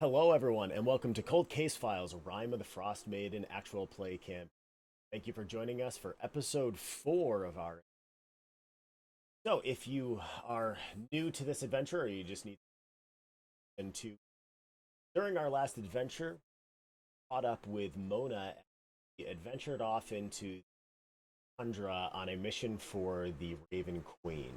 Hello, everyone, and welcome to Cold Case Files, Rime of the Frost Maiden actual play camp. Thank you for joining us for episode 4 of our. So, if you are new to this adventure, or you just need to, during our last adventure, caught up with Mona, and adventured off into tundra on a mission for the Raven Queen.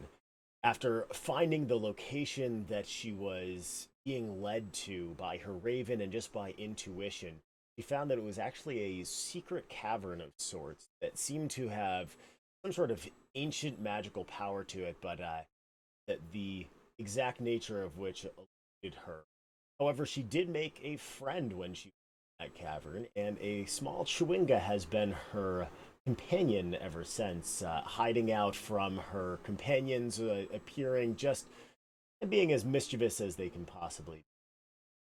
After finding the location that she was being led to by her raven and just by intuition, she found that it was actually a secret cavern of sorts that seemed to have some sort of ancient magical power to it, but that the exact nature of which eluded her. However, she did make a friend when she was in that cavern, and a small chewinga has been her companion ever since, hiding out from her companions, appearing just being as mischievous as they can possibly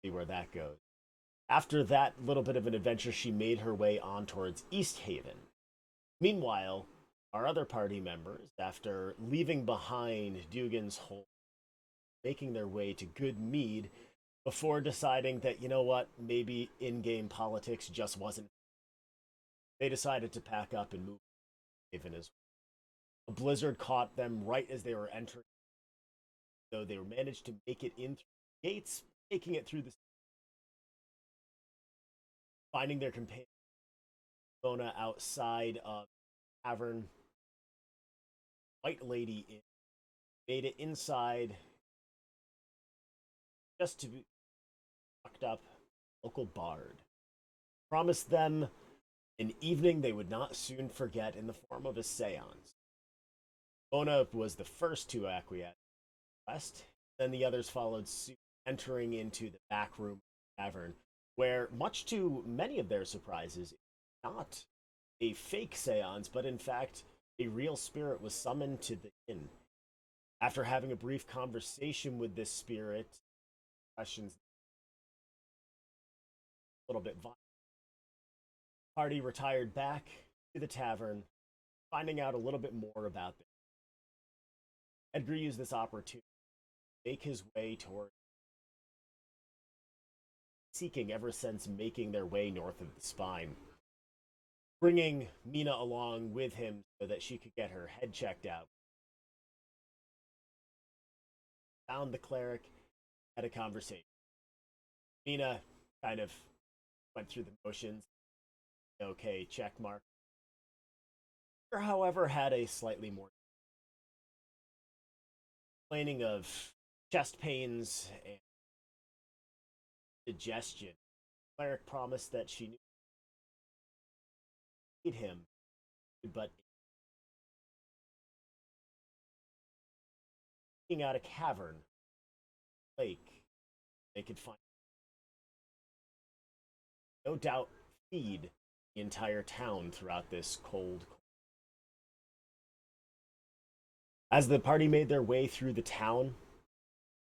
see where that goes. After that little bit of an adventure, she made her way on towards East Haven. Meanwhile, our other party members, after leaving behind Dugan's Hole, making their way to Good Mead before deciding that, you know what, maybe in-game politics just wasn't. They decided to pack up and move to Haven as well. A blizzard caught them right as they were entering, though they managed to make it in through the gates, making it through the finding their companion Mona outside of the tavern. White Lady made it inside just to be locked up. Local bard promised them an evening they would not soon forget in the form of a seance. Mona was the first to acquiesce. Then the others followed suit, entering into the back room of the tavern, where, much to many of their surprises, not a fake seance, but in fact, a real spirit was summoned to the inn. After having a brief conversation with this spirit, questions a little bit violent, the party retired back to the tavern, finding out a little bit more about them. Edgar used this opportunity to make his way toward seeking ever since making their way north of the spine, bringing Mina along with him so that she could get her head checked out. Found the cleric, had a conversation. Mina kind of went through the motions. Okay, check mark. However, had a slightly more complaining of chest pains and digestion. The cleric promised that she knew him, but looking out a cavern, lake, they could find no doubt feed the entire town throughout this cold. As the party made their way through the town,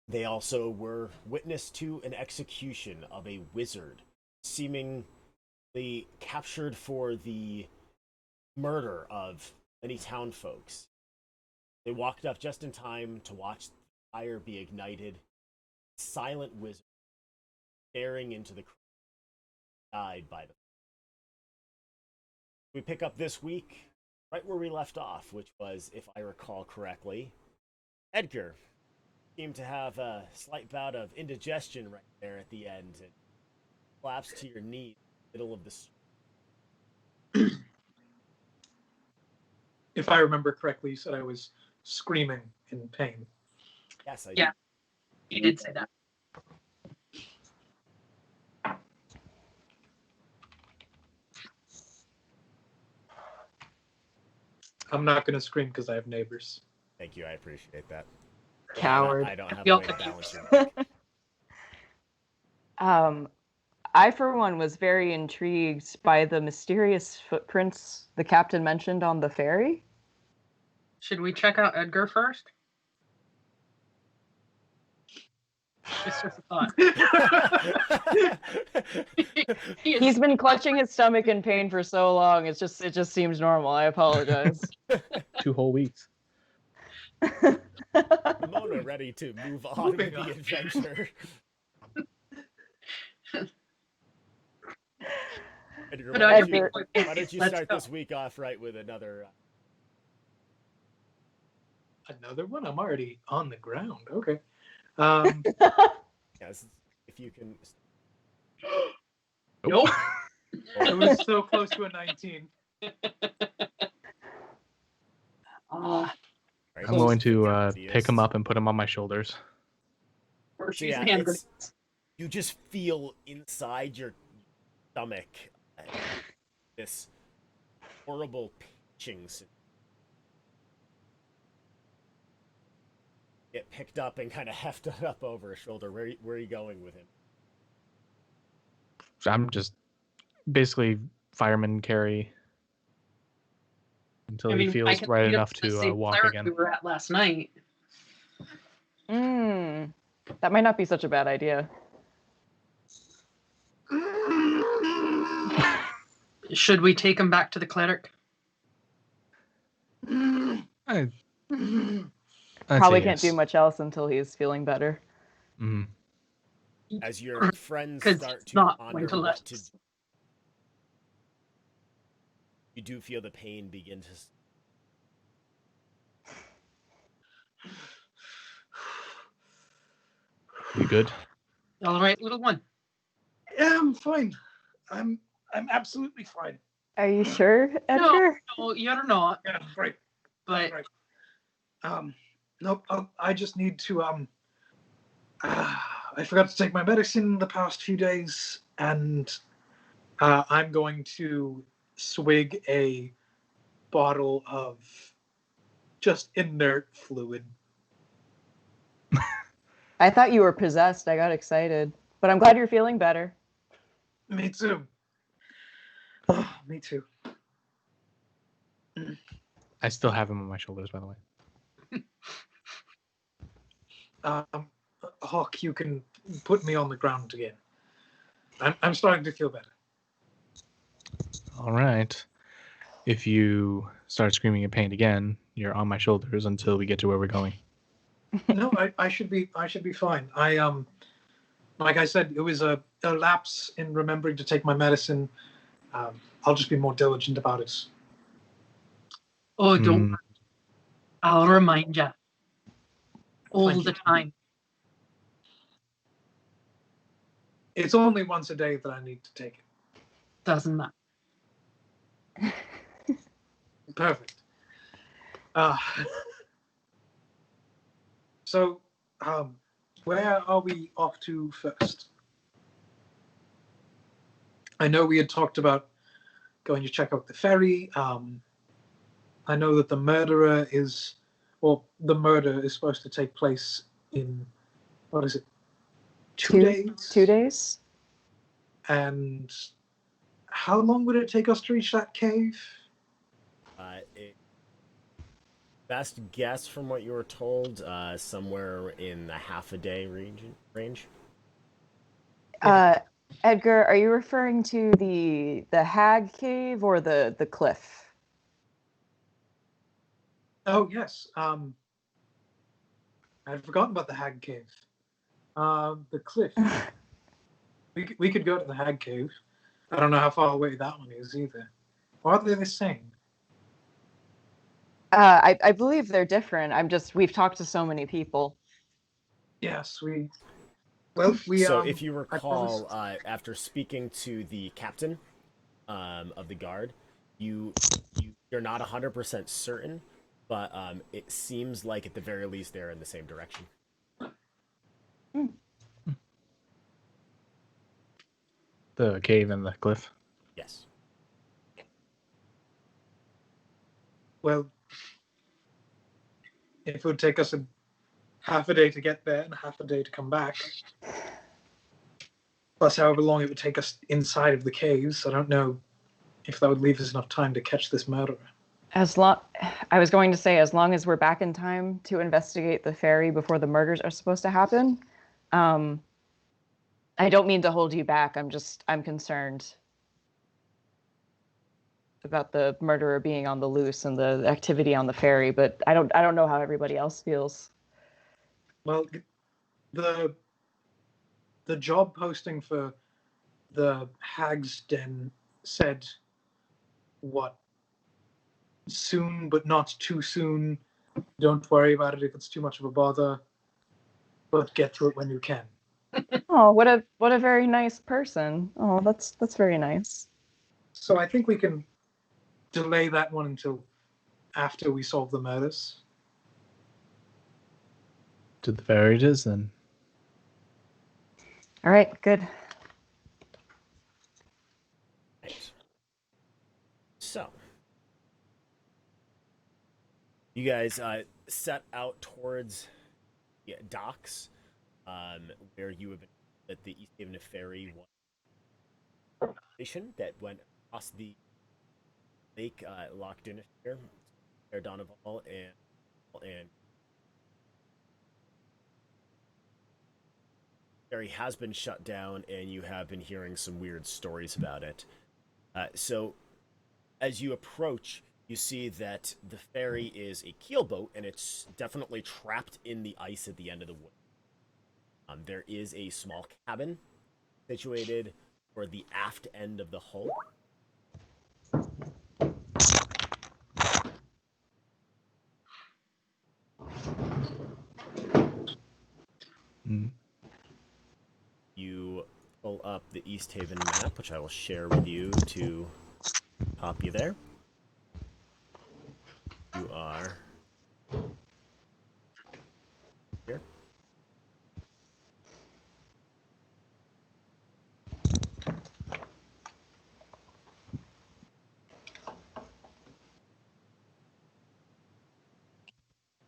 they also were witness to an execution of a wizard, seemingly captured for the murder of many town folks. They walked up just in time to watch the fire be ignited. Silent wizard staring into the crowd, died by the. We pick up this week right where we left off, which was, if I recall correctly, Edgar seemed to have a slight bout of indigestion right there at the end and collapsed to your knee in the middle of the street. If I remember correctly, you said I was screaming in pain. Yes, I Yeah, you did say that. I'm not going to scream because I have neighbors. Thank you, I appreciate that. Coward. I don't have a way to balance your mic. I, for one, was very intrigued by the mysterious footprints the captain mentioned on the ferry. Should we check out Edgar first? It's just a thought. He's been clutching his stomach in pain for so long. It just seems normal. I apologize. 2 whole weeks. Mona ready to move on with the adventure. Edgar, But why I don't you, Edgar- why don't you Let's start go. this week off right with another? Another one? I'm already on the ground. Okay. Yes, if you can. Nope. I was so close to a 19. Uh, Right, I'm going just to obvious. pick him up and put him on my shoulders. first So use yeah, hand it's, grenades. you just feel inside your stomach this horrible pinching. Get picked up and kind of hefted up over his shoulder. Where are you going with him? So I'm just basically fireman carry until I he mean, I feels can right lead enough up the to same walk cleric again. we were at last night. That might not be such a bad idea. Should we take him back to the cleric? I'd Probably say can't do yes. much else until he's feeling better. Mhm. As your friends Because start it's to not ponder going to let what to, us. you do feel the pain begin to. You good? All right, little one. Yeah, I'm fine. I'm absolutely fine. Are you sure, Edgar? No, you're not. Yeah, right. But Right. Nope. I just need to I forgot to take my medicine the past few days, and I'm going to swig a bottle of just inert fluid. I thought you were possessed. I got excited. But I'm glad you're feeling better. Me too. Oh, me too. I still have him on my shoulders, by the way. Hawk, you can put me on the ground again. I'm starting to feel better. All right. If you start screaming in pain again, you're on my shoulders until we get to where we're going. No, I should be fine. Like I said, it was a lapse in remembering to take my medicine. I'll just be more diligent about it. oh, don't. Mm, I'll remind you all Thank the you. time. It's only once a day that I need to take it. Doesn't matter. Perfect. So, where are we off to first? I know we had talked about going to check out the ferry. I know that the murder is supposed to take place in, what is it, 2 days? 2 days? And how long would it take us to reach that cave? Best guess from what you were told, somewhere in the half a day range. Edgar, are you referring to the hag cave or the cliff? Oh yes. I'd forgotten about the hag cave. The cliff. we could go to the hag cave. I don't know how far away that one is either. Or are they the same? I believe they're different. We've talked to so many people. Yes, we. So if you I recall, promised- after speaking to the captain of the guard, you're not 100% certain, but it seems like at the very least they're in the same direction. the cave and the cliff. Yes. Well, it would take us half a day to get there and half a day to come back. Plus, however long it would take us inside of the caves. I don't know if that would leave us enough time to catch this murderer. I was going to say, as long as we're back in time to investigate the ferry before the murders are supposed to happen. I don't mean to hold you back. I'm concerned about the murderer being on the loose and the activity on the ferry, but I don't know how everybody else feels. Well, the job posting for the Hag's Den said, what, soon but not too soon. Don't worry about it if it's too much of a bother, but get to it when you can. Oh, what a very nice person. Oh, that's very nice. So I think we can delay that one until after we solve the murders. To the ferry it is then. All right, good. Right. So, you guys set out towards the docks, where you have been at the East Haven Ferry station that went across the lake, locked in here. Donoval and ferry has been shut down, and you have been hearing some weird stories about it. So, as you approach, you see that the ferry is a keelboat, and it's definitely trapped in the ice at the end of the wood. There is a small cabin situated for the aft end of the hull. Mm. You pull up the East Haven map, which I will share with you to pop you there. You are here.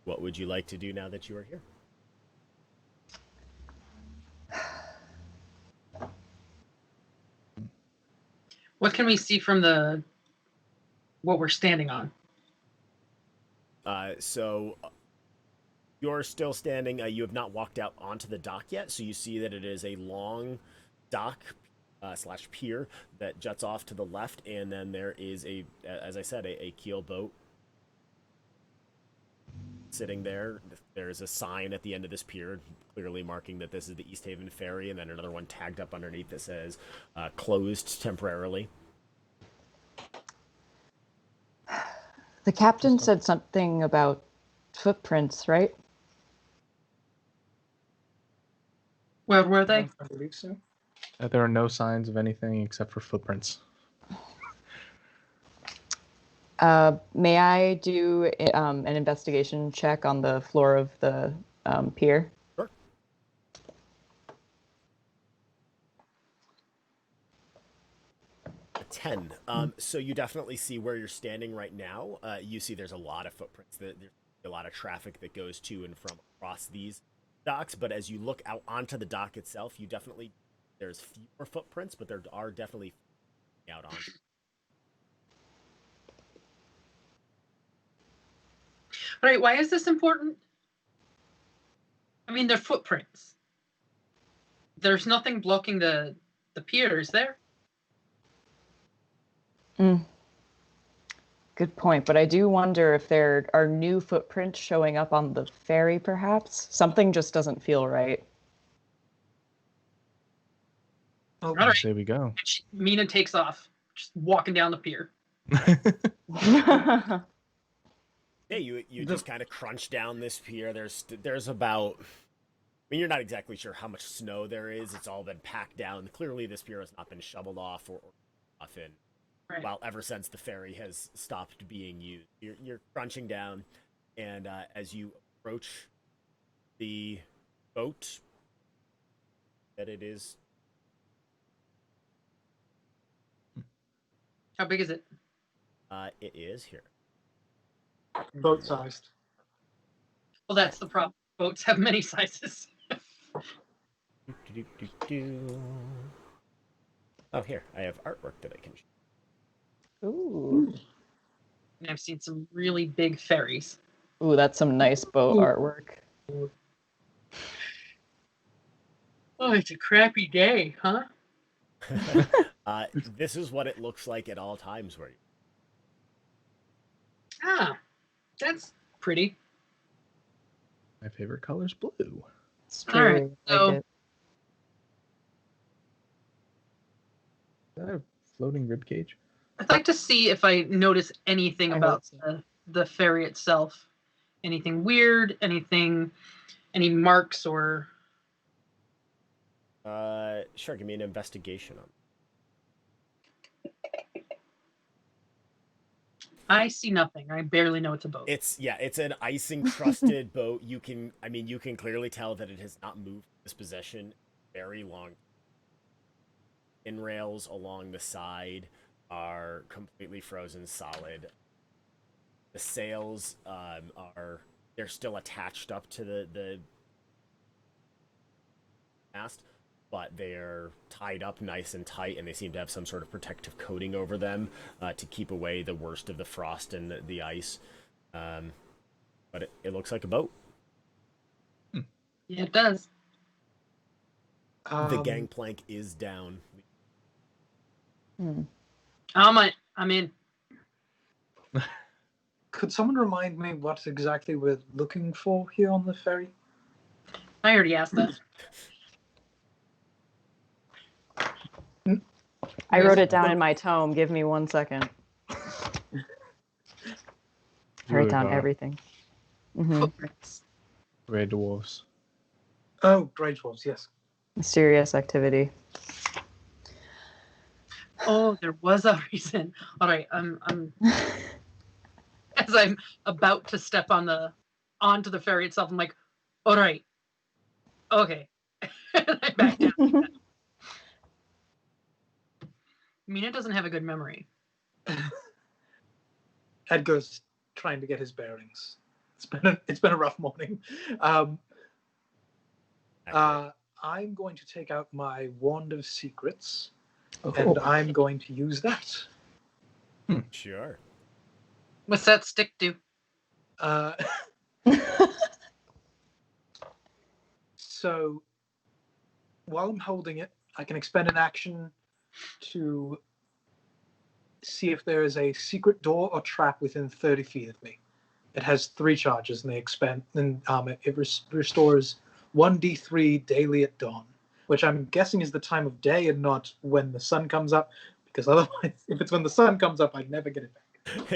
What would you like to do now that you are here? What can we see from what we're standing on? So you're still standing. You have not walked out onto the dock yet, so you see that it is a long dock slash pier that juts off to the left, and then there is as I said, a keel boat sitting there. There's a sign at the end of this pier, clearly marking that this is the East Haven Ferry, and then another one tagged up underneath that says closed temporarily. The captain said something about footprints, right? Where were they? I believe so. There are no signs of anything except for footprints. May I do an investigation check on the floor of the pier? Sure. A 10. So you definitely see where you're standing right now. You see there's a lot of footprints. There's a lot of traffic that goes to and from across these docks. But as you look out onto the dock itself, there's fewer footprints, but there are definitely out on. All right, why is this important? I mean, they're footprints. There's nothing blocking the pier, is there? Good point, but I do wonder if there are new footprints showing up on the ferry, perhaps? Something just doesn't feel right. All I right. say we go. Mina takes off, just walking down the pier. Yeah, you just kind of crunch down this pier. There's about, I mean, you're not exactly sure how much snow there is. It's all been packed down. Clearly, this pier has not been shoveled off or off in. Right. Well, ever since the ferry has stopped being used. You're crunching down, and as you approach the boat, that it is. How big is it? It is here. Boat sized. Well, that's the problem. Boats have many sizes. Oh, here I have artwork that I can show. Ooh. And I've seen some really big ferries. Ooh, that's some nice boat artwork. Oh, it's a crappy day, huh? This is what it looks like at all times where you. Ah, that's pretty. My favorite color is blue. It's All right, true. I so- like it. that a floating rib cage? I'd like to see if I notice anything I about hope so. the ferry itself. Anything weird? Any marks or? Sure. Give me an investigation on. I see nothing. I barely know it's a boat. It's an ice encrusted boat. You can clearly tell that it has not moved this position very long. In rails along the side are completely frozen solid. The sails they're still attached up to the mast, but they're tied up nice and tight, and they seem to have some sort of protective coating over them to keep away the worst of the frost and the ice. But it looks like a boat. Yeah, it does. The gangplank is down. Hmm. I'm in. Could someone remind me what exactly we're looking for here on the ferry? I already asked that. I wrote it down in my tome. Give me 1 second. I write down everything. Mm-hmm. Footprints. Red dwarfs. Oh, Grey Dwarves, yes. Mysterious activity. Oh, there was a reason. All right, I'm as I'm about to step onto the ferry itself. I'm like, all right, okay. And I back down. Mina doesn't have a good memory. Edgar's trying to get his bearings. It's been a rough morning. I'm going to take out my Wand of Secrets, and I'm going to use that. Sure. What's that stick do? So while I'm holding it, I can expend an action to see if there is a secret door or trap within 30 feet of me. It has 3 charges, and it restores 1d3 daily at dawn, which I'm guessing is the time of day and not when the sun comes up, because otherwise, if it's when the sun comes up, I'd never get it back.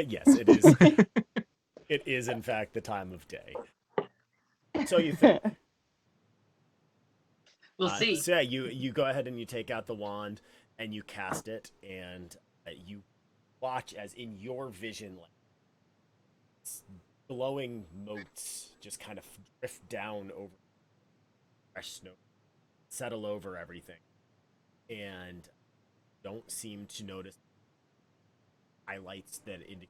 Yes, it is. It is, in fact, the time of day. So you think. We'll see. So yeah, you go ahead and you take out the wand and you cast it, and you watch as in your vision, like glowing motes just kind of drift down over fresh snow, settle over everything, and don't seem to notice highlights that indicate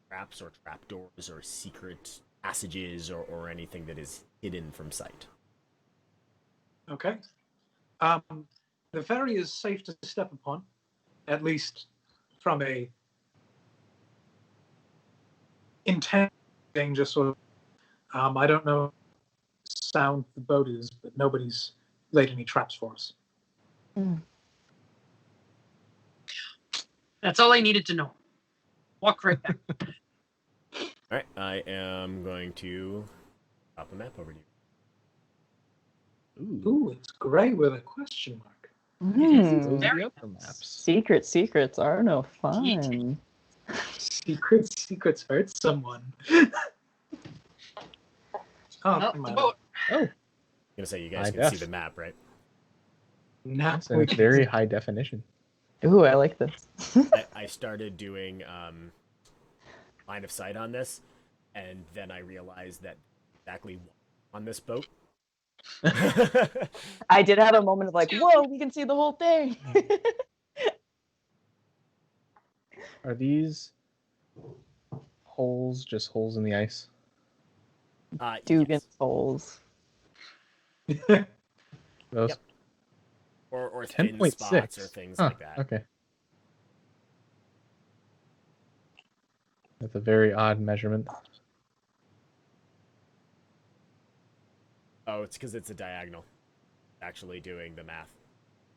traps or trapdoors or secret passages or anything that is hidden from sight. Okay. The ferry is safe to step upon, at least from a intense danger sort of. I don't know how sound the boat is, but nobody's laid any traps for us. That's all I needed to know. Walk right back. All right, I am going to pop a map over to you. Ooh, it's gray with a question mark. is. Those are Very the other maps. Secrets are no fun. Secrets hurt someone. Oh, the boat. Oh, I'm gonna say you guys High can see def. the map, right? Now that's in very high definition. Ooh, I like this. I started doing line of sight on this, and then I realized that exactly on this boat. I did have a moment of like, whoa, we can see the whole thing. Are these holes just holes in the ice? Dugan's Yes. holes. Those Yep. Or thin 10.6 spots or things like that. Okay. That's a very odd measurement. Oh, it's because it's a diagonal. Actually doing the math.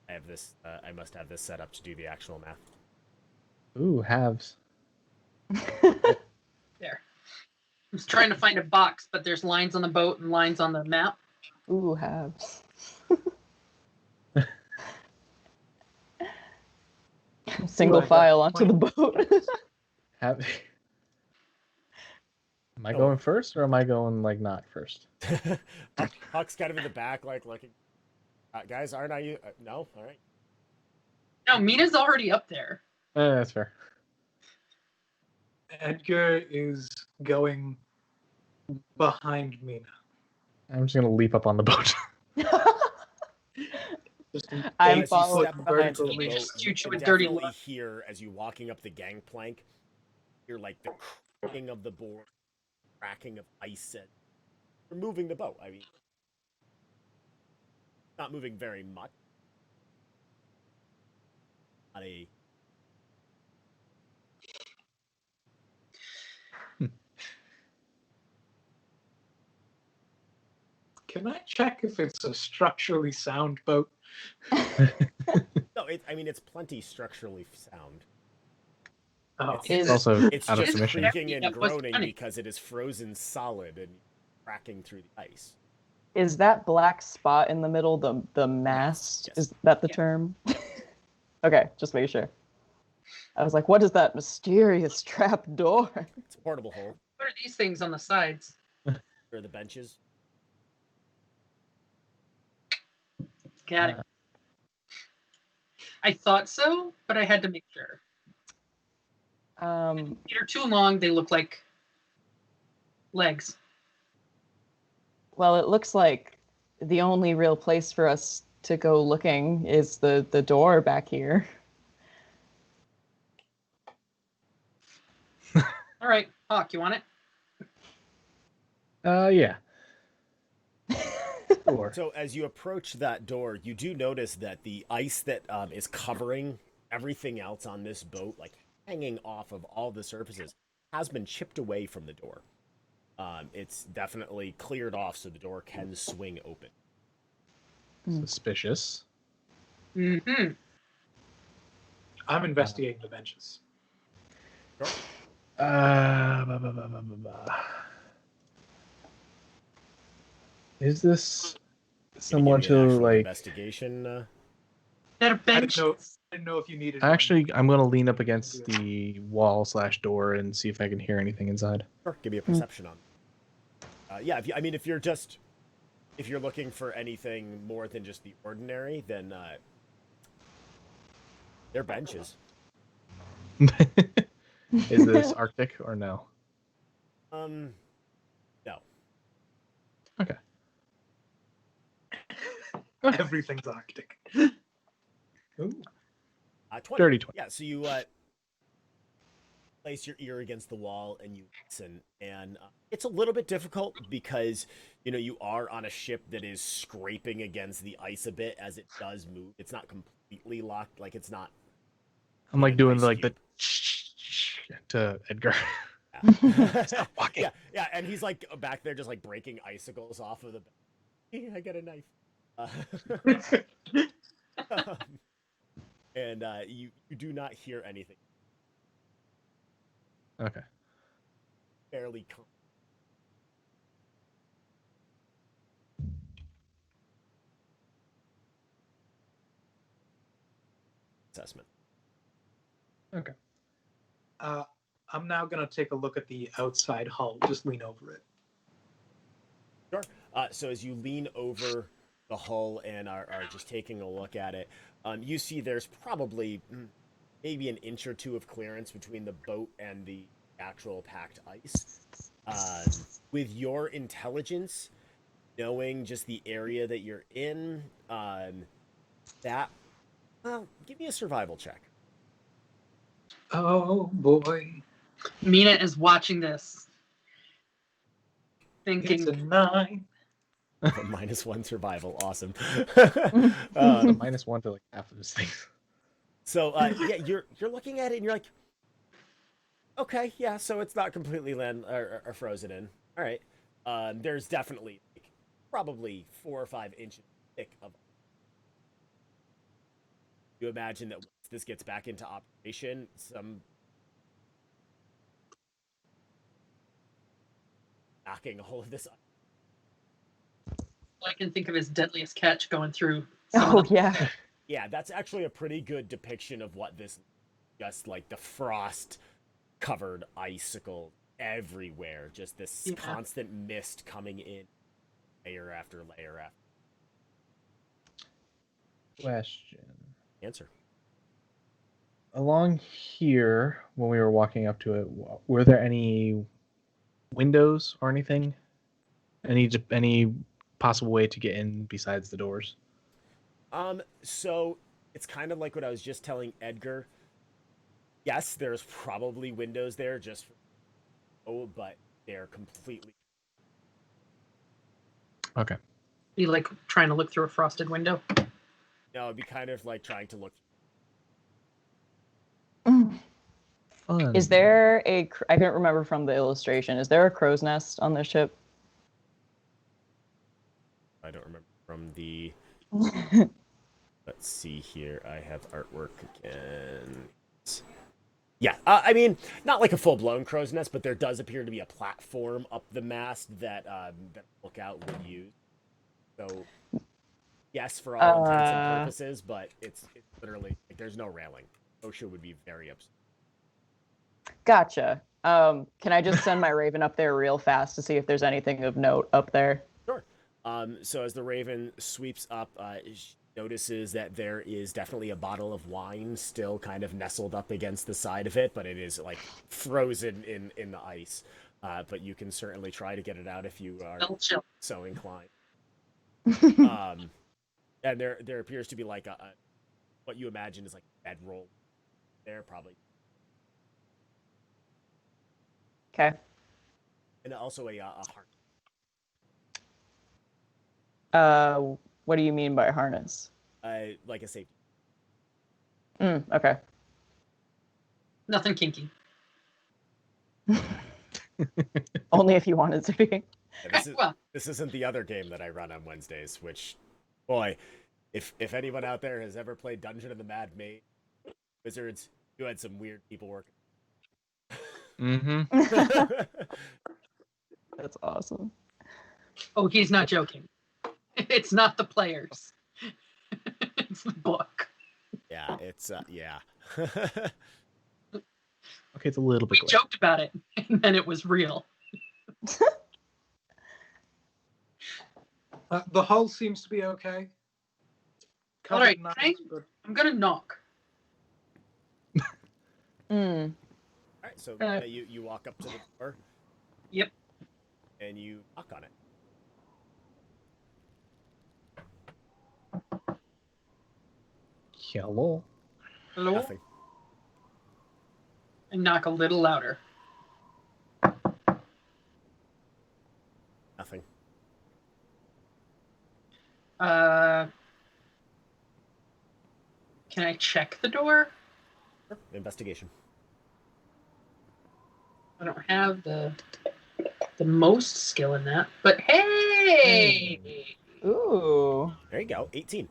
I have this. I must have this set up to do the actual math. Ooh, halves. There. I was trying to find a box, but there's lines on the boat and lines on the map. Ooh, halves. Single Right, file that's onto the boat. Have... Am I Oh. going first, or am I going like not first? Huck's kind of in the back, like looking. Guys, aren't I? No, all right. No, Mina's already up there. That's fair. Edgar is going behind Mina. I'm just gonna leap up on the boat. Just I'm As you following step behind into the you. boat, Just you shoot you can a dirty definitely look. hear as you walking up the gangplank. Hear like the cracking of the board, cracking of ice. And you're moving the boat. I mean, not moving very much. Not a Can I check if it's a structurally sound boat? no. I mean, it's plenty structurally sound. Oh, It's, Is- Also it's out of just commission. creaking Yeah, and that was groaning funny. because it is frozen solid and cracking through the ice. Is that black spot in the middle the mast? Yes. Is that the Yeah. term? Okay, just making sure. I was like, what is that mysterious trap door? It's a portable hole. What are these things on the sides? Or the benches. Got it. I thought so, but I had to make sure. They're too long. They look like legs. Well, it looks like the only real place for us to go looking is the door back here. All right, Hawk, you want it? Yeah. Sure. So as you approach that door, you do notice that the ice that is covering everything else on this boat, like hanging off of all the surfaces, has been chipped away from the door. It's definitely cleared off so the door can swing open. Suspicious. Mm-hmm. I'm investigating the benches. Sure. Is this Can you similar give me an to actual like? investigation? They're I benches. didn't know if you needed. one. Actually, I'm gonna lean up against the wall/door and see if I can hear anything inside. Sure. Give me a perception on. Yeah, if you're looking for anything more than just the ordinary, then they're benches. Is this Arctic or no? No. Okay. Everything's Arctic. Ooh. 20. Dirty 20. Yeah, so you place your ear against the wall and you listen, and it's a little bit difficult because you are on a ship that is scraping against the ice a bit as it does move. It's not completely locked, like it's not. I'm like doing Ice like the cube. to Edgar. Yeah. Stop walking. Yeah, and he's like back there just like breaking icicles off of the. I got a knife. And you do not hear anything. Okay. Fairly calm. Assessment. Okay. I'm now gonna take a look at the outside hull. Just lean over it. Sure. So as you lean over the hull and are just taking a look at it, you see there's probably maybe an inch or two of clearance between the boat and the actual packed ice. With your intelligence, knowing just the area that you're in, give me a survival check. Oh boy, Mina is watching this, thinking, it's a 9. A -1 survival, awesome. -1 to like half of this thing. So yeah, you're looking at it and you're like, okay, yeah, so it's not completely land or frozen in. All right, there's definitely like, probably 4 or 5 inches thick of. You imagine that once this gets back into operation, some knocking all of this. all I can think of his deadliest catch going through. Some Oh of the- yeah. Yeah, that's actually a pretty good depiction of what this. just like the frost covered icicles everywhere. Just this Yeah. constant mist coming in, layer after layer after. Question. Answer. Along here, when we were walking up to it, were there any windows or anything? Any possible way to get in besides the doors? So it's kind of like what I was just telling Edgar. Yes, there's probably windows there just for but they're completely Okay. You like trying to look through a frosted window? no, it'd be kind of like trying to look. Fun. Is there a? I couldn't remember from the illustration. Is there a crow's nest on this ship? I don't remember from the. Let's see here. I have artwork again. Yeah, I mean, not like a full-blown crow's nest, but there does appear to be a platform up the mast that that Lookout would use. So, yes, for all intents and purposes, but it's literally like there's no railing. OSHA would be very upset. Gotcha. Can I just send my Raven up there real fast to see if there's anything of note up there? Sure. So as the Raven sweeps up, she notices that there is definitely a bottle of wine still kind of nestled up against the side of it, but it is like frozen in the ice. But you can certainly try to get it out if you are Chill. so inclined. And there appears to be like a what you imagine is like a bedroll there, probably. Okay. And also a harness. What do you mean by harness? Like a safety. Okay. Nothing kinky. Only if you want it to be. Yeah, Well, this isn't the other game that I run on Wednesdays, which, boy, if anyone out there has ever played Dungeon of the Mad Mage Wizards, you had some weird people working. That's awesome. oh, he's not joking. It's not the players. It's the book. Yeah, it's yeah. Okay, it's a little We bit. joked about it, and then it was real. The hull seems to be okay. All right, Covered Frank, nice, but I'm gonna knock. All right, so you walk up to the door. Yep. And you knock on it. Hello. Hello? Nothing. And knock a little louder. Nothing. Can I check the door? Sure. Investigation. I don't have the most skill in that, but hey! Ooh. There you go. 18.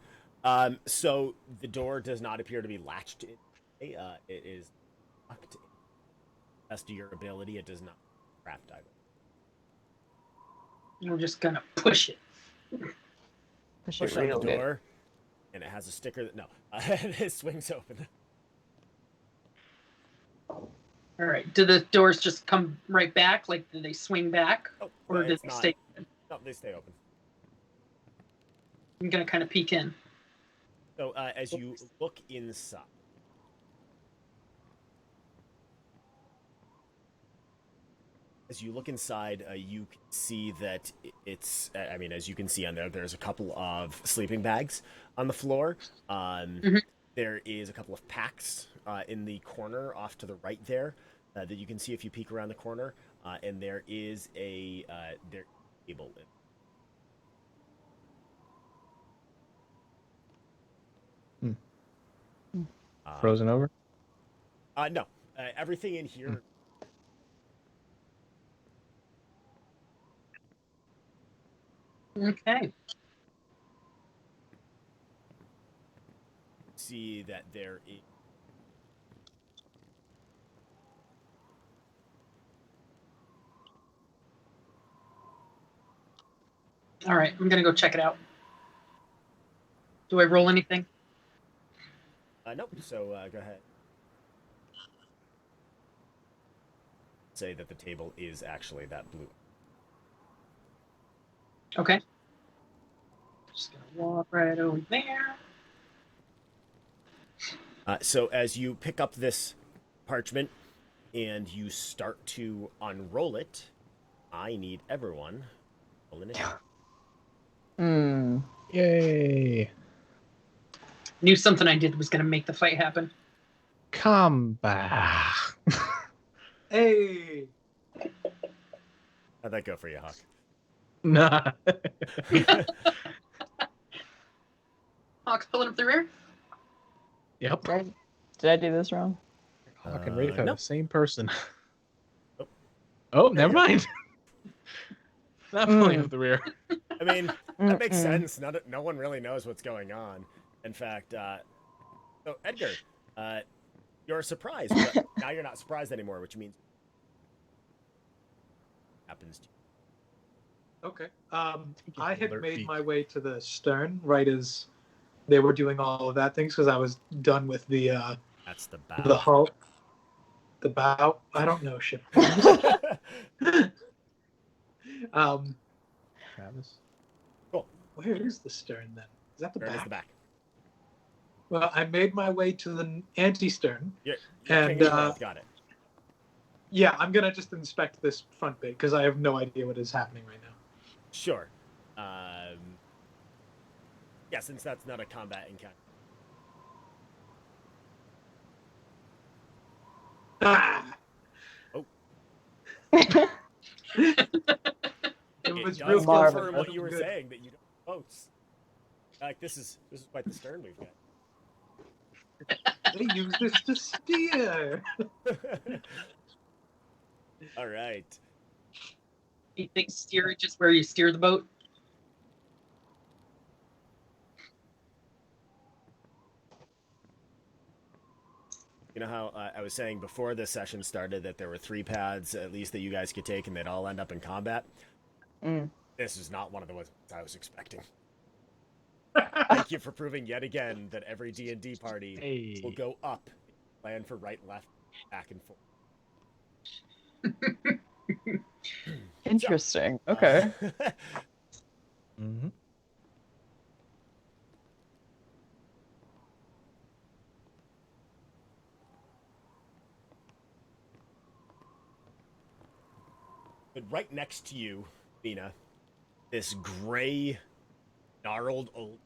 So the door does not appear to be latched in. It is locked. Best of your ability, it does not craft either. We're just gonna push it. Push Push it on real the good. door, and it has a sticker that it swings open. All right. Do the doors just come right back? Like, do they swing back, Oh, or do it's they not. stay open? No, they stay open. I'm gonna kind of peek in. So as you look inside, you can see that it's. I mean, as you can see on there, there's a couple of sleeping bags on the floor. There is a couple of packs in the corner off to the right there that you can see if you peek around the corner, and there is a table. Frozen over? No, everything in here. Okay. See that there is. All right. I'm gonna go check it out. Do I roll anything? Nope. So go ahead. say that the table is actually that blue. Okay. Just gonna walk right over there. So as you pick up this parchment and you start to unroll it, I need everyone roll initiative. Yay! Knew something I did was gonna make the fight happen. Combat. Hey. How'd that go for you, Hawk? Nah. Hawk's pulling up the rear. Yep. Did I do this wrong? Hawk and Rafe are nope. the same person. Nope. Oh, never mind. Not pulling up the rear. I mean, that makes sense. No one really knows what's going on. In fact, so Edgar, you're surprised, but now you're not surprised anymore, which means happens to you. Okay. I had Alert made beak. my way to the stern right as they were doing all of that things because I was done with the That's the hull. The bow. I don't know ship. Travis. Cool. Where is the stern then? Is that the Turn is back? the back. Well, I made my way to the anti-stern. You're And, king of got it. Yeah, I'm gonna just inspect this front bit because I have no idea what is happening right now. Sure. Yeah, since that's not a combat encounter. Ah! Oh. It It was does real Marvin. confirm what you were good. saying that you don't have boats. Like this is quite the stern we've They use this to steer. got. All right. You think steerage is where you steer the boat? You know how I was saying before the session started that there were 3 paths at least that you guys could take and they'd all end up in combat? This is not one of the ones I was expecting. Thank you for proving yet again that every D&D party will go up, plan for right, left, back, and forth. Interesting. Okay. Mm-hmm. But right next to you, Mina, this gray, gnarled old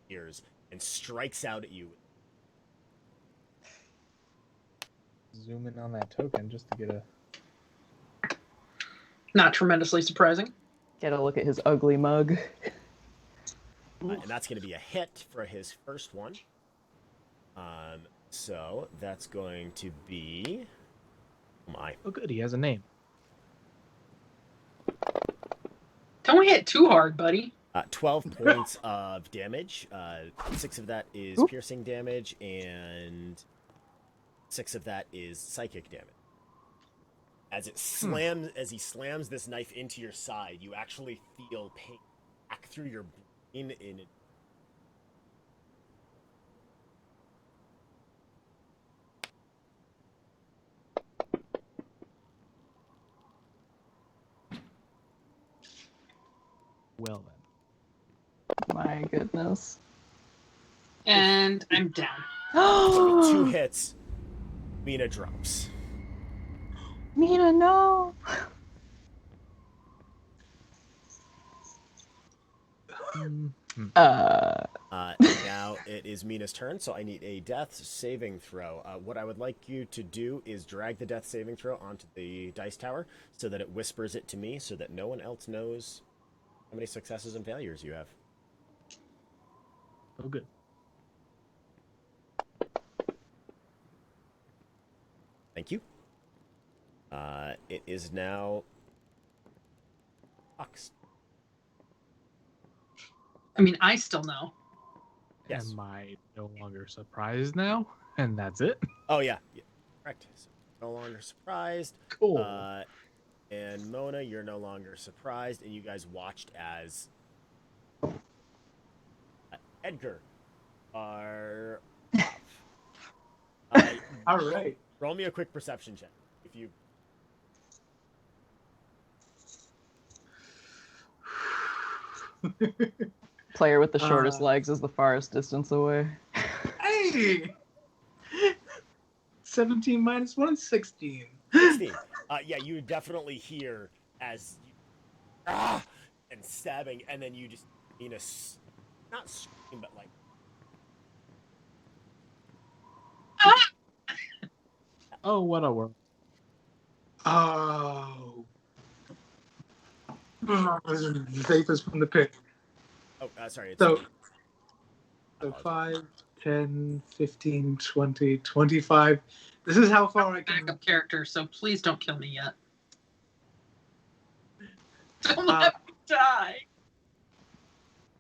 ears and strikes out at you. Zoom in on that token just to get a. Not tremendously surprising. Get a look at his ugly mug. And that's going to be a hit for his first one. So that's going to be. Oh my. Oh, good. He has a name. Don't hit too hard, buddy. 12 points of damage. 6 of that is Oop. piercing damage, and 6 of that is psychic damage. As it slams, as he slams this knife into your side, you actually feel pain back through your brain in it. Well then. My goodness. And I'm down. So with 2 hits, Mina drops. Mina, no. Now it is Mina's turn, so I need a death saving throw. What I would like you to do is drag the death saving throw onto the dice tower so that it whispers it to me so that no one else knows how many successes and failures you have. Oh, good. Thank you. It is now Ox. I mean, I still know. Yes. Am I no longer surprised now? And that's it? Oh yeah, correct. So, no longer surprised. Cool. And Mona, you're no longer surprised, and you guys watched as Edgar are off. All right. Roll me a quick perception check. If you Player with the shortest Uh, legs is the farthest distance away. Hey! 17 minus 1 is 16. 16. Yeah, you definitely hear as you, and stabbing, and then you just not scream, but like Oh, what a world. Oh. Vapors from the pit. oh, sorry, it's So, I so apologize. 5, 10, 15, 20, 25. This is how far I can. Backup character, so please don't kill me yet. Don't Uh, let me die.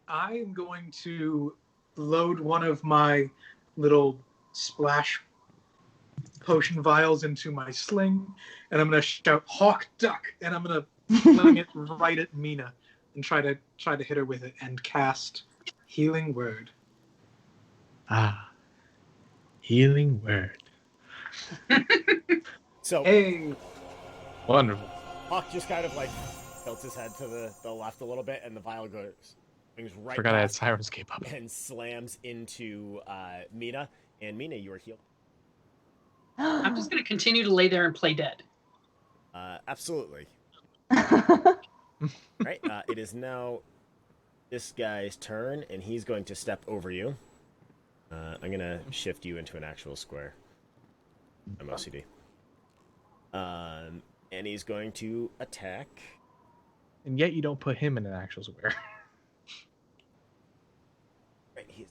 I am going to load one of my little splash potion vials into my sling, and I'm going to shout "Hawk Duck," and I'm going to fling it right at Mina and try to hit her with it and cast Healing Word. Ah. Healing word. So Hey, Wonderful. Hawk just kind of like tilts his head to the left a little bit, and the vial goes right Forgot I had past Sirenscape up. and slams into Mina. And Mina, you are healed. I'm just going to continue to lay there and play dead. Absolutely. Right. It is now this guy's turn, and he's going to step over you. I'm gonna shift you into an actual square. I'm OCD. And he's going to attack. And yet you don't put him in an actual square. Right.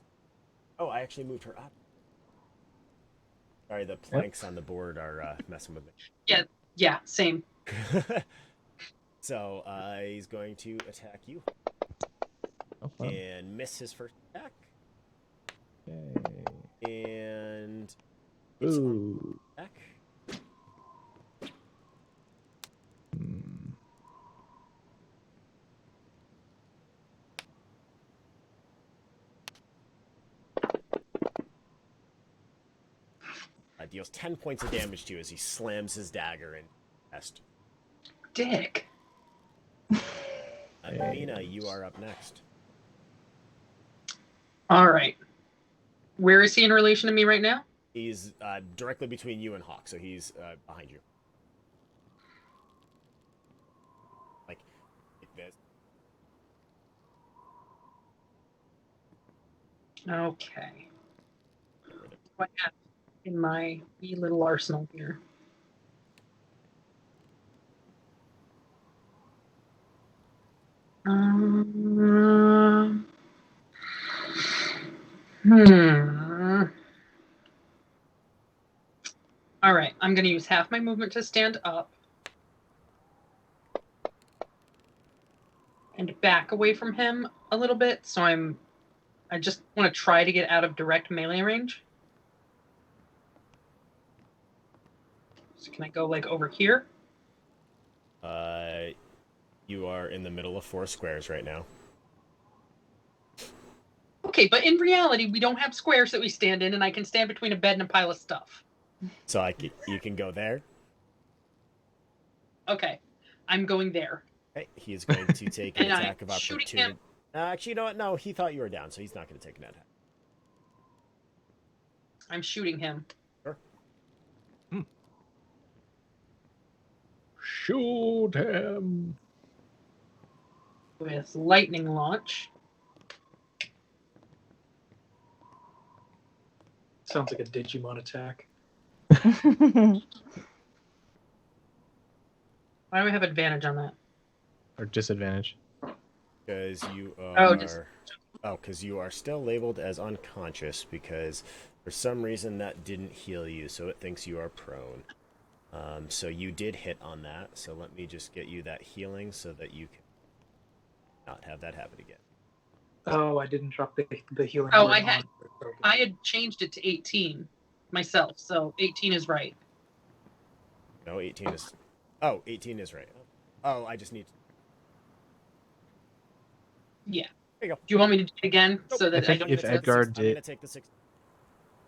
Oh, I actually moved her up. Sorry, the planks on the board are messing with me. Yeah, same. So he's going to attack you Oh, fun. and miss his first attack. Yay. And it's on Ooh. attack. Hmm. Deals 10 points of damage to you as he slams his dagger in chest. Dick. Mina, you are up next. All right. Where is he in relation to me right now? He's directly between you and Hawk, so he's behind you. Like this. Okay. What I have in my wee little arsenal here? All right, I'm going to use half my movement to stand up and back away from him a little bit. So I just want to try to get out of direct melee range. So can I go like over here? You are in the middle of 4 squares right now. Okay, but in reality, we don't have squares that we stand in, and I can stand between a bed and a pile of stuff. So you can go there. Okay, I'm going there. Okay, he is going to take an And I'm attack of shooting opportunity. him. Actually, you know what? No, he thought you were down, so he's not going to take an attack. I'm shooting him. Sure. Shoot him. With lightning launch. sounds like a Digimon attack. Why do I have advantage on that? Or disadvantage. Because you Oh, are. Because you are still labeled as unconscious because for some reason that didn't heal you, so it thinks you are prone. So you did hit on that. So let me just get you that healing so that you can not have that happen again. Oh, I didn't drop the healing. Oh, word I had- on. I had changed it to 18 myself, so 18 is right. No, 18 is. Oh, 18 is right. Oh, I just need. Yeah. There you go. Do you want me to do it again so that I I think don't? if Edgar I'm did, gonna take the 6.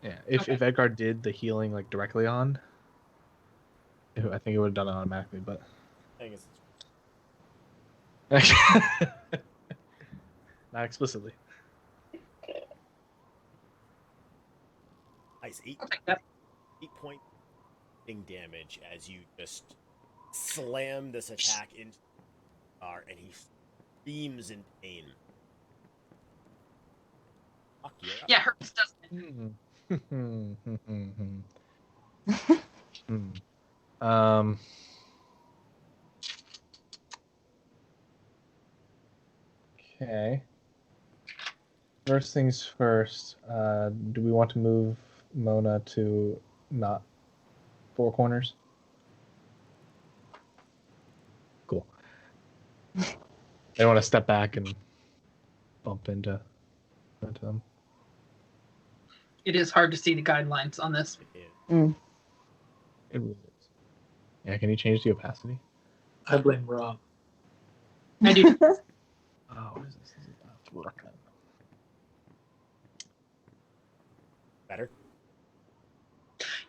yeah, if Edgar did the healing like directly on, I think it would have done it automatically. But Thing is, not explicitly. Nice. I'll take that. 8 point damage as you just slam this attack into the car, and he screams in pain. Fuck, you're up. Yeah, it hurts, doesn't it? Um. Okay. First things first. Do we want to move Mona to not four corners? Cool. They want to step back and bump into them. It is hard to see the guidelines on this. Mm. It really is. Yeah, can you change the opacity? I blame Rob. I do. Oh, what is this? This is not working. Better?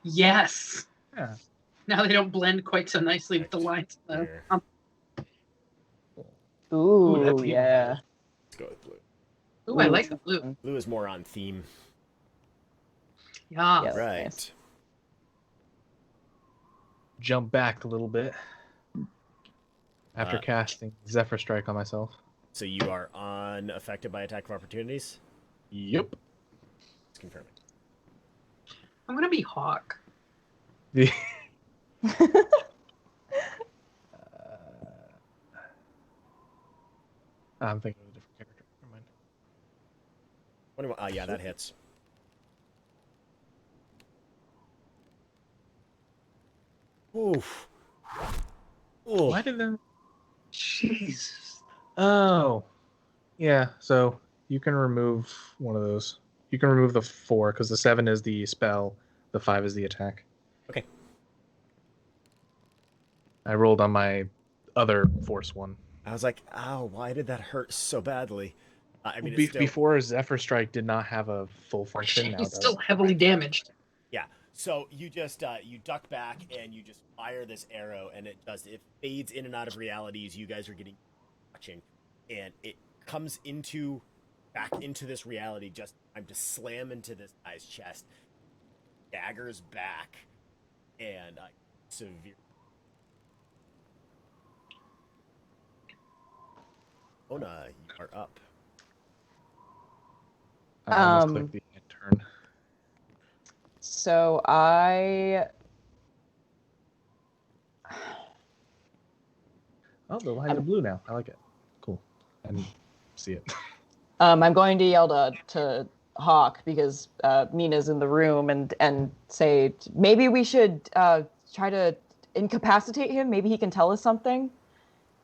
Yes. Yeah. Now they don't blend quite so nicely with the lines. Here. Ooh, that team. yeah. Let's go with blue. Ooh, I like the blue. Blue is more on theme. Yeah. Yes. Right. nice. Jump back a little bit after Uh, casting Zephyr Strike on myself. So you are unaffected by attack of opportunities? Yep. Let's confirm it. I'm gonna be Hawk. The I'm thinking of a different character. Never mind. 21. Oh, yeah, that hits. Oof. Oof. Why did there? Jesus. Oh, yeah. So you can remove one of those. You can remove the 4 because the 7 is the spell, the 5 is the attack. Okay. I rolled on my other force one. I was like, ow, why did that hurt so badly? I mean, Be- it's still... Before Zephyr Strike did not have a full function. Now He's does. still heavily damaged. Yeah. So you just you duck back and you just fire this arrow, and it fades in and out of realities. You guys are getting watching, and it comes back into this reality just in time to slam into this guy's chest. Daggers back, and severe. Ona, you are up. I almost clicked the end turn. So I Oh, the lines are blue now. I like it. Cool. I didn't see it. I'm going to yell to Hawk because Mina's in the room and say maybe we should try to incapacitate him. Maybe he can tell us something.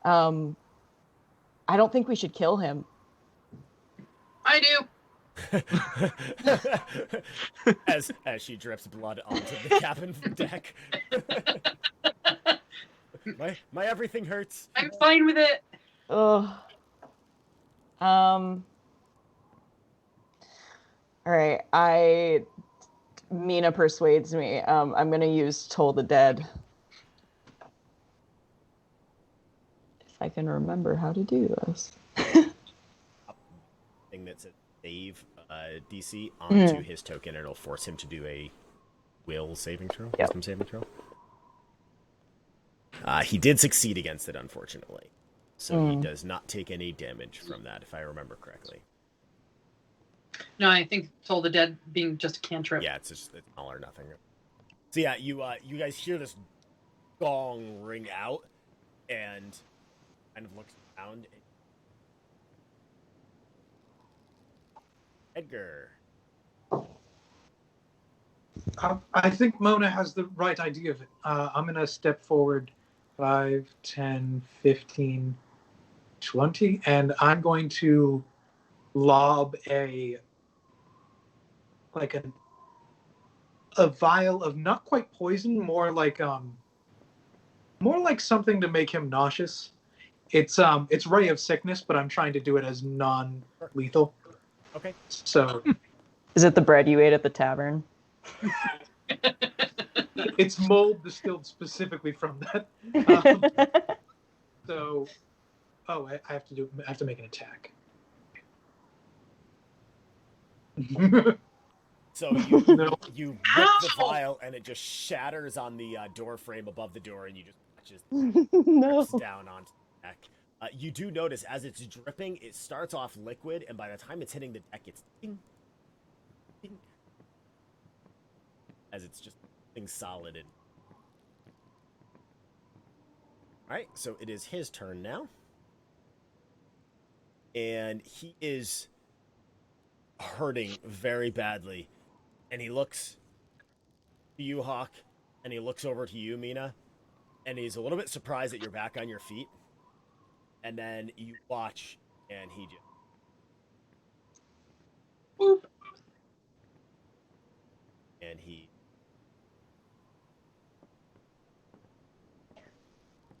I don't think we should kill him. I do. as she drips blood onto the cabin deck. my everything hurts. I'm fine with it. Ugh. All right. Mina persuades me. I'm gonna use Toll the Dead. If I can remember how to do this. Thing that says save DC onto his token, and it'll force him to do a will saving throw. Yep. Wisdom saving throw. He did succeed against it, unfortunately. So he does not take any damage from that, if I remember correctly. No, I think Toll the Dead being just a cantrip. Yeah, it's all or nothing. So yeah, you guys hear this gong ring out, and kind of looks around. Edgar. I think Mona has the right idea of it. I'm going to step forward 5, 10, 15, 20, and I'm going to lob a vial of not quite poison, more like something to make him nauseous. It's Ray of Sickness, but I'm trying to do it as non-lethal. Okay. So Is it the bread you ate at the tavern? it's mold distilled specifically from that. I have to make an attack. So you No. you rip the Ow! vial, and it just shatters on the door frame above the door, and you just watch as No. drips down onto the deck. You do notice as it's dripping, it starts off liquid, and by the time it's hitting the deck, it's ding, ding, as it's just thing solid. And all right, so it is his turn now, and he is hurting very badly, and he looks to you, Hawk, and he looks over to you, Mina, and he's a little bit surprised that you're back on your feet. And then you watch, and he just Boop. and he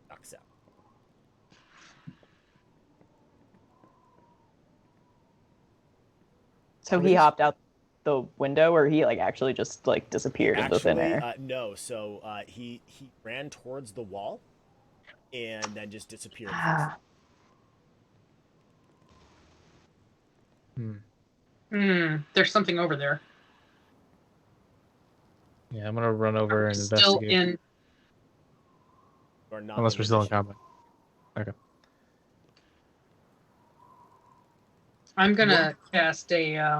knocks out. So he hopped out the window, or he like actually just like disappeared into thin air? No. So he ran towards the wall, and then just disappeared. There's something over there. Yeah, I'm gonna run over and Still investigate. in. Or not Unless we're still in initiative. combat. Okay. I'm gonna cast a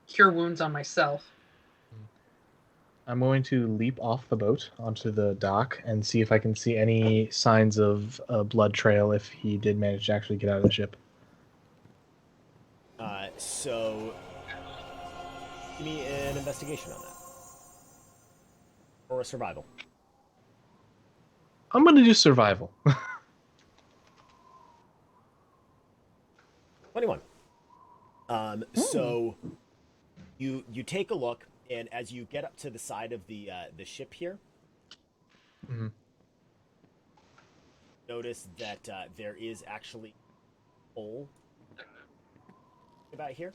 cure wounds on myself. I'm going to leap off the boat onto the dock and see if I can see any signs of a blood trail if he did manage to actually get out of the ship. So give me an investigation on that, or a survival. I'm gonna do survival. 21. So you take a look, and as you get up to the side of the ship here, Mhm. notice that there is actually a hole about here.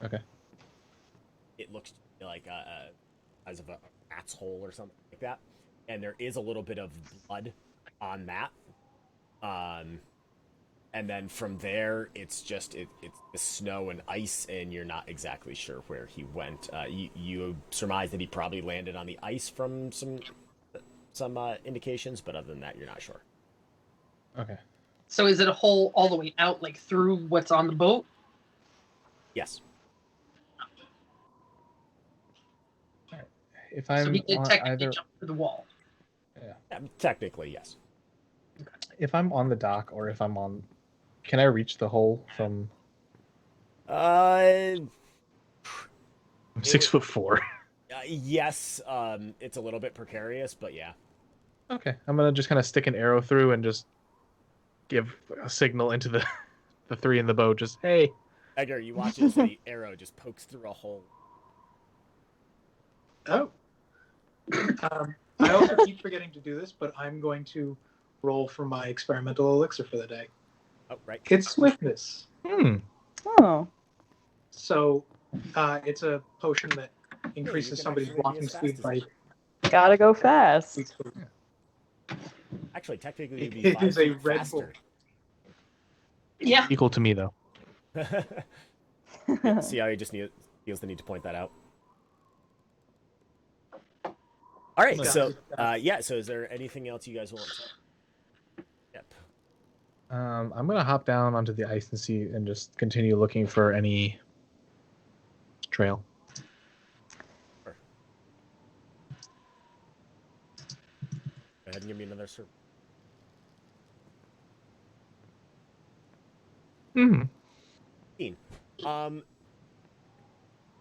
Okay. It looks like as of a rat's hole or something like that, and there is a little bit of blood on that. And then from there, it's just it's the snow and ice, and you're not exactly sure where he went. You surmise that he probably landed on the ice from some indications, but other than that, you're not sure. Okay. So is it a hole all the way out, like through what's on the boat? Yes. If So I'm he did on technically either, jump through the wall. Yeah, technically, yes. if I'm on the dock or if I'm on, can I reach the hole from? Uh, I'm 6'4". yes. It's a little bit precarious, but yeah. Okay, I'm gonna just kind of stick an arrow through and just give a signal into the the three in the boat. Just hey. Edgar, you watch as the arrow just pokes through a hole. Oh. I also keep forgetting to do this, but I'm going to roll for my experimental elixir for the day. Oh, right. It's swiftness. Oh. So it's a potion that Yeah, you increases can somebody's actually be walking as fast speed as by you. Gotta go fast. Actually, technically, you'd be It 5 is a feet Red faster. Yeah. Equal to me though. Yeah, see how he just feels the need to point that out. All right, so yeah. So is there anything else you guys want? Yep. I'm gonna hop down onto the ice and see and just continue looking for any trail. Sure. Go ahead and give me another survey.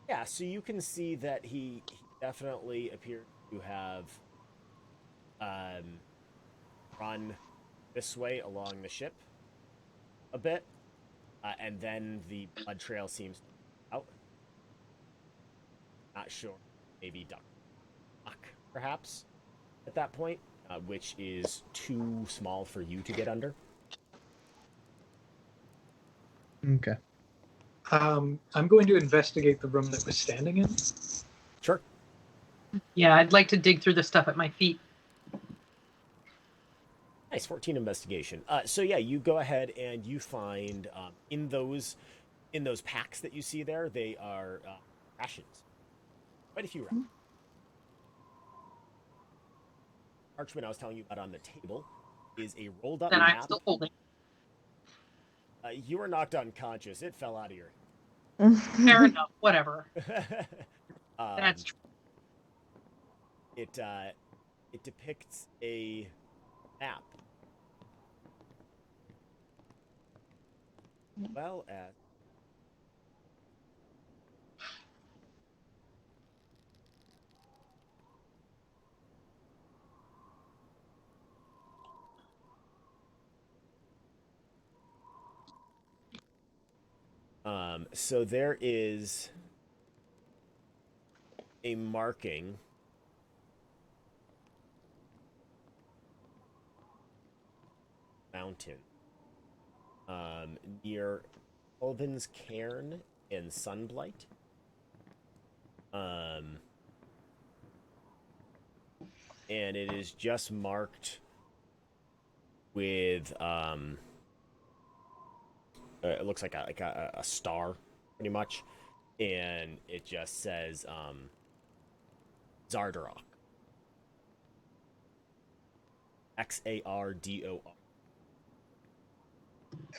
Yeah, so you can see that he definitely appeared to have run this way along the ship a bit, and then the blood trail seems to be out. Not sure, maybe duck, perhaps, at that point, which is too small for you to get under. Okay. I'm going to investigate the room that we're standing in. Sure. Yeah, I'd like to dig through the stuff at my feet. Nice, 14 investigation. So yeah, you go ahead and you find in those in those packs that you see there, they are rations. Quite a few rations. Parchment I was telling you about on the table is a rolled up That I'm map. still holding. You were knocked unconscious. It fell out of your Fair enough. Whatever. That's true. It depicts a map, well as so there is a marking mountain near Elvin's Cairn and Sunblight. And it is just marked with it looks like a star, pretty much, and it just says Xardarok.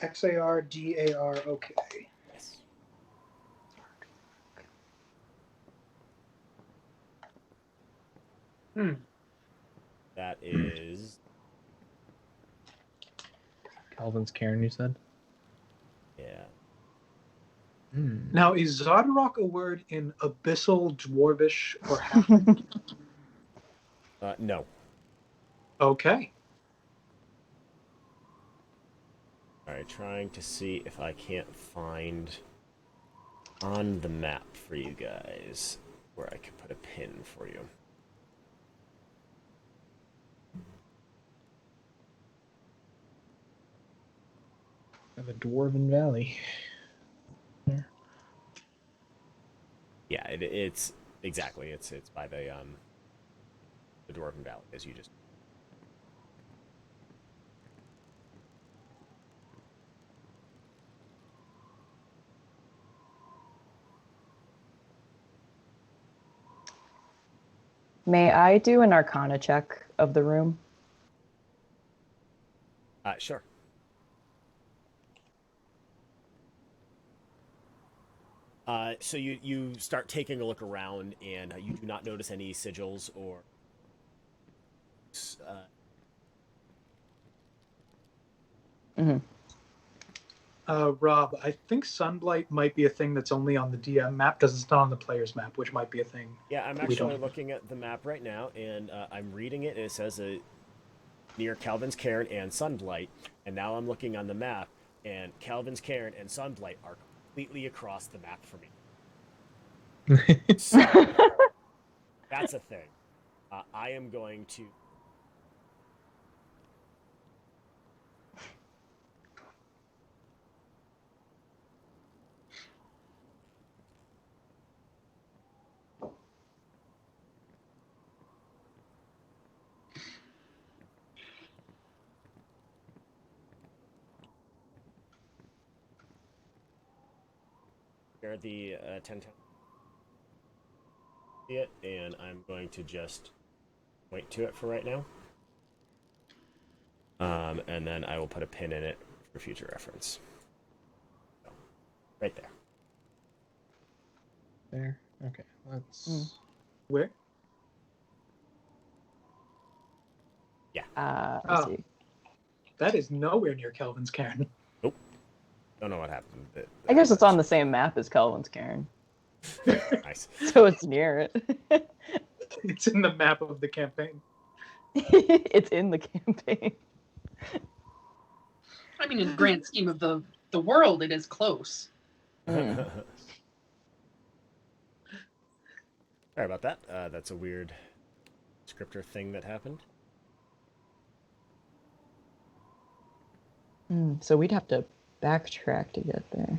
Xardor. Xardar. Okay. Yes. That is Calvin's Cairn, you said? yeah. Now, is Xardarok a word in Abyssal, Dwarvish, or Halfling? No. Okay. All right, trying to see if I can't find on the map for you guys where I can put a pin for you. The Dwarven Valley. There. Yeah, it's exactly it's by the Dwarven Valley, as you just. May I do an Arcana check of the room? Sure. So you start taking a look around, and you do not notice any sigils or. Rob, I think Sunblight might be a thing that's only on the DM map because it's not on the player's map, which might be a thing. Yeah, I'm we don't- actually looking at the map right now, and I'm reading it. And it says near Calvin's Cairn and Sunblight, and now I'm looking on the map, and Calvin's Cairn and Sunblight are completely across the map for me. So that's a thing. I am going to. Share the 10 it, and I'm going to just point to it for right now. And then I will put a pin in it for future reference. So, right there. There? Okay, let's... Where? Let's Oh. see. That is nowhere near Kelvin's Cairn. Nope. Don't know what happened. I guess it's on the same map as Kelvin's Cairn, Nice. so it's near it. It's in the map of the campaign. It's in the campaign. I mean, in the grand scheme of the world, it is close. Sorry about that. That's a weird scripter thing that happened. So we'd have to backtrack to get there.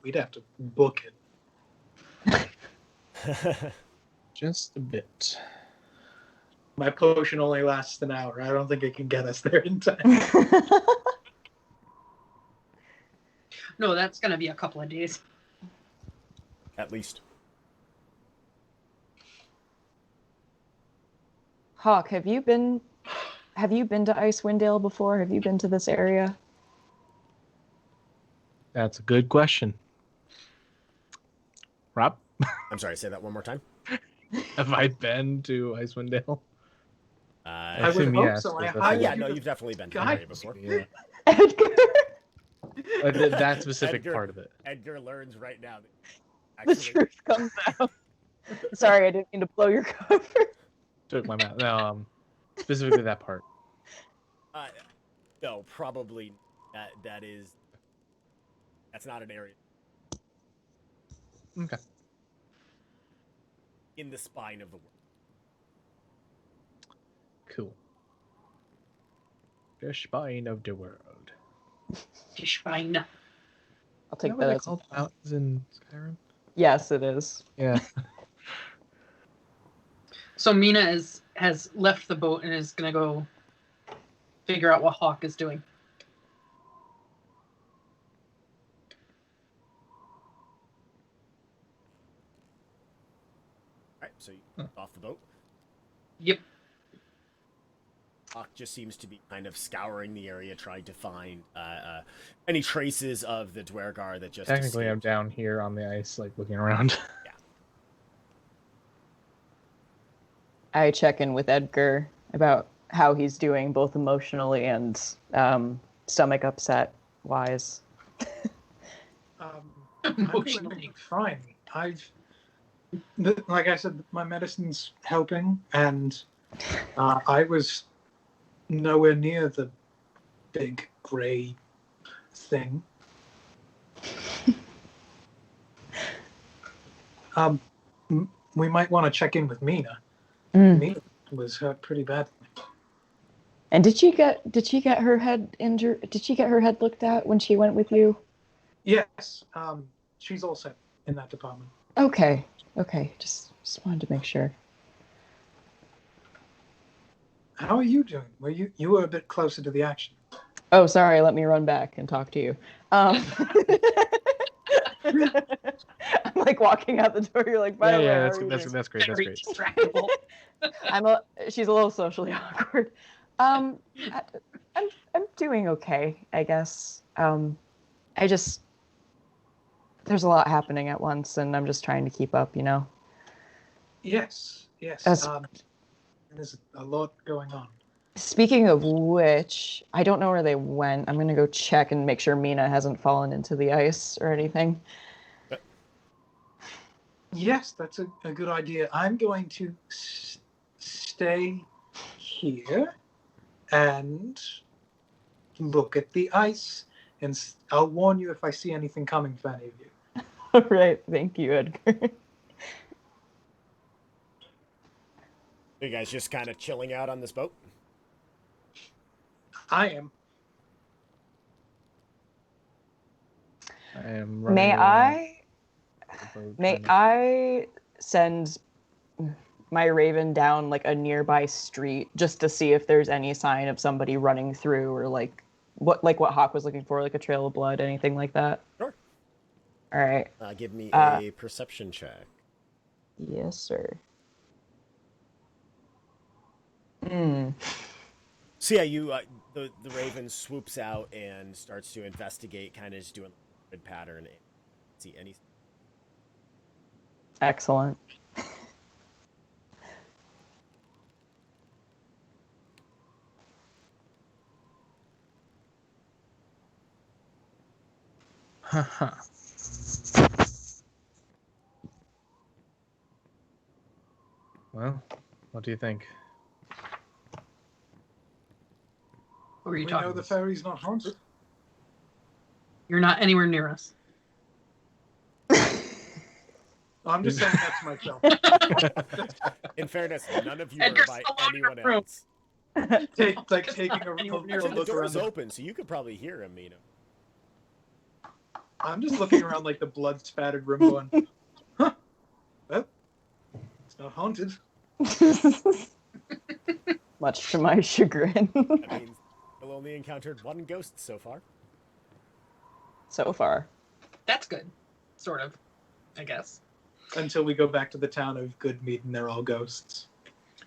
We'd have to book it. Just a bit. My potion only lasts an hour. I don't think it can get us there in time. No, that's gonna be a couple of days. At least. Hawk, have you been to Icewind Dale before? Have you been to this area? That's a good question. Rob, I'm sorry, say that one more time. have I been to Icewind Dale? I I would assume hope yes, so. I because hired yeah, you no, to you've definitely been to the guide area before. Yeah. Edgar. That specific Edgar- part of it. Edgar learns right now that The actually, truth comes out. Sorry, I didn't mean to blow your cover. Took my mouth. No, specifically that part. uh, no, probably that's not an area Okay. in the spine of the world. Cool. The spine of the world. Fine. I'll Is take that what that they as call mountains in Skyrim? yes, it is. Yeah. So Mina has left the boat and is gonna go figure out what Hawk is doing. All right, so you get off the boat. Yep. Hawk just seems to be kind of scouring the area, trying to find any traces of the Dwergar that just Technically, I'm escaped. down here on the ice, like looking around. I check in with Edgar about how he's doing, both emotionally and stomach upset wise. I'm Emotionally. doing fine. Like I said, my medicine's helping, and I was nowhere near the big gray thing. We might want to check in with Mina. Mina was hurt pretty badly. And did she get her head injured? Did she get her head looked at when she went with you? Yes, she's all set in that department. Okay. Just wanted to make sure. How are you doing? You were a bit closer to the action. Oh, sorry. Let me run back and talk to you. I'm like walking out the door. You're like, by the way, how are you doing? That's great. That's Very great. distractible. She's a little socially awkward. I'm doing okay, I guess. There's a lot happening at once, and I'm just trying to keep up, you know. Yes. As- There's a lot going on. Speaking of which, I don't know where they went. I'm gonna go check and make sure Mina hasn't fallen into the ice or anything. Yes, that's a good idea. I'm going to stay here and look at the ice, and I'll warn you if I see anything coming for any of you. All right, thank you, Edgar. You guys just kind of chilling out on this boat? I am. I am running May around the boat May trying to- I send my raven down like a nearby street just to see if there's any sign of somebody running through or like what Hawk was looking for, like a trail of blood, anything like that? Sure. All right. Give me a perception check. Yes, sir. So yeah, you the raven swoops out and starts to investigate, kind of just doing a good pattern. See any? Excellent. Well, what do you think? What were you We talking know the about? ferry's not haunted. You're not anywhere near us. I'm just saying that to myself. In fairness, none of you Edgar's are by still on your anyone room. else. Taking a Anyone Actually, the look door's around. open, so you could probably hear him, Mina. I'm just looking around like the blood spattered room going, huh? Well, it's not haunted. Much to my chagrin. That means we've only encountered one ghost so far. So far. That's good. Sort of, I guess. Until we go back to the town of Goodmead and they're all ghosts.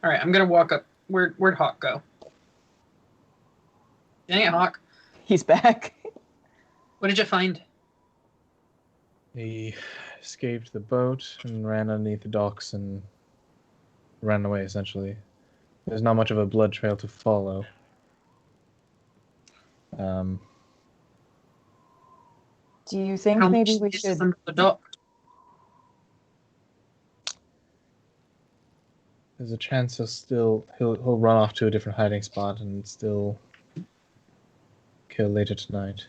All right, I'm gonna walk up. Where'd Hawk go? Dang it, Hawk. He's back. What did you find? He escaped the boat and ran underneath the docks and ran away, essentially. There's not much of a blood trail to follow. Do you think How maybe much we space should? is under the dock? There's a chance he'll run off to a different hiding spot and still kill later tonight.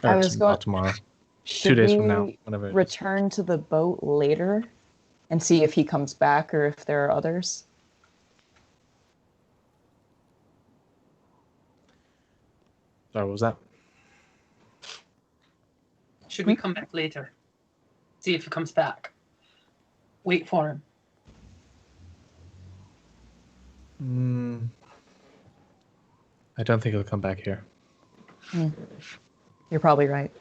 I Or was going. tomorrow. 2 Should days we from now, whenever it is. return to the boat later and see if he comes back or if there are others? Sorry, what was that? Should we come back later? See if he comes back. Wait for him. I don't think he'll come back here. You're probably right.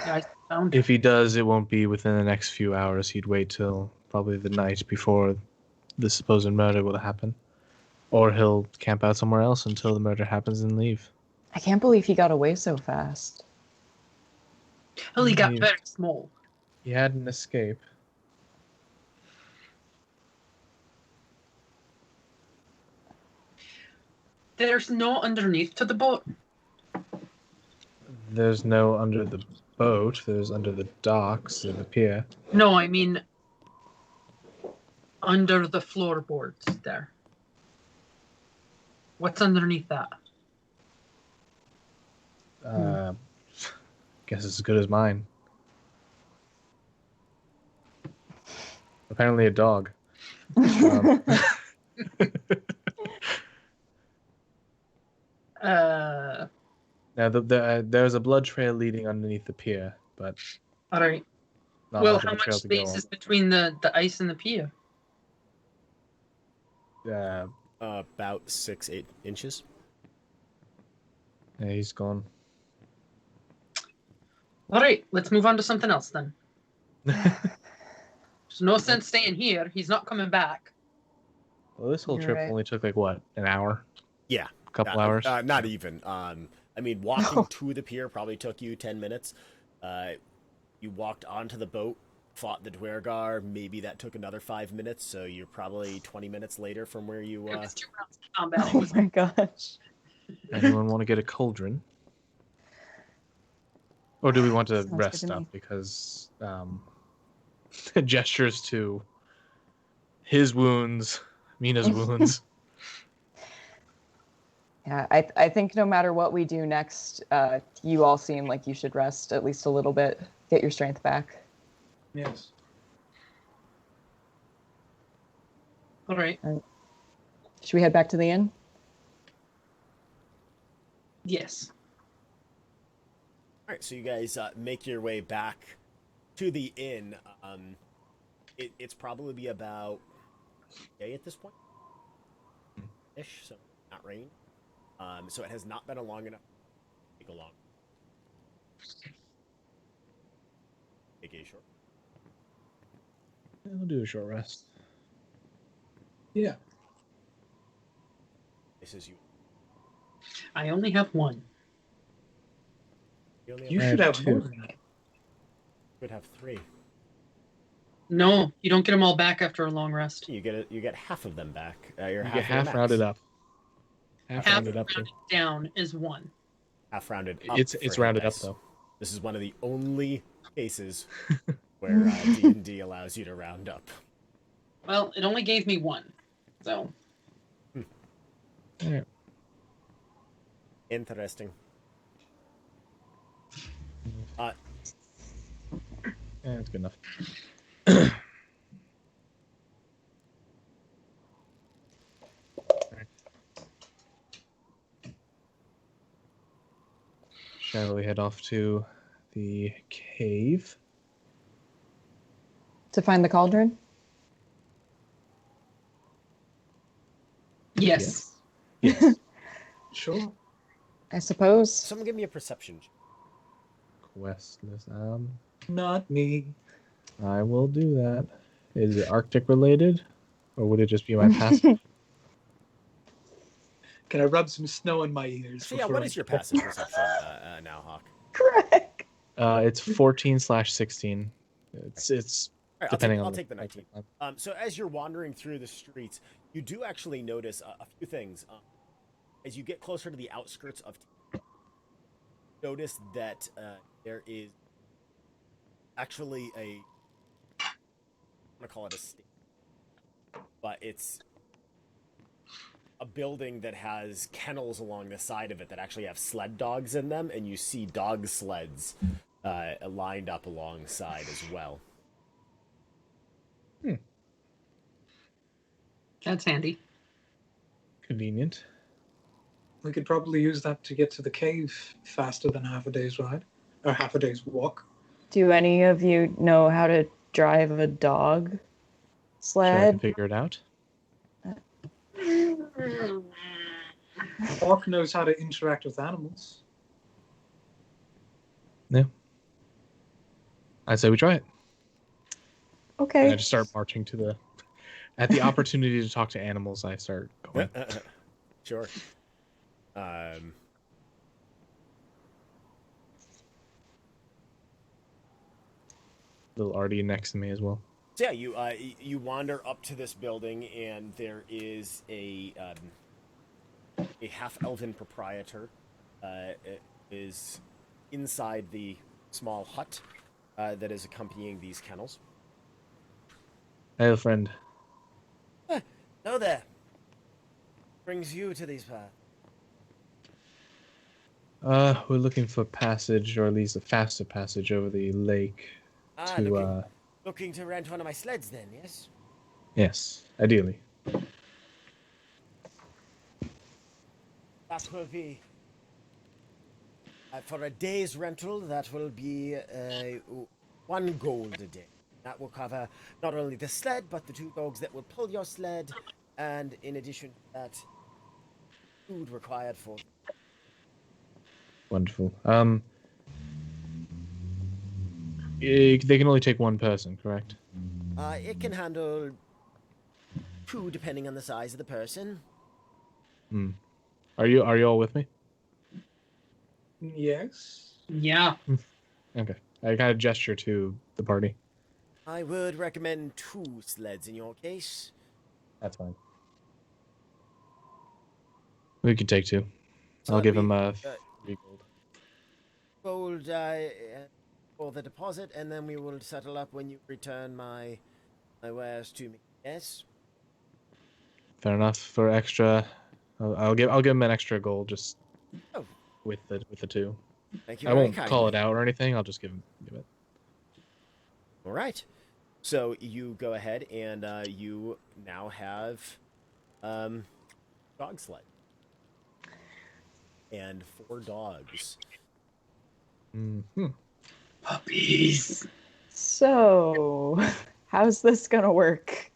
Yeah, I found If he does, it won't be within the next few hours. He'd wait till probably the night before the supposed murder will happen. Or he'll camp out somewhere else until the murder happens and leave. I can't believe he got away so fast. Well, he got He- very small. He had an escape. There's no underneath to the boat. There's no under the boat. There's under the docks of the pier. No, I mean under the floorboards there. What's underneath that? Guess it's as good as mine. Apparently a dog. Um, Now, there's a blood trail leading underneath the pier, but All right. not Well, much of how a trail much to go space is between the ice and the pier? on. About 6-8 inches. Yeah, he's gone. All right, let's move on to something else then. There's no sense staying here. He's not coming back. Well, this whole You're trip right. only took like what, an hour? Yeah. A couple hours? Not even. I mean, walking to the pier probably took you 10 minutes. You walked onto the boat, fought the Dwergar. Maybe that took another 5 minutes, so you're probably 20 minutes later from where you... It was 2 rounds of combat. It Oh was my gosh. Anyone want to get a cauldron? Or do we want to Sounds good rest to up me. because gestures to his wounds, Mina's wounds. Yeah, I think no matter what we do next, you all seem like you should rest at least a little bit, get your strength back. Yes. all right. Should we head back to the inn? Yes. All right, so you guys make your way back to the inn. It's probably be about day at this point, ish. So not rain. So it has not been a long enough. Take a long. Take a short. We'll do a short rest. Yeah. This is you. I only have one. You only You have, should I have have more two. than that. could have 3. No, you don't get them all back after a long rest. You get it. You get half of them back. You're You half get your half max. rounded up. Half Half rounded up. rounded down is 1. Half rounded. Up It's for rounded up dice. though. This is one of the only cases where D&D allows you to round up. Well, it only gave me 1. So, Yeah. Interesting. Yeah, it's good enough. Shall we head off to the cave? To find the cauldron? yes. Yes. Sure. I suppose. Someone give me a perception. Restless. Not me. I will do that. Is it Arctic related, or would it just be my passive? Can I rub some snow in my ears? So yeah, before what I- is your passive perception now, Hawk? Correct. It's 14/16. It's All right, depending I'll on take the 19. So as you're wandering through the streets, you do actually notice a few things. As you get closer to the outskirts of notice that there is actually I'm gonna call it a state, but it's a building that has kennels along the side of it that actually have sled dogs in them, and you see dog sleds lined up alongside as well. That's handy. convenient. We could probably use that to get to the cave faster than half a day's ride, or half a day's walk. Do any of you know how to drive a dog Sure, I can sled? figure it out. Hawk knows how to interact with animals. I'd say we try it. And Okay. I just start marching to the. At the opportunity to talk to animals, I start going. Sure. Little Artie next to me as well. So yeah, you wander up to this building, and there is a half elven proprietor is inside the small hut that is accompanying these kennels. Hey, friend. Hello there. Brings you to these paths? We're looking for passage, or at least a faster passage over the lake to. Looking to rent one of my sleds, then? Yes. Yes, ideally. That will be for a day's rental. That will be 1 gold a day. That will cover not only the sled, but the 2 dogs that will pull your sled, and in addition to that, food required for. Wonderful. They can only take one person, correct? It can handle 2 depending on the size of the person. Are you all with me? Yes. Yeah. Okay. I kind of gesture to the party. I would recommend 2 sleds in your case. That's fine. We can take 2. So I'll give we- him 3 gold. Gold for the deposit, and then we will settle up when you return my wares to me. Yes. Fair enough. For extra, I'll give him an extra gold just Oh. with the 2. Thank you. I very won't kindly. call it out or anything. I'll just give it. All right. So you go ahead and you now have dog sled and 4 dogs. Mm-hmm. Puppies. So, how's this gonna work?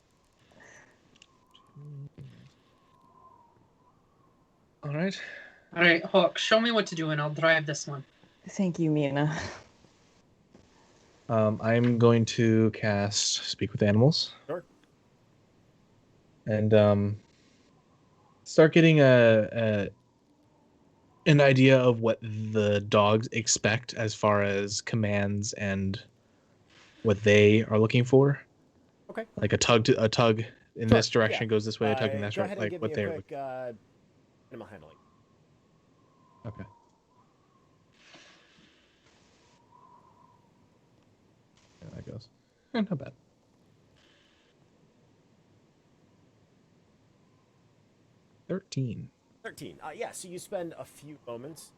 All right. All right, Hawk, show me what to do and I'll drive this one. Thank you, Mina. I'm going to cast Speak with Animals. Sure. And start getting an idea of what the dogs expect as far as commands and what they are looking for. Okay. Like a tug in Sure, this direction yeah. goes this way, a tug in that Go ahead direction, and like give what me they're a quick animal handling. Okay. There that goes. Not bad. 13. 13. Yeah, so you spend a few moments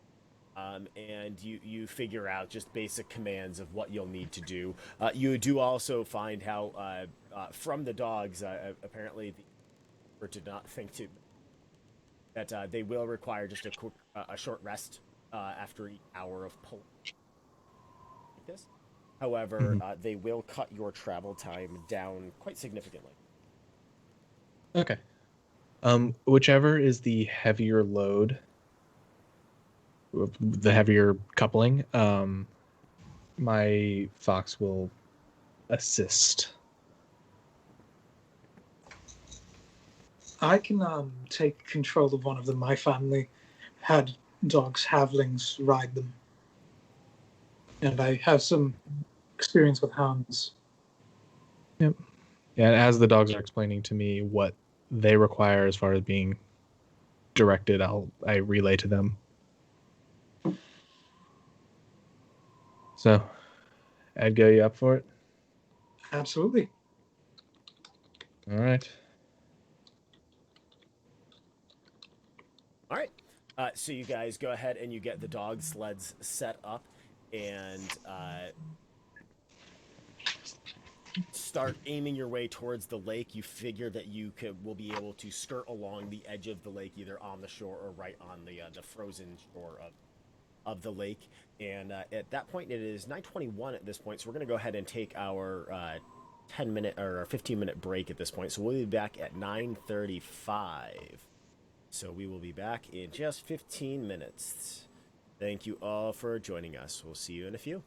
and you figure out just basic commands of what you'll need to do. You do also find how from the dogs, apparently the did not think to that they will require just a short rest after each hour of pulling. Like this. However, they will cut your travel time down quite significantly. Okay. Whichever is the heavier load, the heavier coupling, my fox will assist. I can take control of one of them. My family had dogs, halflings, ride them. And I have some experience with hounds. Yep. And as the dogs are explaining to me what they require as far as being directed, I relay to them. So, Edgo, you up for it? Absolutely. All right. All right. So you guys go ahead and you get the dog sleds set up and start aiming your way towards the lake. You figure that will be able to skirt along the edge of the lake, either on the shore or right on the frozen shore of the lake. And at that point, it is 9:21 at this point. So we're going to go ahead and take our 10-minute or 15-minute break at this point. So we'll be back at 9:35. So we will be back in just 15 minutes. Thank you all for joining us. We'll see you in a few.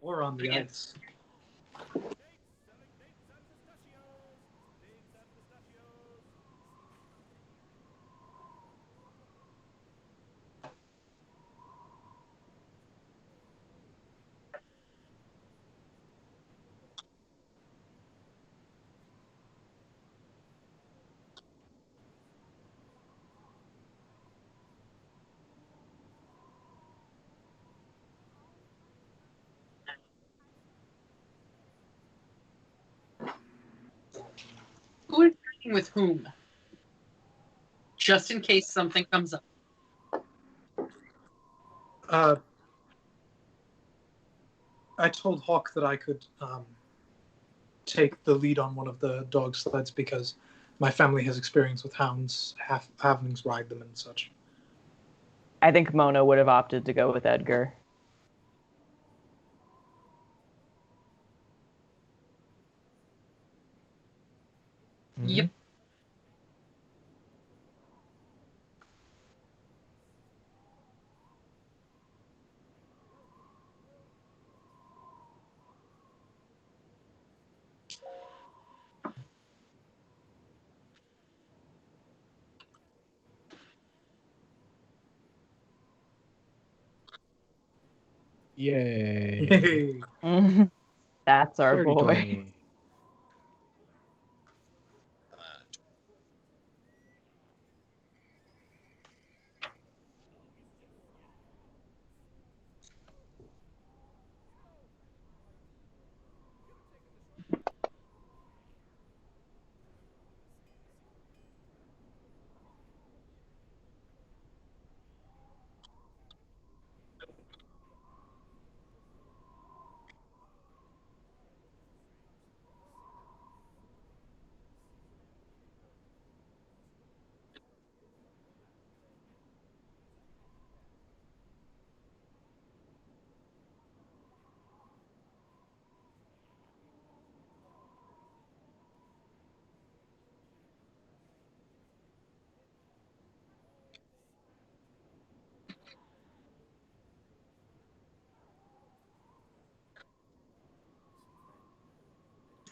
Or on the Yeah. ice. Who is fighting with whom? Just in case something comes up. I told Hawk that I could take the lead on one of the dog sleds because my family has experience with hounds, halflings ride them and such. I think Mona would have opted to go with Edgar. Yep. Yay. Hey. That's our Dirty boy. 20.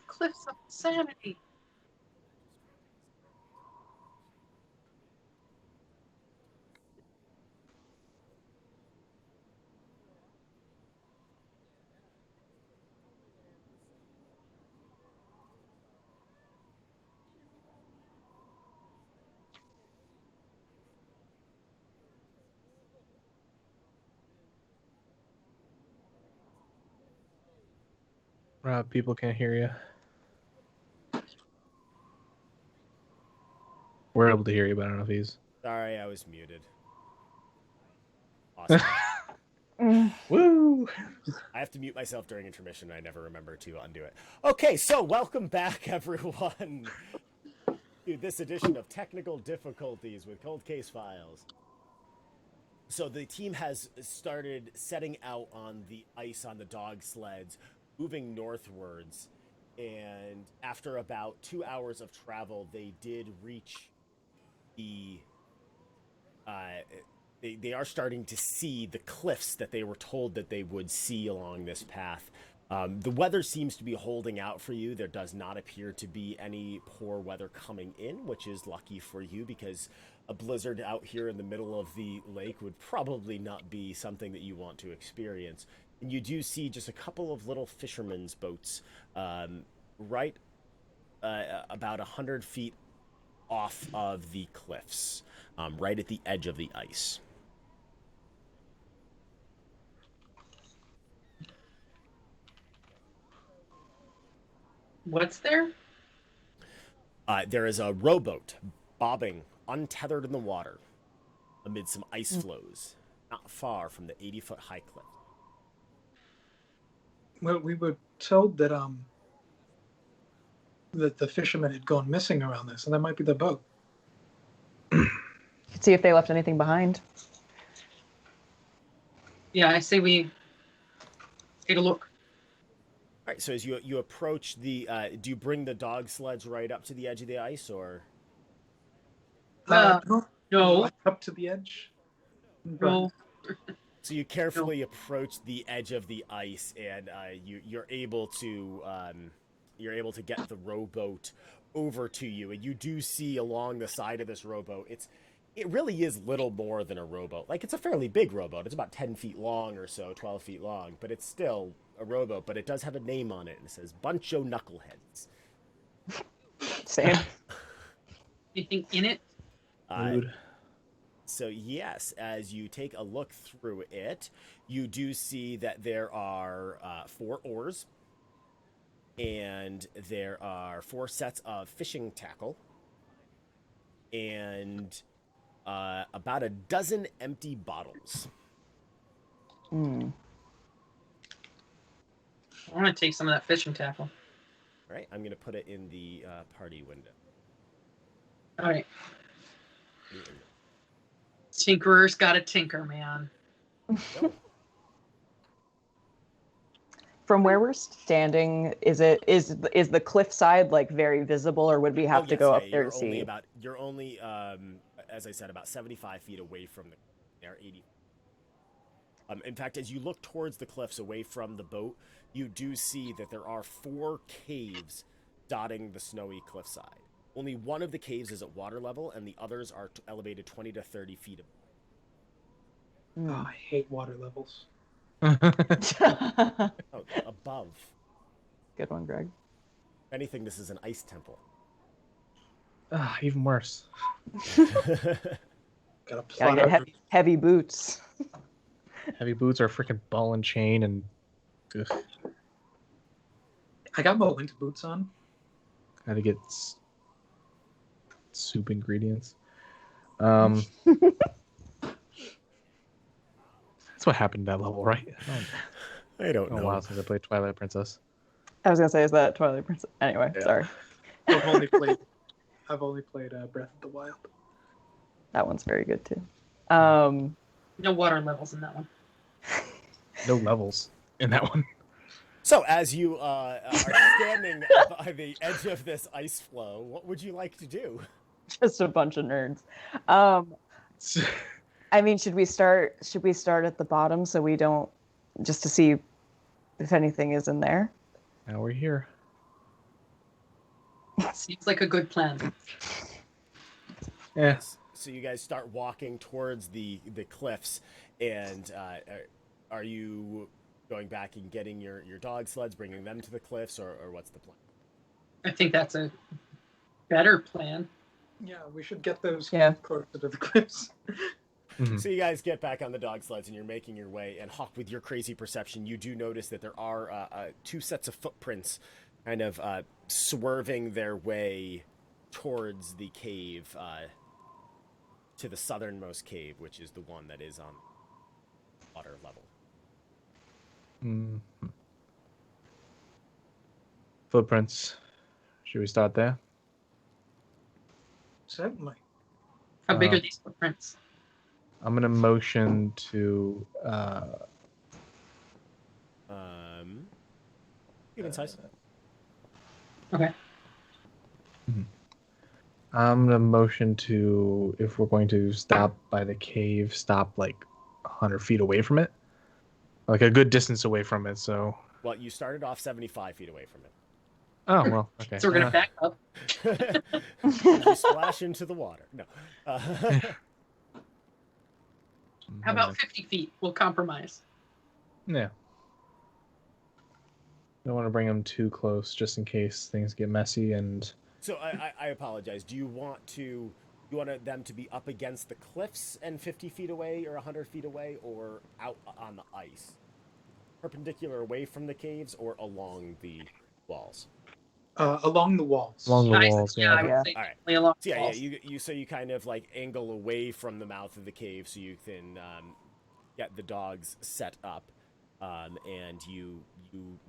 Cliffs of Insanity. Rob, people can't hear you. We're able to hear you, but I don't know if he's. Sorry, I was muted. Awesome. Woo! I have to mute myself during intermission. I never remember to undo it. Okay, so welcome back, everyone, to this edition of Technical Difficulties with Cold Case Files. So the team has started setting out on the ice on the dog sleds, moving northwards. And after about 2 hours of travel, they did reach the they are starting to see the cliffs that they were told that they would see along this path. The weather seems to be holding out for you. There does not appear to be any poor weather coming in, which is lucky for you because a blizzard out here in the middle of the lake would probably not be something that you want to experience. And you do see just a couple of little fishermen's boats right about 100 feet off of the cliffs, right at the edge of the ice. What's there? There is a rowboat bobbing untethered in the water amid some ice floes, not far from the 80-foot high cliff. Well, we were told that that the fishermen had gone missing around this, and that might be the boat. See if they left anything behind. Yeah, I say we take a look. All right, so as you approach the, do you bring the dog sleds right up to the edge of the ice, or? Not No. right up to the edge. But No. So you carefully approach the edge of the ice, and you're able to get the rowboat over to you, and you do see along the side of this rowboat. It really is little more than a rowboat. Like, it's a fairly big rowboat. It's about 10 feet long or so, 12 feet long, but it's still a rowboat. But it does have a name on it, and it says Bunch o' Knuckleheads. Same. Anything in it? Mood. So yes, as you take a look through it, you do see that there are 4 oars, and there are 4 sets of fishing tackle, and about a dozen empty bottles. Hmm. I want to take some of that fishing tackle. All right, I'm going to put it in the party window. All right. Tinkerer's got to tinker, man. Go. From where we're standing, is the cliffside like very visible, or would we have to go up there to see? You're only, as I said, about 75 feet away from the. They're 80. In fact, as you look towards the cliffs away from the boat, you do see that there are 4 caves dotting the snowy cliffside. Only one of the caves is at water level, and the others are elevated 20 to 30 feet. Oh, I hate water levels. Oh, above. Good one, Greg. If anything, this is an ice temple. Even worse. Gotta Gotta get heavy boots. Heavy boots are freaking ball and chain, and ugh, I got my winter boots on. gotta get soup ingredients. That's what happened to that level, right? I don't know. Oh wow, since I played Twilight Princess. I was gonna say, is that Twilight Princess? Anyway, Yeah. sorry. I've only played Breath of the Wild. That one's very good too. No water levels in that one. No levels in that one. So, as you are standing by the edge of this ice floe, what would you like to do? Just a bunch of nerds. I mean, should we start at the bottom so we don't, just to see if anything is in there? Now we're here. Seems like a good plan. Yeah. So you guys start walking towards the cliffs, and are you going back and getting your dog sleds, bringing them to the cliffs, or what's the plan? I think that's a better plan. Yeah, we should get those closer to the cliffs. Mm-hmm. So you guys get back on the dog sleds, and you're making your way. And Hawk, with your crazy perception, you do notice that there are 2 sets of footprints kind of swerving their way towards the cave, to the southernmost cave, which is the one that is on water level. Mm-hmm. Footprints. Should we start there? Certainly. How big are these footprints? I'm gonna motion to Human size. Okay. I'm gonna motion to, if we're going to stop by the cave, stop like 100 feet away from it, like a good distance away from it. So. Well, you started off 75 feet away from it. Oh well, okay. So we're gonna back up. You splash into the water. No. How about 50 feet? We'll compromise. Yeah. Don't want to bring them too close, just in case things get messy. And so I apologize. Do you want them to be up against the cliffs and 50 feet away, or 100 feet away, or out on the ice, perpendicular away from the caves, or along the walls? Along the walls. Along the walls, Yeah, I yeah. would say All right. definitely along So the yeah, walls. you kind of like angle away from the mouth of the cave so you can get the dogs set up, and you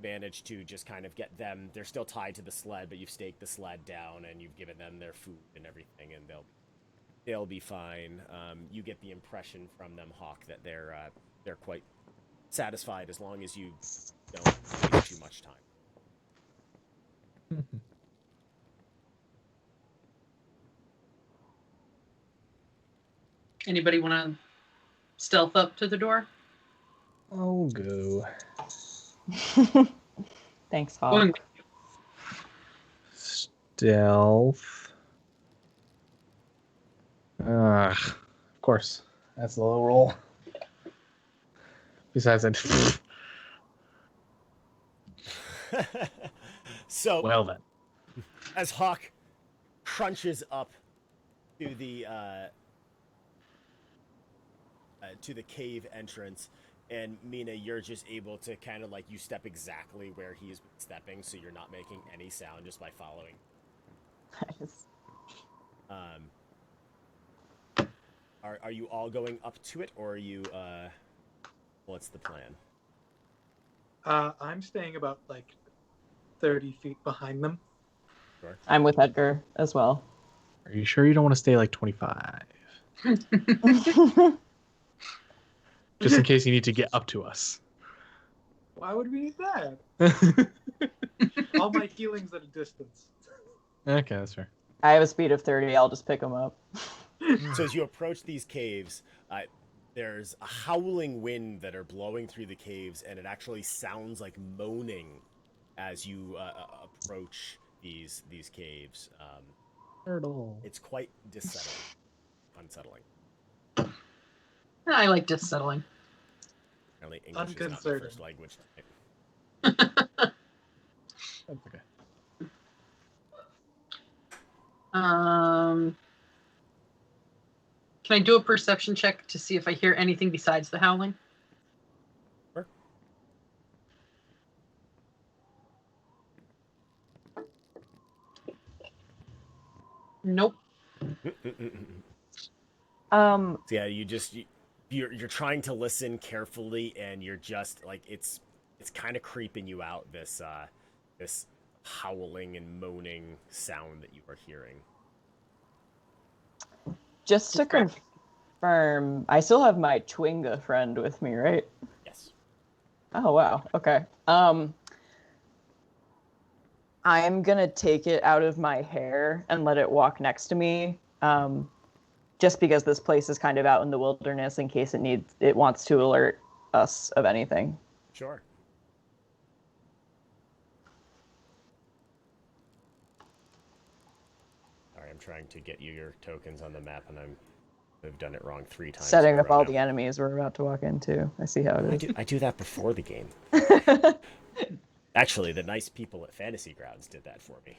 manage to just kind of get them. They're still tied to the sled, but you've staked the sled down and you've given them their food and everything, and they'll be fine. You get the impression from them, Hawk, that they're quite satisfied as long as you don't waste too much time. Anybody want to stealth up to the door? Oh, go. Thanks, Hawk. Going Stealth. Of course. That's the low roll. Besides, So, well then. as Hawk crunches up to the cave entrance, and Mina, you're just able to kind of like you step exactly where he's stepping, so you're not making any sound just by following. Nice. Are you all going up to it, or are you? What's the plan? I'm staying about like 30 feet behind them. Sure. I'm with Edgar as well. Are you sure you don't want to stay like 25? Just in case you need to get up to us. Why would we need that? All my healing's at a distance. Okay, that's fair. I have a speed of 30. I'll just pick him up. So as you approach these caves, there's a howling wind that are blowing through the caves, and it actually sounds like moaning as you approach these caves. Turtle. It's quite unsettling. I like dissettling. Apparently English is not the Unconcerning. first language. That's okay. Can I do a perception check to see if I hear anything besides the howling? Sure. Nope. So yeah, you're trying to listen carefully, and you're just like it's kind of creeping you out, this howling and moaning sound that you are hearing. Just to confirm, I still have my Twinga friend with me, right? Yes. Oh wow. Okay. I'm gonna take it out of my hair and let it walk next to me. Just because this place is kind of out in the wilderness in case it wants to alert us of anything. Sure. Sorry, I'm trying to get you your tokens on the map, and I've done it wrong 3 times. Setting up all now. the enemies we're about to walk into. I see how it is. I do that before the game. Actually, the nice people at Fantasy Grounds did that for me.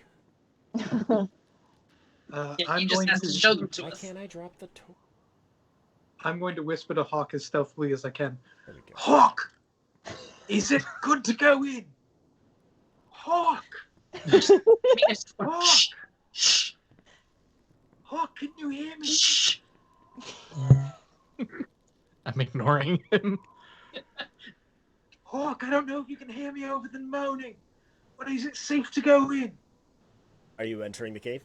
I'm you just going have to show them to Why us. can't I drop the token? I'm going to whisper to Hawk as stealthily as I can. There we go. Hawk! Is it good to go in? Hawk! Hawk! Shh. Hawk, can you hear me? Shh. I'm ignoring him. Hawk, I don't know if you can hear me over the moaning, but is it safe to go in? Are you entering the cave?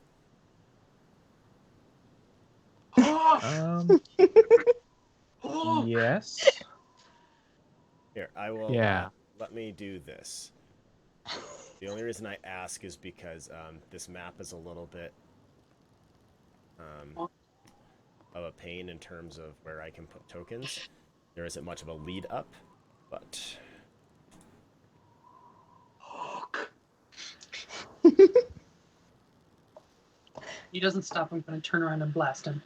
Hawk! Hawk! Yes. Here, I will. Yeah. Let me do this. The only reason I ask is because this map is a little bit of a pain in terms of where I can put tokens. There isn't much of a lead up, but Hawk! He doesn't stop. I'm going to turn around and blast him.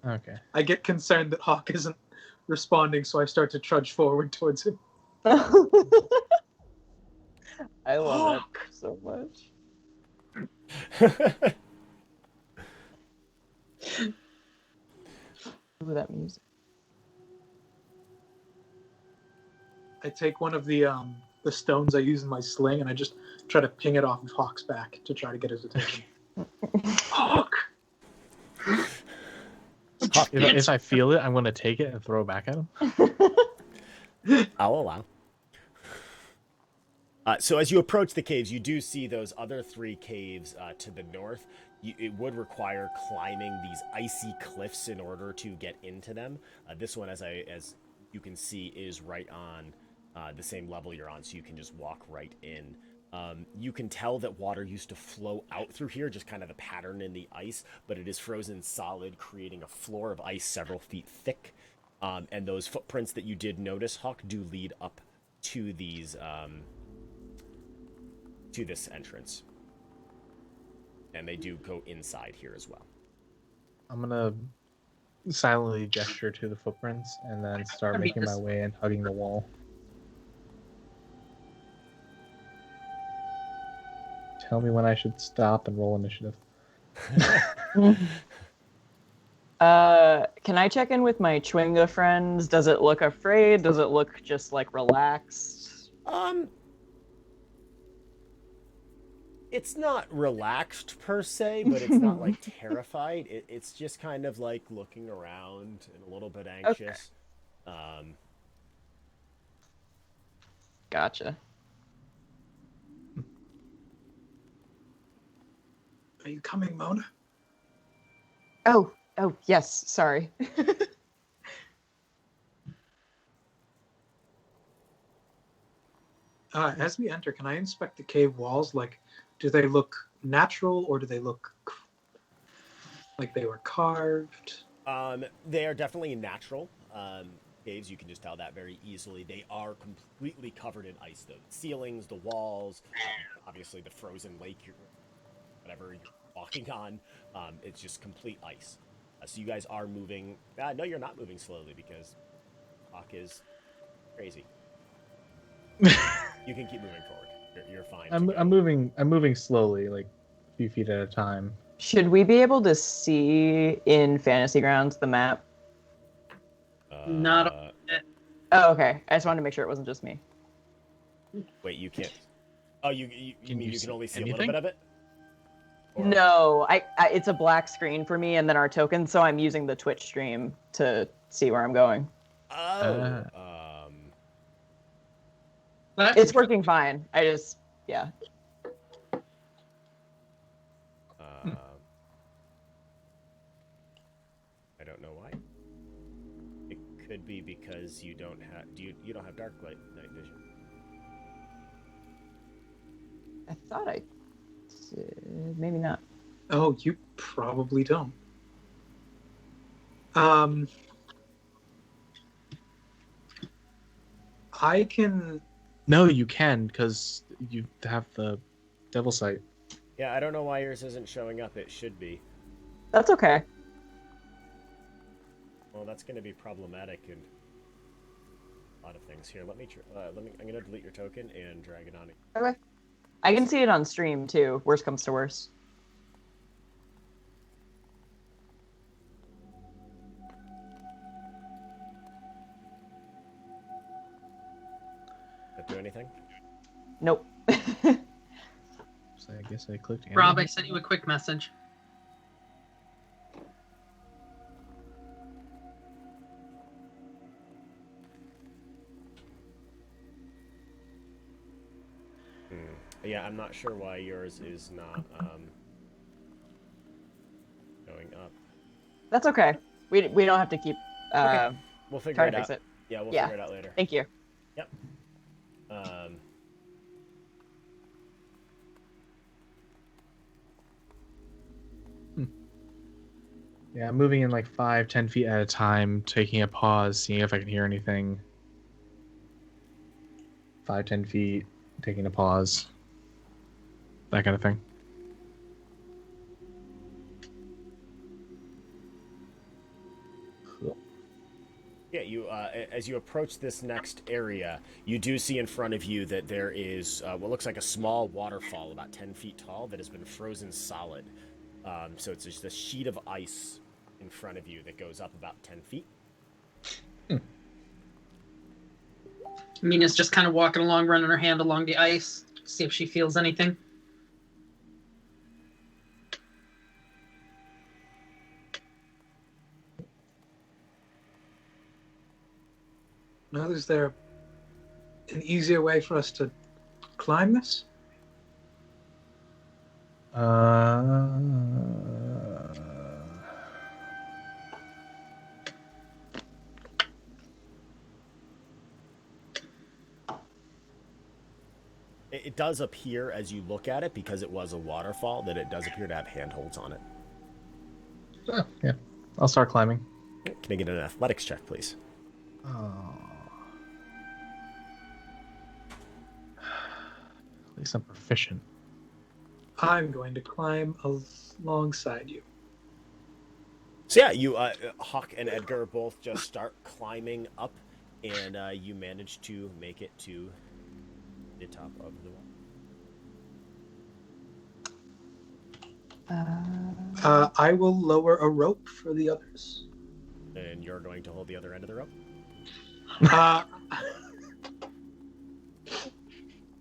Okay. I get concerned that Hawk isn't responding, so I start to trudge forward towards him. I love Hawk! it so much. Ooh, that music. I take one of the stones I use in my sling and I just try to ping it off of Hawk's back to try to get his attention. Hawk! If I feel it, I'm going to take it and throw it back at him. I'll allow. So as you approach the caves, you do see those other 3 caves to the north. It would require climbing these icy cliffs in order to get into them. This one, as you can see, is right on the same level you're on, so you can just walk right in. You can tell that water used to flow out through here, just kind of the pattern in the ice, but it is frozen solid, creating a floor of ice several feet thick. And those footprints that you did notice, Hawk, do lead up to these to this entrance, and they do go inside here as well. I'm gonna silently gesture to the footprints and then start That'd be making my this- way and hugging the wall. Tell me when I should stop and roll initiative. Can I check in with my Chwinga friends? Does it look afraid? Does it look just like relaxed? It's not relaxed per se, but it's not like terrified. It's just kind of like looking around and a little bit anxious. Gotcha. Are you coming, Mona? Oh, yes. Sorry. As we enter, can I inspect the cave walls? Like, do they look natural or do they look like they were carved? They are definitely natural caves. You can just tell that very easily. They are completely covered in ice. The ceilings, the walls, obviously the frozen lake, whatever you're walking on, it's just complete ice. So you guys are moving. No, you're not moving slowly because Hawk is crazy. You can keep moving forward. You're fine. I'm moving slowly, like a few feet at a time. Should we be able to see in Fantasy Grounds the map? Not Oh, okay. I just wanted to make sure it wasn't just me. Wait, you can't. Oh, you Can mean you you see can only see a anything? little bit of it? Or- No, I it's a black screen for me, and then our token, so I'm using the Twitch stream to see where I'm going. Oh. That's It's working fine. Yeah. I don't know why. It could be because you don't have you don't have dark night vision. I thought I maybe not. Oh, you probably don't. I can. No, you can because you have the devil sight. Yeah, I don't know why yours isn't showing up. It should be. That's okay. Well, that's going to be problematic in a lot of things. Here, let me. I'm going to delete your token and drag it on. Okay. I can see it on stream too. Worst comes to worst. That do anything? Nope. So I guess I clicked. Rob, I animate. sent you a quick message. Yeah, I'm not sure why yours is not going up. That's okay. We don't have to keep Okay. We'll figure trying it to out. fix it. Yeah, we'll Yeah. figure it out later. Thank you. Yep. Yeah, I'm moving in like 5-10 feet at a time, taking a pause, seeing if I can hear anything. 5-10 feet, taking a pause. That kind of thing. Cool. Yeah, you as you approach this next area, you do see in front of you that there is what looks like a small waterfall about 10 feet tall that has been frozen solid. So it's just a sheet of ice in front of you that goes up about 10 feet. Mina's just kind of walking along, running her hand along the ice, see if she feels anything. Now, is there an easier way for us to climb this? It does appear as you look at it, because it was a waterfall, that it does appear to have handholds on it. Yeah, I'll start climbing. Can I get an athletics check, please? Oh. At least I'm proficient. I'm going to climb alongside you. So yeah, you Hawk and Edgar both just start climbing up, and you manage to make it to the top of the wall. I will lower a rope for the others. And you're going to hold the other end of the rope.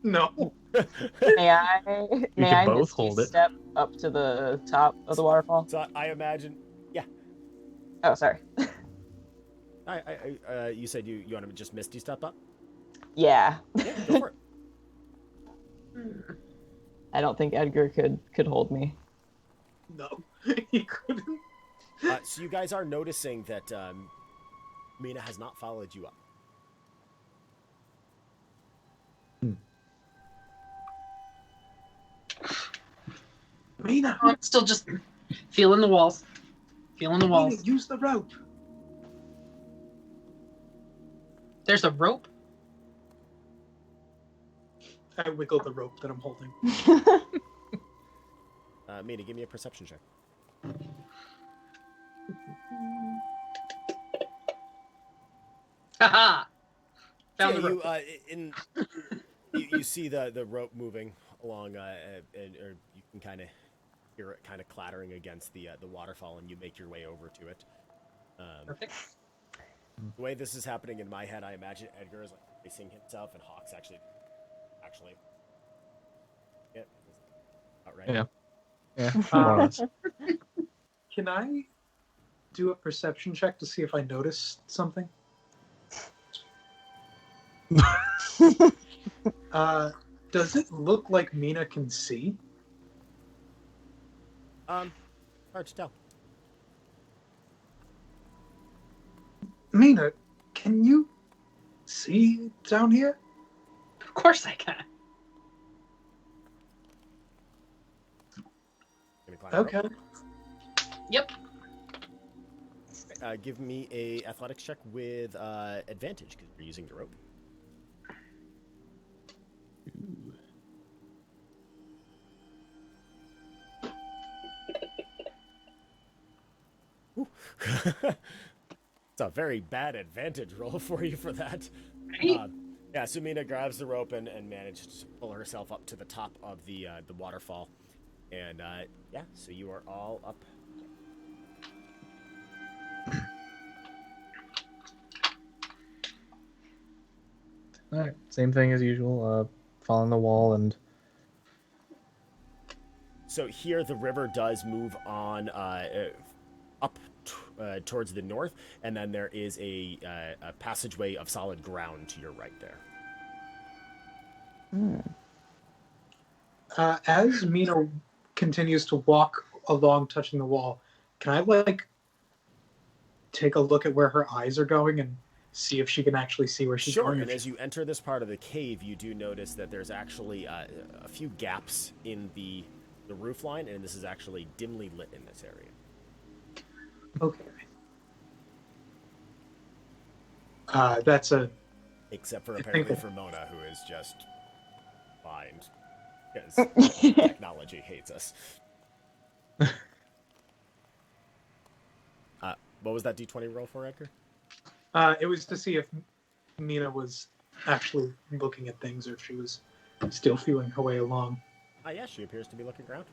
No. May I? May can I both misty hold it. step up to the top of the waterfall? So I imagine, yeah. Oh, sorry. You said you want to just misty step up. Yeah. Yeah, go for it. I don't think Edgar could hold me. No, he couldn't. So you guys are noticing that Mina has not followed you up. Mina, I'm still just feeling the walls. Feeling the Mina, walls. use the rope. There's a rope. I wiggle the rope that I'm holding. Mina, give me a perception check. Haha. Found Yeah, the rope. you see the rope moving along, or you can kind of hear it kind of clattering against the waterfall, and you make your way over to it. Perfect. The way this is happening in my head, I imagine Edgar is like racing himself, and Hawk's actually, yeah, about right. Yeah. Yeah, more or less. Can I do a perception check to see if I notice something? Does it look like Mina can see? Hard to tell. Mina, can you see down here? Of course I can. Gonna climb the rope. Okay. Yep. Give me a athletics check with advantage because you're using the rope. Ooh. It's a very bad advantage roll for you for that. Right? Yeah, Sumina grabs the rope and manages to pull herself up to the top of the waterfall. And yeah, so you are all up. All right, same thing as usual. Following the wall and So here the river does move on up towards the north, and then there is a passageway of solid ground to your right there. As Mina continues to walk along, touching the wall, can I take a look at where her eyes are going and see if she can actually see where she's Sure, going? and as you enter this part of the cave, you do notice that there's actually a few gaps in the roof line, and this is actually dimly lit in this area. Okay. That's a. Except for I apparently think for Mona, who is just blind. Because technology hates us. What was that D20 roll for, Edgar? It was to see if Mina was actually looking at things or if she was still feeling her way along. Yeah, she appears to be looking around.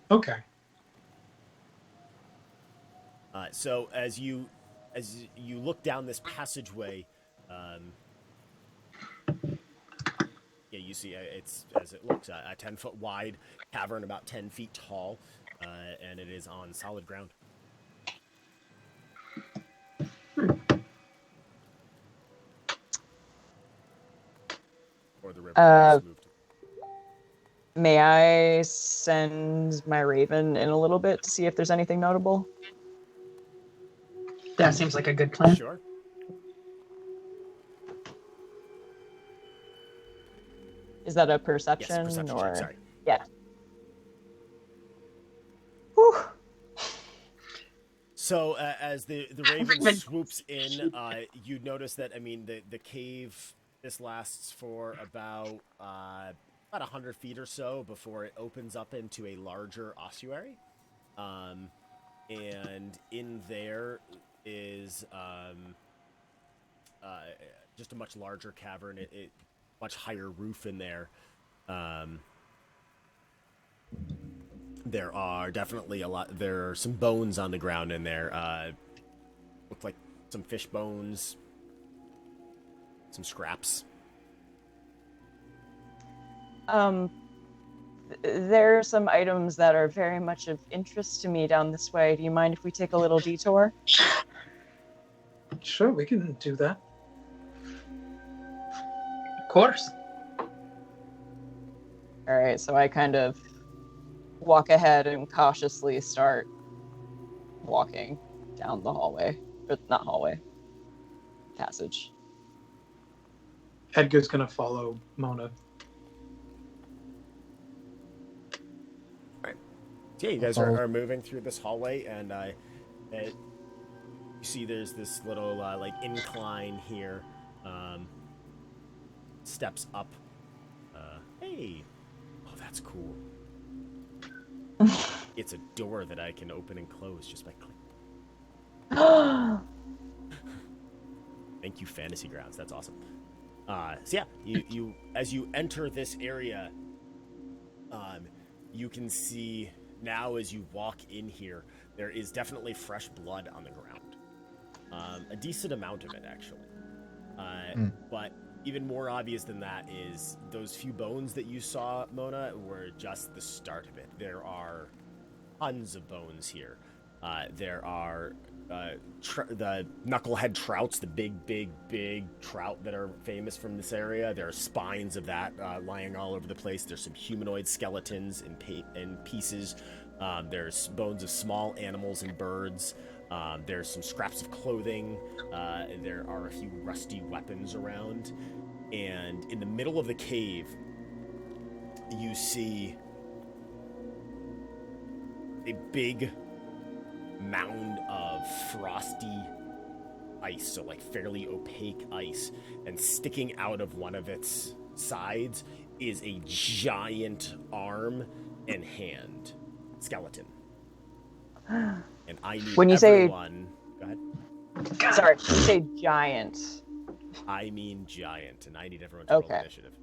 Okay. So as you look down this passageway, yeah, you see it's as it looks a 10-foot wide cavern, about 10 feet tall, and it is on solid ground. Or the river has moved. May I send my raven in a little bit to see if there's anything notable? That seems like a good plan. Sure. Is that a perception, Yes, perception or? check, sorry. Yeah. Whew. So as the raven swoops in, you notice that the cave, this lasts for about 100 feet or so before it opens up into a larger ossuary, and in there is just a much larger cavern. It much higher roof in there. There are definitely there are some bones on the ground in there. Look like some fish bones, some scraps. There are some items that are very much of interest to me down this way. Do you mind if we take a little detour? Sure, we can do that. Of course. All right, so I kind of walk ahead and cautiously start walking down the hallway. Or not hallway. Passage. Edgar's gonna follow Mona. So yeah, you guys are moving through this hallway, and you see there's this little like incline here, steps up. Hey, oh, that's cool. It's a door that I can open and close just by clicking. Thank you, Fantasy Grounds. That's awesome. So yeah, you as you enter this area, you can see now as you walk in here, there is definitely fresh blood on the ground. A decent amount of it, actually. But even more obvious than that is those few bones that you saw, Mona, were just the start of it. There are tons of bones here. There are the knucklehead trouts, the big trout that are famous from this area. There are spines of that lying all over the place. There's some humanoid skeletons in pieces. There's bones of small animals and birds. There's some scraps of clothing. There are a few rusty weapons around. And in the middle of the cave, you see a big mound of frosty ice, so like fairly opaque ice, and sticking out of one of its sides is a giant arm and hand skeleton. And I need When you everyone... Go ahead. Sorry, you say giant. I mean giant, and I need everyone to roll initiative.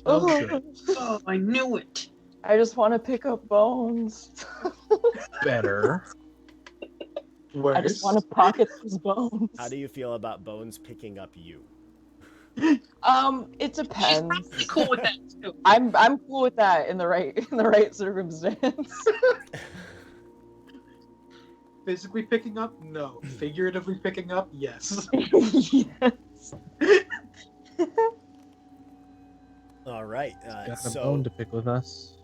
Oh, I knew it. I just want to pick up bones. Better. Worse. I just want to pocket these bones. How do you feel about bones picking up you? It depends. She's cool with that too. I'm cool with that in the right circumstance. Physically picking up? No. Figuratively picking up? Yes. Yes. All right. Got a bone to pick with us.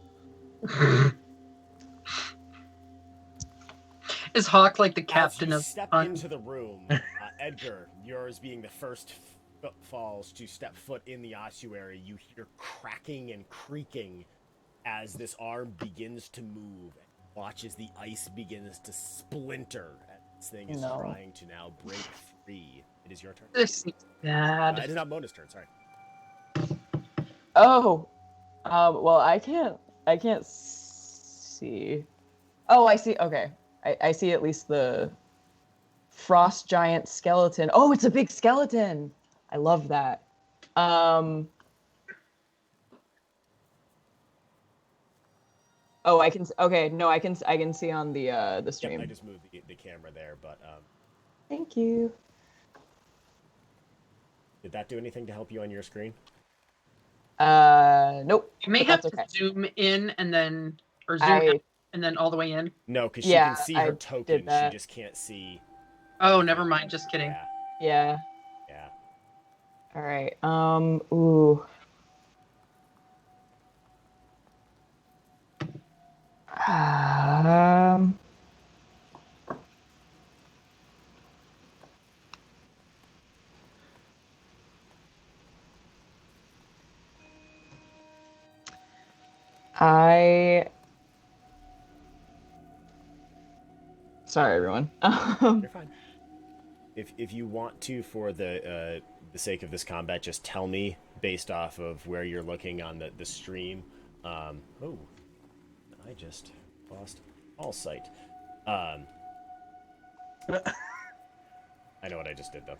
Is Hawk like the captain As you of step fun? into the room, Edgar, yours being the first footfalls to step foot in the ossuary, you hear cracking and creaking as this arm begins to move. Watch as the ice begins to splinter. This thing is trying to now break free. It is your turn. This is bad. It is not Mona's turn. Sorry. Oh, well, I can't see. Oh, I see. Okay, I see at least the frost giant skeleton. Oh, it's a big skeleton. I love that. Oh, I can. Okay, no, I can see on the stream. Yep, I just moved the camera there, but Thank you. did that do anything to help you on your screen? Nope. You may but have that's to okay. zoom in and then, or zoom out and then all the way in. No, because she Yeah, can see I her did token. She that. just can't see. Oh, never mind. Just kidding. Yeah. Yeah. All right. Ooh. Sorry, everyone. You're fine. If you want to, for the sake of this combat, just tell me based off of where you're looking on the stream. Oh, I just lost all sight. I know what I just did though.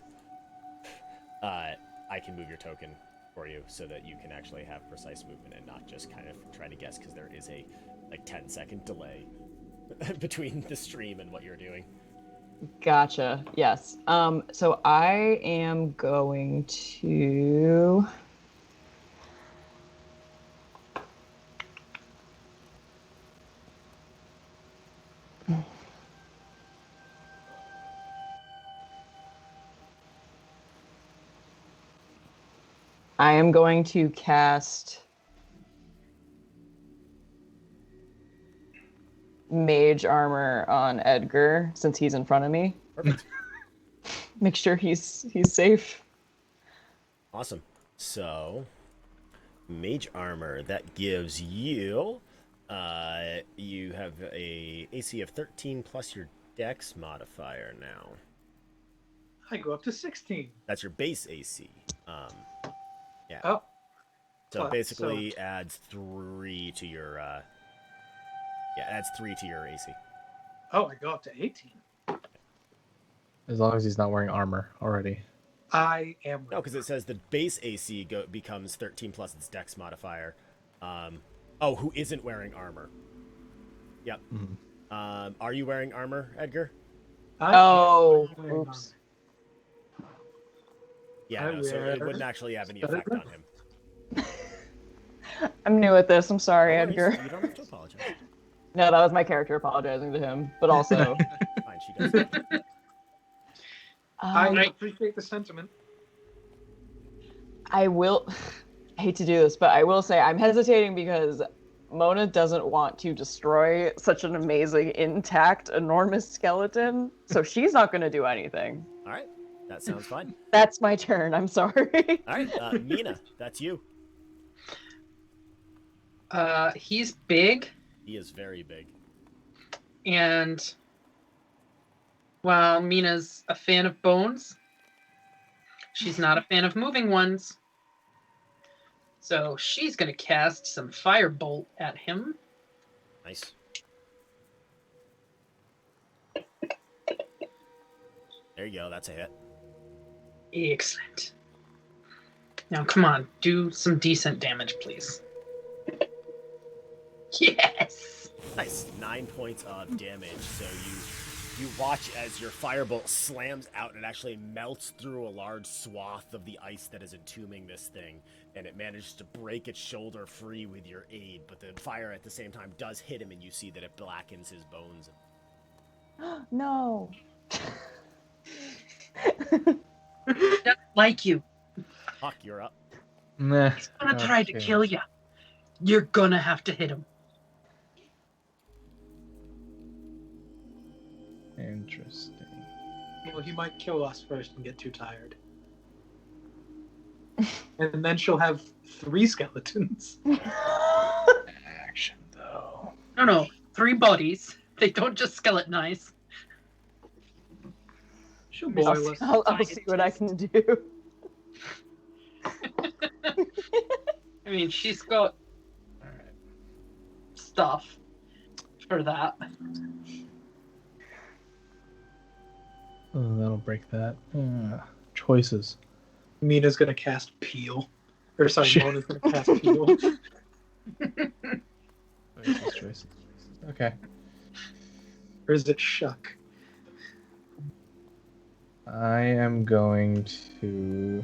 I can move your token for you so that you can actually have precise movement and not just kind of try to guess, because there is a 10-second delay between the stream and what you're doing. Gotcha. Yes. So I am going to. I am going to cast Mage Armor on Edgar since he's in front of me. Perfect. Make sure he's safe. Awesome. So, Mage Armor, that gives you, you have a AC of 13 plus your Dex modifier now. I go up to 16. That's your base AC. Yeah. Oh. So Plus, basically adds 3 to your, adds 3 to your AC. Oh, I go up to 18. As long as he's not wearing armor already. I am. No, because it says the base AC becomes 13 plus its Dex modifier. Who isn't wearing armor? Yep. Mm-hmm. Are you wearing armor, Edgar? Oh, oops. Yeah, so it wouldn't actually have any effect on him. I'm new at this. I'm sorry, No worries. Edgar. You don't have to apologize. No, that was my character apologizing to him, but also. Fine, she does. I appreciate the sentiment. I will. I hate to do this, but I will say I'm hesitating because Mona doesn't want to destroy such an amazing, intact, enormous skeleton, so she's not going to do anything. All right, that sounds fine. That's my turn. I'm sorry. All right, Mina, that's you. He's big, He is very big. and while Mina's a fan of bones, she's not a fan of moving ones. So she's gonna cast some firebolt at him. Nice. There you go. That's a hit. Excellent. Now, come on, do some decent damage, please. Yes. Nice. 9 points of damage. So you watch as your firebolt slams out and it actually melts through a large swath of the ice that is entombing this thing, and it manages to break its shoulder free with your aid, but the fire at the same time does hit him, and you see that it blackens his bones. No. Doesn't like you. Huck, you're up. Nah. He's gonna try to kill you. You're gonna have to hit him. Interesting. Well, he might kill us first and get too tired. And then she'll have 3 skeletons. Action though. No, 3 bodies. They don't just skeletonize. She'll boil us. I'll see what I can do. I mean, she's got stuff for that. Oh, that'll break that. Choices. Mina's gonna cast Peel. Or sorry, Shit. Mona's gonna cast Peel. Choices. Okay. Or is it Shuck? I am going to.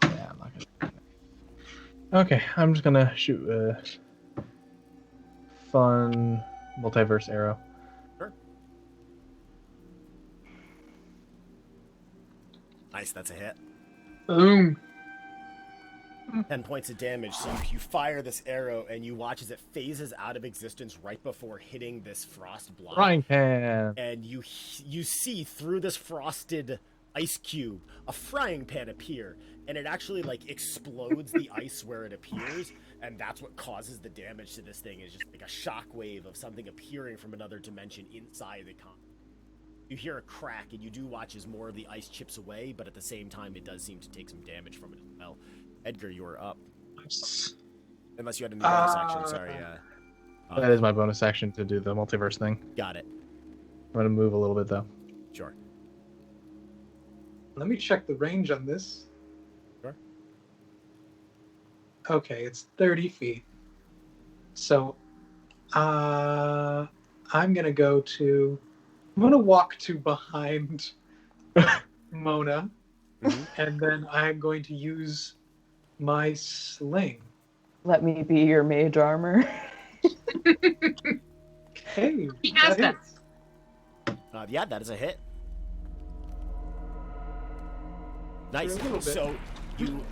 Yeah, I'm not gonna. Okay, I'm just gonna shoot a fun multiverse arrow. Sure. Nice, that's a hit. Boom. 10 points of damage. So you fire this arrow, and you watch as it phases out of existence right before hitting this frost block. Frying pan. And you see through this frosted ice cube a frying pan appear, and it actually like explodes the ice where it appears. and that's what causes the damage to this thing. Is just like a shockwave of something appearing from another dimension inside the con. You hear a crack, and you do watch as more of the ice chips away, but at the same time, it does seem to take some damage from it as well. Edgar, you are up. Unless you had any bonus action, sorry. That is my bonus action to do the multiverse thing. Got it. I'm going to move a little bit, though. Sure. Let me check the range on this. Sure. Okay, it's 30 feet. So, I'm gonna go to. I'm gonna walk to behind Mona, and then I'm going to use my sling. Let me be your mage armor. Hey, He has that. Yeah, that is a hit. Nice. For a little bit. So you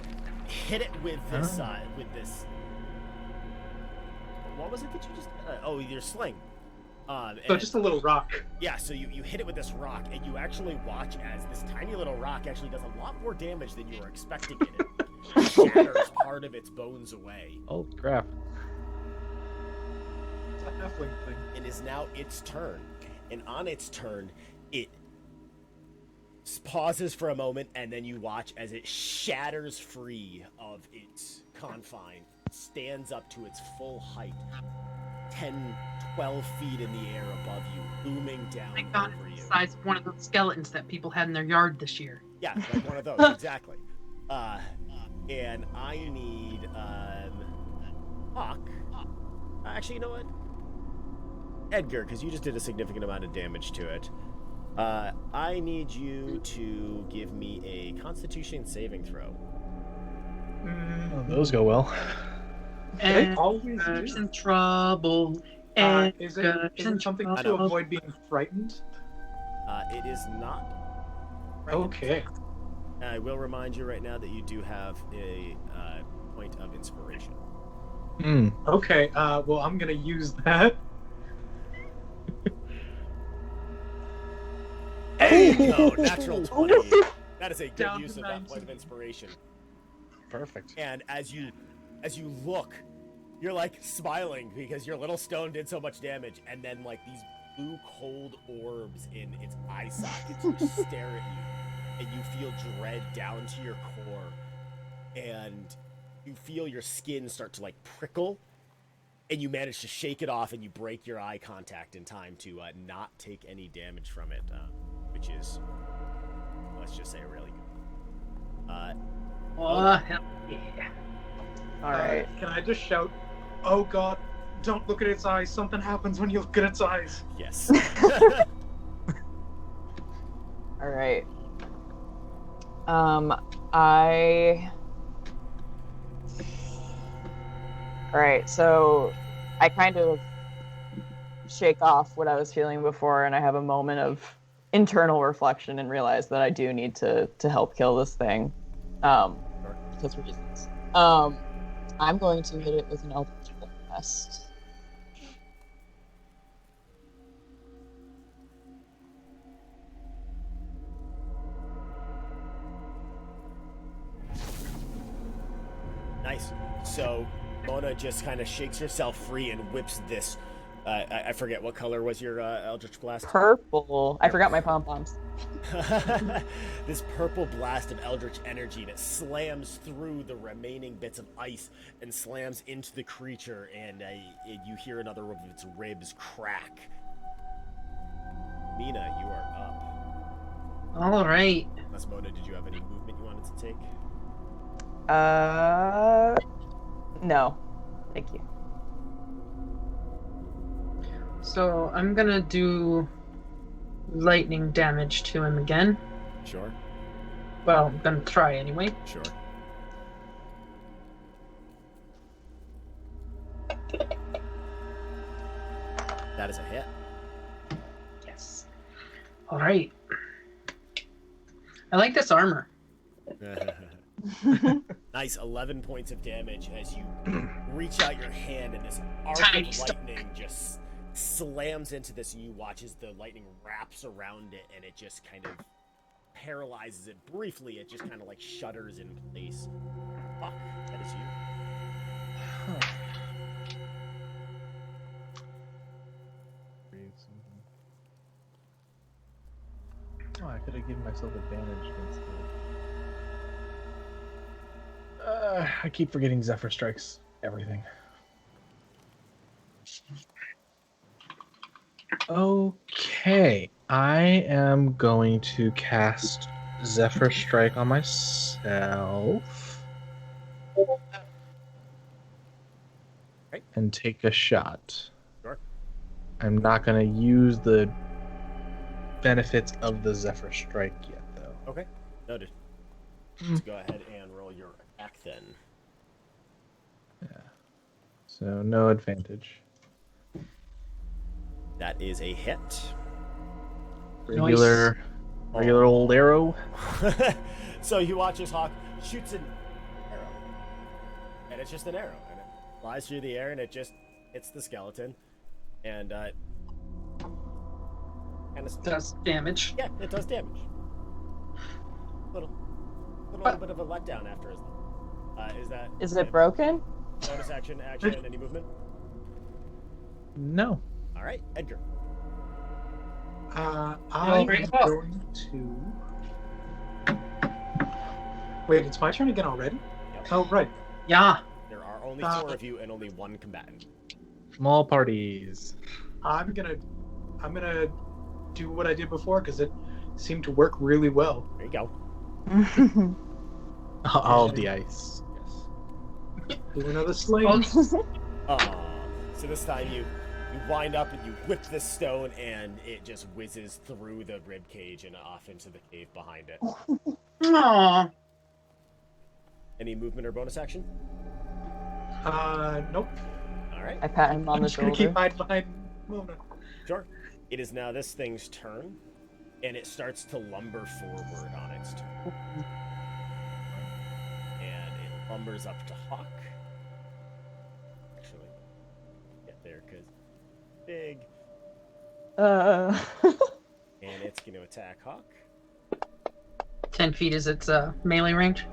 hit it with this. What was it that you just? Oh, your sling. So just a little rock. Yeah. So you hit it with this rock, and you actually watch as this tiny little rock actually does a lot more damage than you were expecting it. It shatters part of its bones away. Oh, crap. It's a halfling thing. It is now its turn, and on its turn, it pauses for a moment, and then you watch as it shatters free of its confine, stands up to its full height, 10, 12 feet in the air above you, looming down I got over you. the size of one of those skeletons that people had in their yard this year. Yeah, like one of those, exactly. And I need, Hawk. Actually, you know what? Edgar, because you just did a significant amount of damage to it. I need you to give me a Constitution saving throw. Oh, those go well. They And always Edgar's do. in trouble. Is it something to trouble. avoid being frightened? It is not. Okay. I will remind you right now that you do have a point of inspiration. Hmm. Okay. Well, I'm gonna use that. There you go, natural 20. That is a good Down use to of that 19. point of inspiration. Perfect. And as you look, you're like smiling because your little stone did so much damage, and then like these blue cold orbs in its eye sockets just stare at you, and you feel dread down to your core, and you feel your skin start to like prickle, and you manage to shake it off, and you break your eye contact in time to not take any damage from it, which is, let's just say, really good. Oh, hell yeah. All right. Can I just shout, "Oh God! Don't look at its eyes. Something happens when you look at its eyes." Yes. All right. I. All right. So, I kind of shake off what I was feeling before, and I have a moment of internal reflection and realize that I do need to help kill this thing, because reasons. I'm going to hit it with an Eldritch Blast. Nice. So Mona just kind of shakes herself free and whips this. I forget what color was your Eldritch Blast. Purple. I forgot my pom poms. This purple blast of eldritch energy that slams through the remaining bits of ice and slams into the creature, and you hear another of its ribs crack. Mina, you are up. All right. Unless Mona, did you have any movement you wanted to take? No. Thank you. So I'm gonna do lightning damage to him again. Sure. Well, I'm gonna try anyway. Sure. That is a hit. Yes. All right. I like this armor. Nice, 11 points of damage as you reach out your hand and this arc Tiny of stuff. lightning just slams into this, and you watch as the lightning wraps around it and it just kind of paralyzes it briefly. It just kind of like shudders in place. Fuck, that is you. could have given myself advantage against the... I keep forgetting Zephyr strikes everything. Okay, I am going to cast Zephyr Strike on myself. Right. And take a shot. Sure. I'm not going to use the benefits of the Zephyr Strike yet, though. Okay, noted. Let's go ahead and roll your attack then. Yeah. So no advantage. That is a hit. Regular old arrow. So you watch as Hawk shoots an arrow, and it's just an arrow, and it flies through the air, and it just hits the skeleton, and kind of Does damage. Yeah, it does damage. Little bit of a letdown after his. Is it broken? Bonus action, any movement? No. All right, Edgar. I'm Alright. going to. Wait, it's my turn again already? Yep. Oh, right. Yeah. There are only 4 of you and only 1 combatant. Small parties. I'm gonna do what I did before because it seemed to work really well. There you go. All the ice. Yes. Do another sling. So this time you wind up and you whip this stone, and it just whizzes through the rib cage and off into the cave behind it. Aww. Any movement or bonus action? Nope. All right, I pat him on I'm the just gonna shoulder. keep hiding behind Mona. sure. It is now this thing's turn, and it starts to lumber forward on its turn. And it lumbers up to Hawk. Actually, get there because big, Uh, and it's going to attack Hawk. 10 feet is its melee range.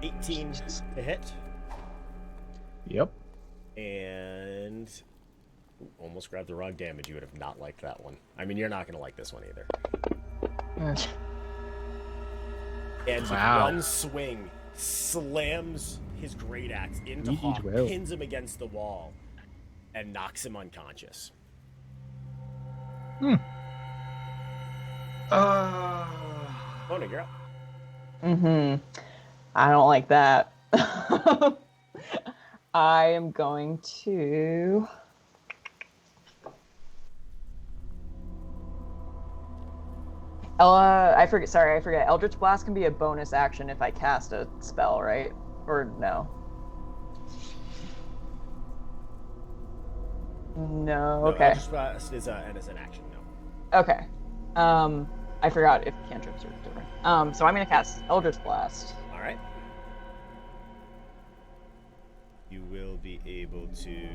18 to hit, Yep. and almost grabbed the wrong damage. You would have not liked that one. I mean, you're not going to like this one either. And with Wow. one swing, slams his great axe into You Hawk, did well. pins him against the wall, and knocks him unconscious. Mona, you're up. I don't like that. I am going to. I forget. Sorry, I forget. Eldritch Blast can be a bonus action if I cast a spell, right? Or no? No. No, Okay. Eldritch Blast is an action, no. Okay. I forgot if cantrips are different. So I'm gonna cast Eldritch Blast. All right. You will be able to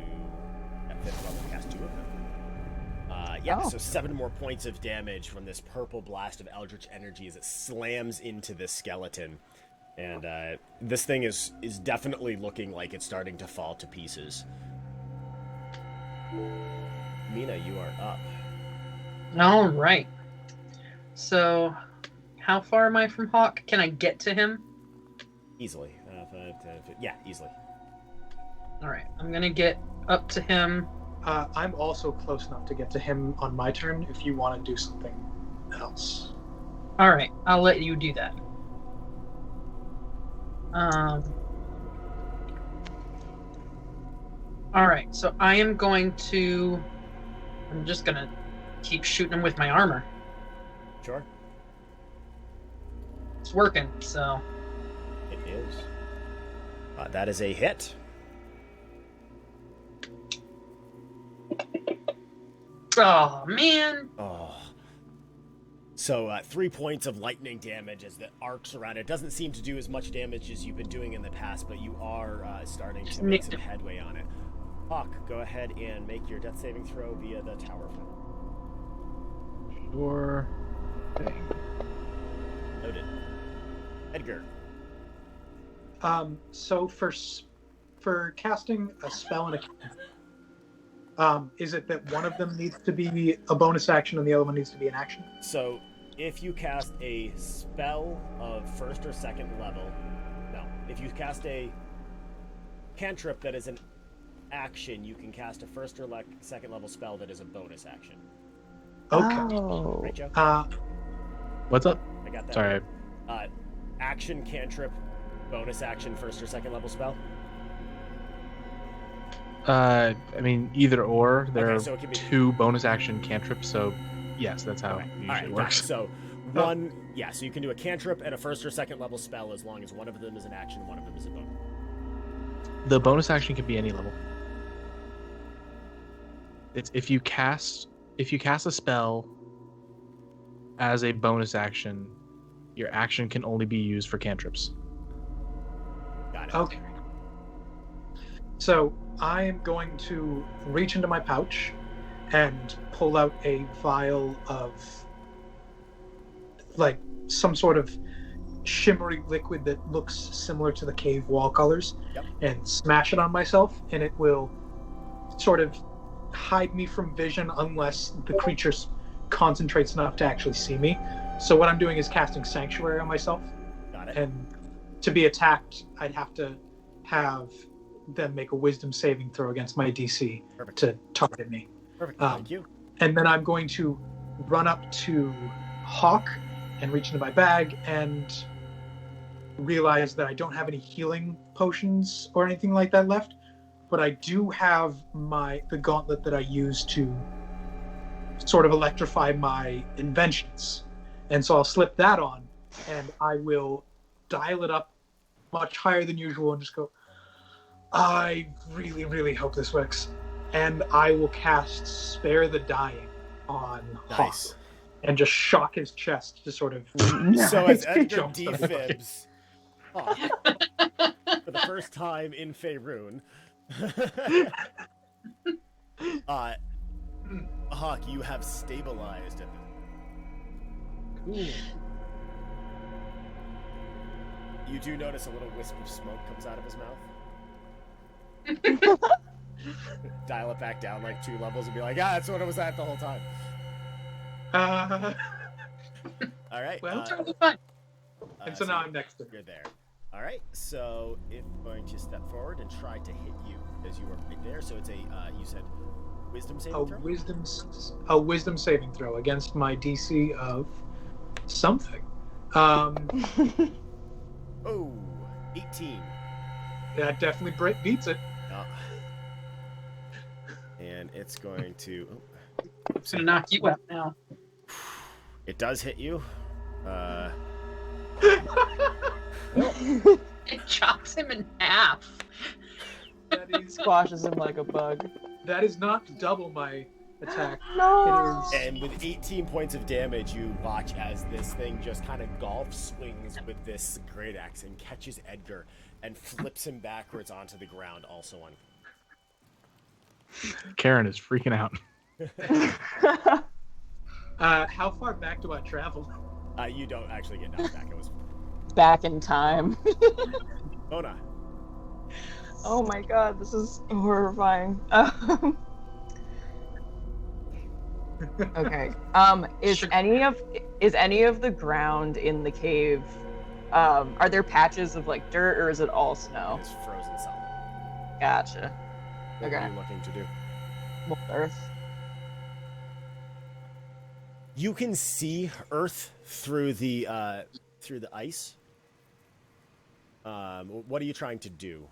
at 5th level cast 2 of them. Oh. So 7 more points of damage from this purple blast of eldritch energy as it slams into this skeleton. And this thing is definitely looking like it's starting to fall to pieces. Mina, you are up. All right. So, how far am I from Hawk? Can I get to him? Easily. 5, 10, yeah, easily. All right. I'm gonna get up to him. I'm also close enough to get to him on my turn if you want to do something else. All right. I'll let you do that. All right. So I am going to. I'm just gonna keep shooting him with my armor. Sure. It's working. So. It is. That is a hit. Oh man. Oh. So 3 points of lightning damage as the arcs around it. Doesn't seem to do as much damage as you've been doing in the past, but you are starting to make some headway on it. Hawk, go ahead and make your death saving throw via the tower phone. Sure thing. Noted. Edgar. So for casting a spell and is it that one of them needs to be a bonus action and the other one needs to be an action? So if you cast a spell of first or second level, no, if you cast a cantrip that is an action, you can cast a first or second level spell that is a bonus action. Okay. Oh. Right, Joe? What's up? I got that. Sorry. Action, cantrip, bonus action, first or second level spell. I mean, either or. There Okay, are so it can be 2 bonus action cantrips, so yes, that's how Okay. it All usually right, works. got it. So one, yeah, so you can do a cantrip and a first or second level spell as long as one of them is an action, one of them is a bonus. The bonus action can be any level. It's if you cast a spell as a bonus action, your action can only be used for cantrips. Got it. Okay. So I am going to reach into my pouch and pull out a vial of like some sort of shimmery liquid that looks similar to the cave wall colors. Yep. And smash it on myself, and it will sort of hide me from vision unless the creature concentrates enough to actually see me. So what I'm doing is casting Sanctuary on myself, Got it. and to be attacked, I'd have to have them make a Wisdom saving throw against my DC Perfect. to target me. Perfect. um, Thank you. And then I'm going to run up to Hawk and reach into my bag and realize that I don't have any healing potions or anything like that left, but I do have the gauntlet that I use to sort of electrify my inventions. And so I'll slip that on, and I will dial it up much higher than usual and just go, I really, really hope this works. And I will cast Spare the Dying on Hawk Nice. and just shock his chest to sort of... So as Edgar Jumps out of the way. defibs Hawk for the first time in Faerun, Hawk, you have stabilized at Cool. You do notice a little wisp of smoke comes out of his mouth. Dial it back down like 2 levels and be like, that's what it was at the whole time. All right. Well, Totally fine. and so now I'm next to You're there. All right. So it's going to step forward and try to hit you because you were right there. So it's a you said wisdom saving throw. a wisdom saving throw against my DC of something. Oh, 18. That definitely beats it. And it's going to. It's gonna knock you out now. It does hit you. It chops him in half. That is Squashes him like a bug. not double my attack. No. It is. And with 18 points of damage, you watch as this thing just kind of golf swings with this great axe and catches Edgar and flips him backwards onto the ground, also on. Karen is freaking out. How far back do I travel? You don't actually get knocked back. It was Back in time. Mona. Oh my god, this is horrifying. Okay. Is any of the ground in the cave? Are there patches of like dirt, or is it all snow? It's frozen solid. Gotcha. What Okay. are you looking to do? Well, Earth. You can see Earth through the ice. What are you trying to do?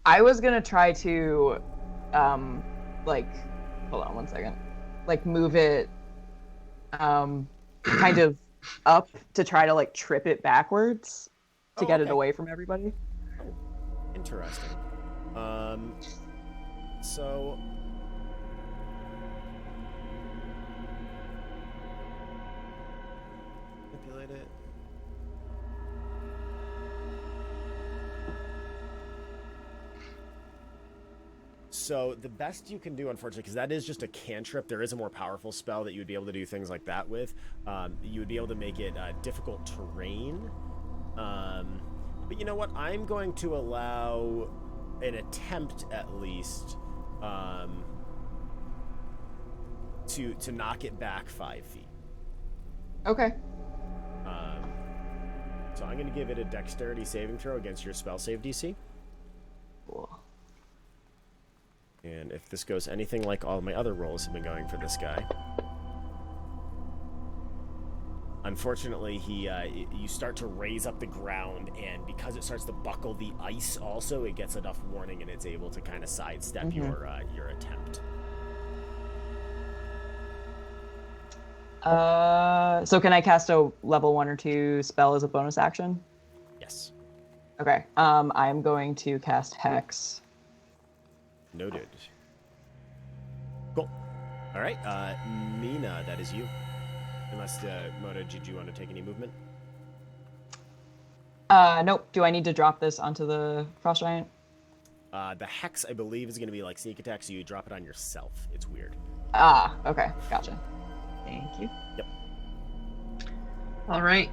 I was gonna try to, like, hold on one second, like move it, kind of up to try to like trip it backwards to get it Okay. away from everybody. Interesting. So manipulate it. So the best you can do, unfortunately, because that is just a cantrip, there is a more powerful spell that you would be able to do things like that with. You would be able to make it difficult terrain. But you know what? I'm going to allow an attempt, at least, to knock it back 5 feet. Okay. So I'm going to give it a dexterity saving throw against your spell save DC. Cool. And if this goes anything like all my other rolls have been going for this guy, unfortunately, you start to raise up the ground, and because it starts to buckle the ice, also it gets enough warning, and it's able to kind of sidestep your attempt. So can I cast a level 1 or 2 spell as a bonus action? Yes. Okay. I'm going to cast Hex. Noted. Cool. All right, Mina, that is you. Unless, Mona, did you want to take any movement? Nope. Do I need to drop this onto the Frost Giant? The Hex, I believe, is going to be like sneak attack, so you drop it on yourself. It's weird. Ah, okay. Gotcha. Thank you. Yep. All right.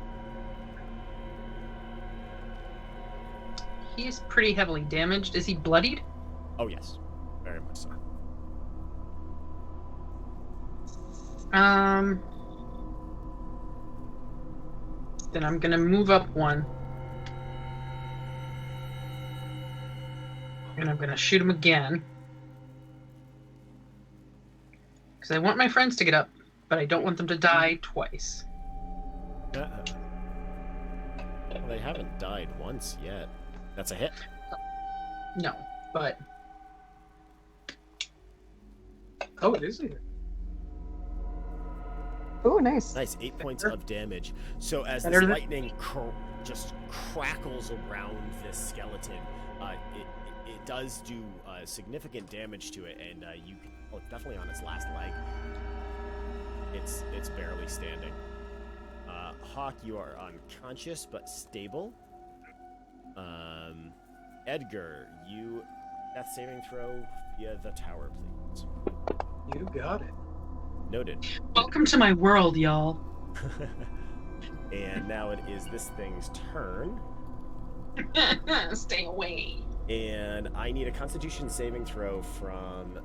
He is pretty heavily damaged. Is he bloodied? Oh, yes. Very much so. Then I'm gonna move up 1. And I'm gonna shoot him again. Because I want my friends to get up, but I don't want them to die twice. Well, they haven't died once yet. That's a hit. No, but Oh, it is here. Oh, nice. Nice, 8 points of damage. So as this Better than- lightning just crackles around this skeleton, it does do significant damage to it, and you can, definitely on its last leg. It's barely standing. Hawk, you are unconscious but stable. Edgar, you death saving throw via the tower, please. You got it. Noted. welcome to my world, y'all. And now it is this thing's turn. Stay away. And I need a Constitution saving throw from.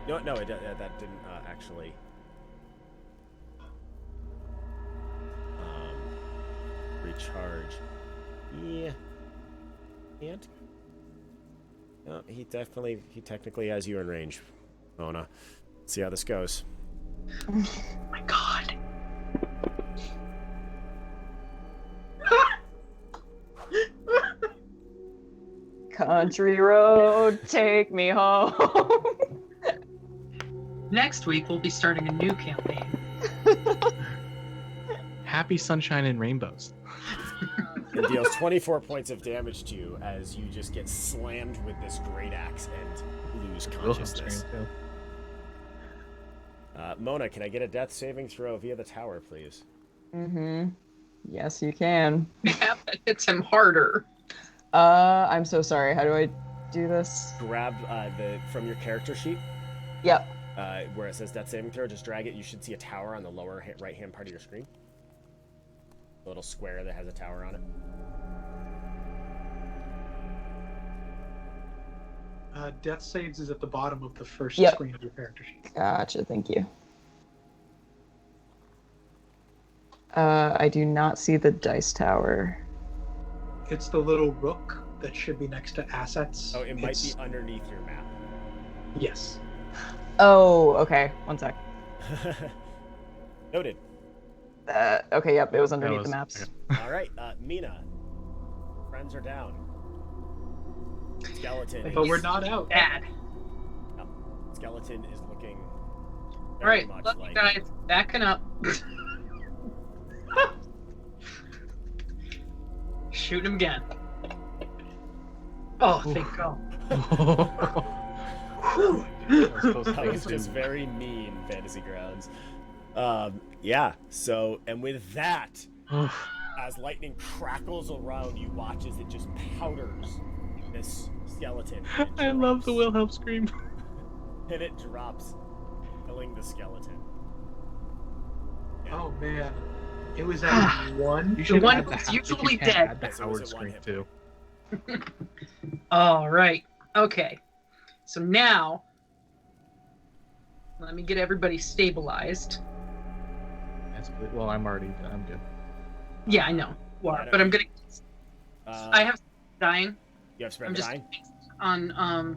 No, that didn't actually. Recharge. Yeah. Can't. No, he technically has you in range, Mona. Let's see how this goes. Oh my god. Country road, take me home. Next week we'll be starting a new campaign. Happy sunshine and rainbows. It deals 24 points of damage to you as you just get slammed with this great axe and lose consciousness. Mona, can I get a death saving throw via the tower, please? Mm-hmm. Yes, you can. Yeah, that hits him harder. I'm so sorry. How do I do this? Grab from your character sheet, Yep. where it says death saving throw, just drag it. You should see a tower on the lower right-hand part of your screen. A little square that has a tower on it. Death saves is at the bottom of the first Yep. screen of your character sheet. Gotcha. Thank you. I do not see the dice tower. It's the little rook that should be next to assets. Oh, it might be underneath your map. Yes. Oh, okay. One sec. Noted. Okay, yep, it was underneath was- the maps. All right, Mina. Friends are down. Skeleton. But is- we're not out. Bad. Skeleton is looking All very right, much look, like. guys, backing up. Shoot him again. Oh, thank God. That was just very mean, Fantasy Grounds. Yeah, so, and with that, as lightning crackles around, you watch as it just powders this skeleton. and it I love the drops. Wilhelm scream. And it drops, killing the skeleton. And Oh man. It was at one. You should one add the who's if you usually can, dead. add the Yes, it was Howard at one scream hit too. All right. Okay. So now Let me get everybody stabilized. That's good. Well, I'm good. Yeah, I know. I But I'm gonna. I Uh, have dying. you have spare I'm just dying? on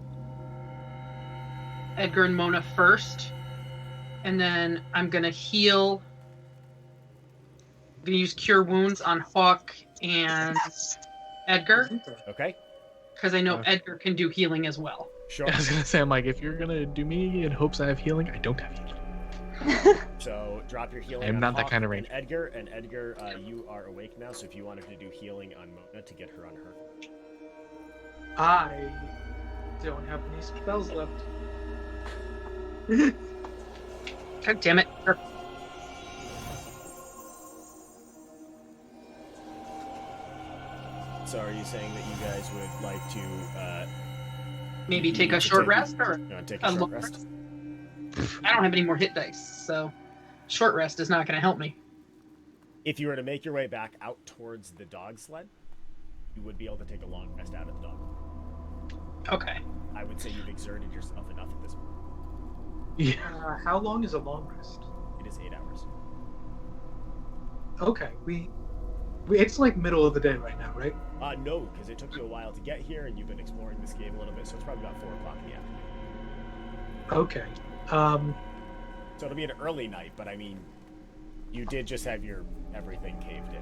Edgar and Mona first, and then I'm gonna heal. I'm gonna use Cure Wounds on Hawk and Edgar Okay, because I know Okay. Edgar can do healing as well. sure. I was gonna say, I'm like, if you're gonna do me in hopes I have healing, I don't have healing. So drop your healing I'm on not that Hawk kind of and ranger. Edgar, you are awake now, so if you wanted to do healing on Mona to get her on her. I don't have any spells left. God damn it! So are you saying that you guys would like to Maybe take a to short take- rest or take a a short long rest? I don't have any more hit dice, so short rest is not going to help me. If you were to make your way back out towards the dog sled, you would be able to take a long rest out of the dog. Okay. I would say you've exerted yourself enough at this point. Yeah. How long is a long rest? It is 8 hours. Okay, we it's like middle of the day right now, right? No, because it took you a while to get here, and you've been exploring this game a little bit, so it's probably about 4 o'clock in the afternoon. Okay. So it'll be an early night, but I mean, you did just have your everything caved in.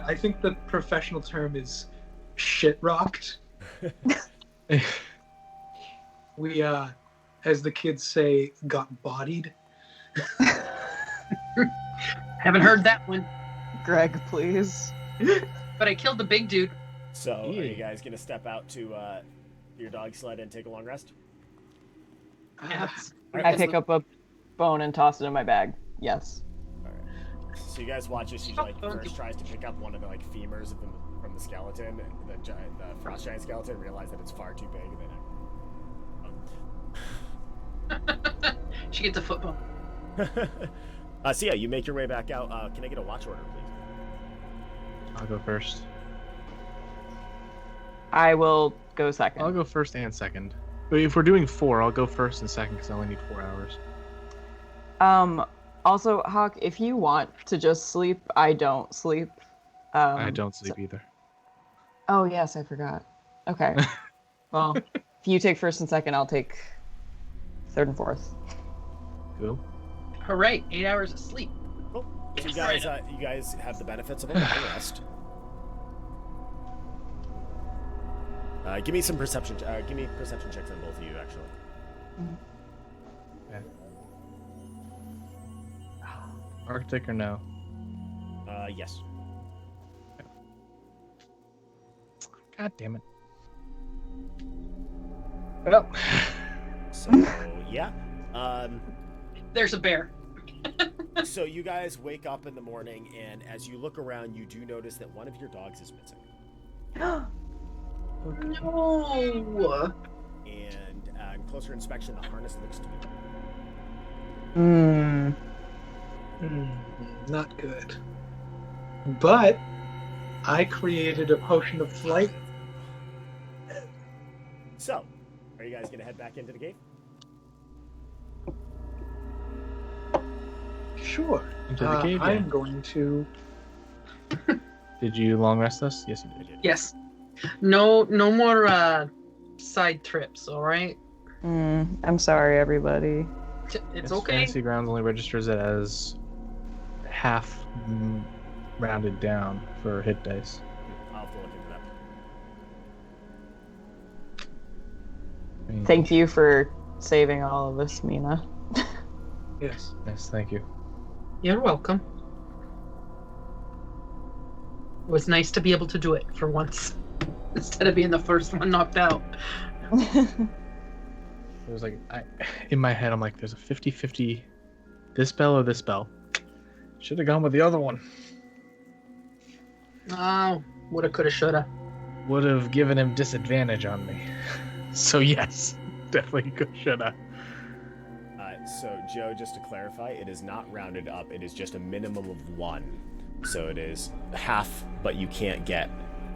I think the professional term is shit rocked. We as the kids say, got bodied. Haven't heard that one, Greg, please. but I killed the big dude. So are you Yeah. guys gonna step out to your dog sled and take a long rest? Yes. I pick up a bone and toss it in my bag. Yes. All right. So you guys watch as she like first tries to pick up one of the like femurs from the skeleton, the frost giant skeleton, and realize that it's far too big, and then She gets a foot bump. so yeah, you make your way back out. Can I get a watch order, please? I'll go first. I will go second. I'll go first and second. But if we're doing 4, I'll go first and second because I only need 4 hours. Also, Hawk, if you want to just sleep, I don't sleep. I don't sleep either. Oh, yes, I forgot. Okay. Well, if you take first and second, I'll take third and fourth. Cool. All right, 8 hours of sleep. Cool. So you guys have the benefits of a long rest. Give me some perception. Give me perception checks on both of you, actually. Okay. Arctic or no? Yes. God damn it. Well, So yeah. There's a bear. So you guys wake up in the morning, and as you look around, you do notice that one of your dogs is missing. No. And on closer inspection, the harness looks to be Not good. But I created a potion of flight. So, are you guys gonna head back into the cave? Sure. Into the cave, I yeah. am going to. Did you long rest us? Yes, you did. Yes. No more side trips. All right. I'm sorry, everybody. It's Yes, okay. Fantasy Grounds only registers it as half rounded down for hit dice. I'll have to look into that. I mean, Thank you for saving all of us, Mina. Yes. Yes, thank you. You're welcome. It was nice to be able to do it for once, instead of being the first one knocked out. It was like, in my head, I'm like, there's a 50-50, this spell or this spell. Should have gone with the other one. Oh, woulda, coulda, shoulda. Would have given him disadvantage on me. So yes, definitely shoulda. So Joe, just to clarify, it is not rounded up. It is just a minimum of 1. So it is half, but you can't get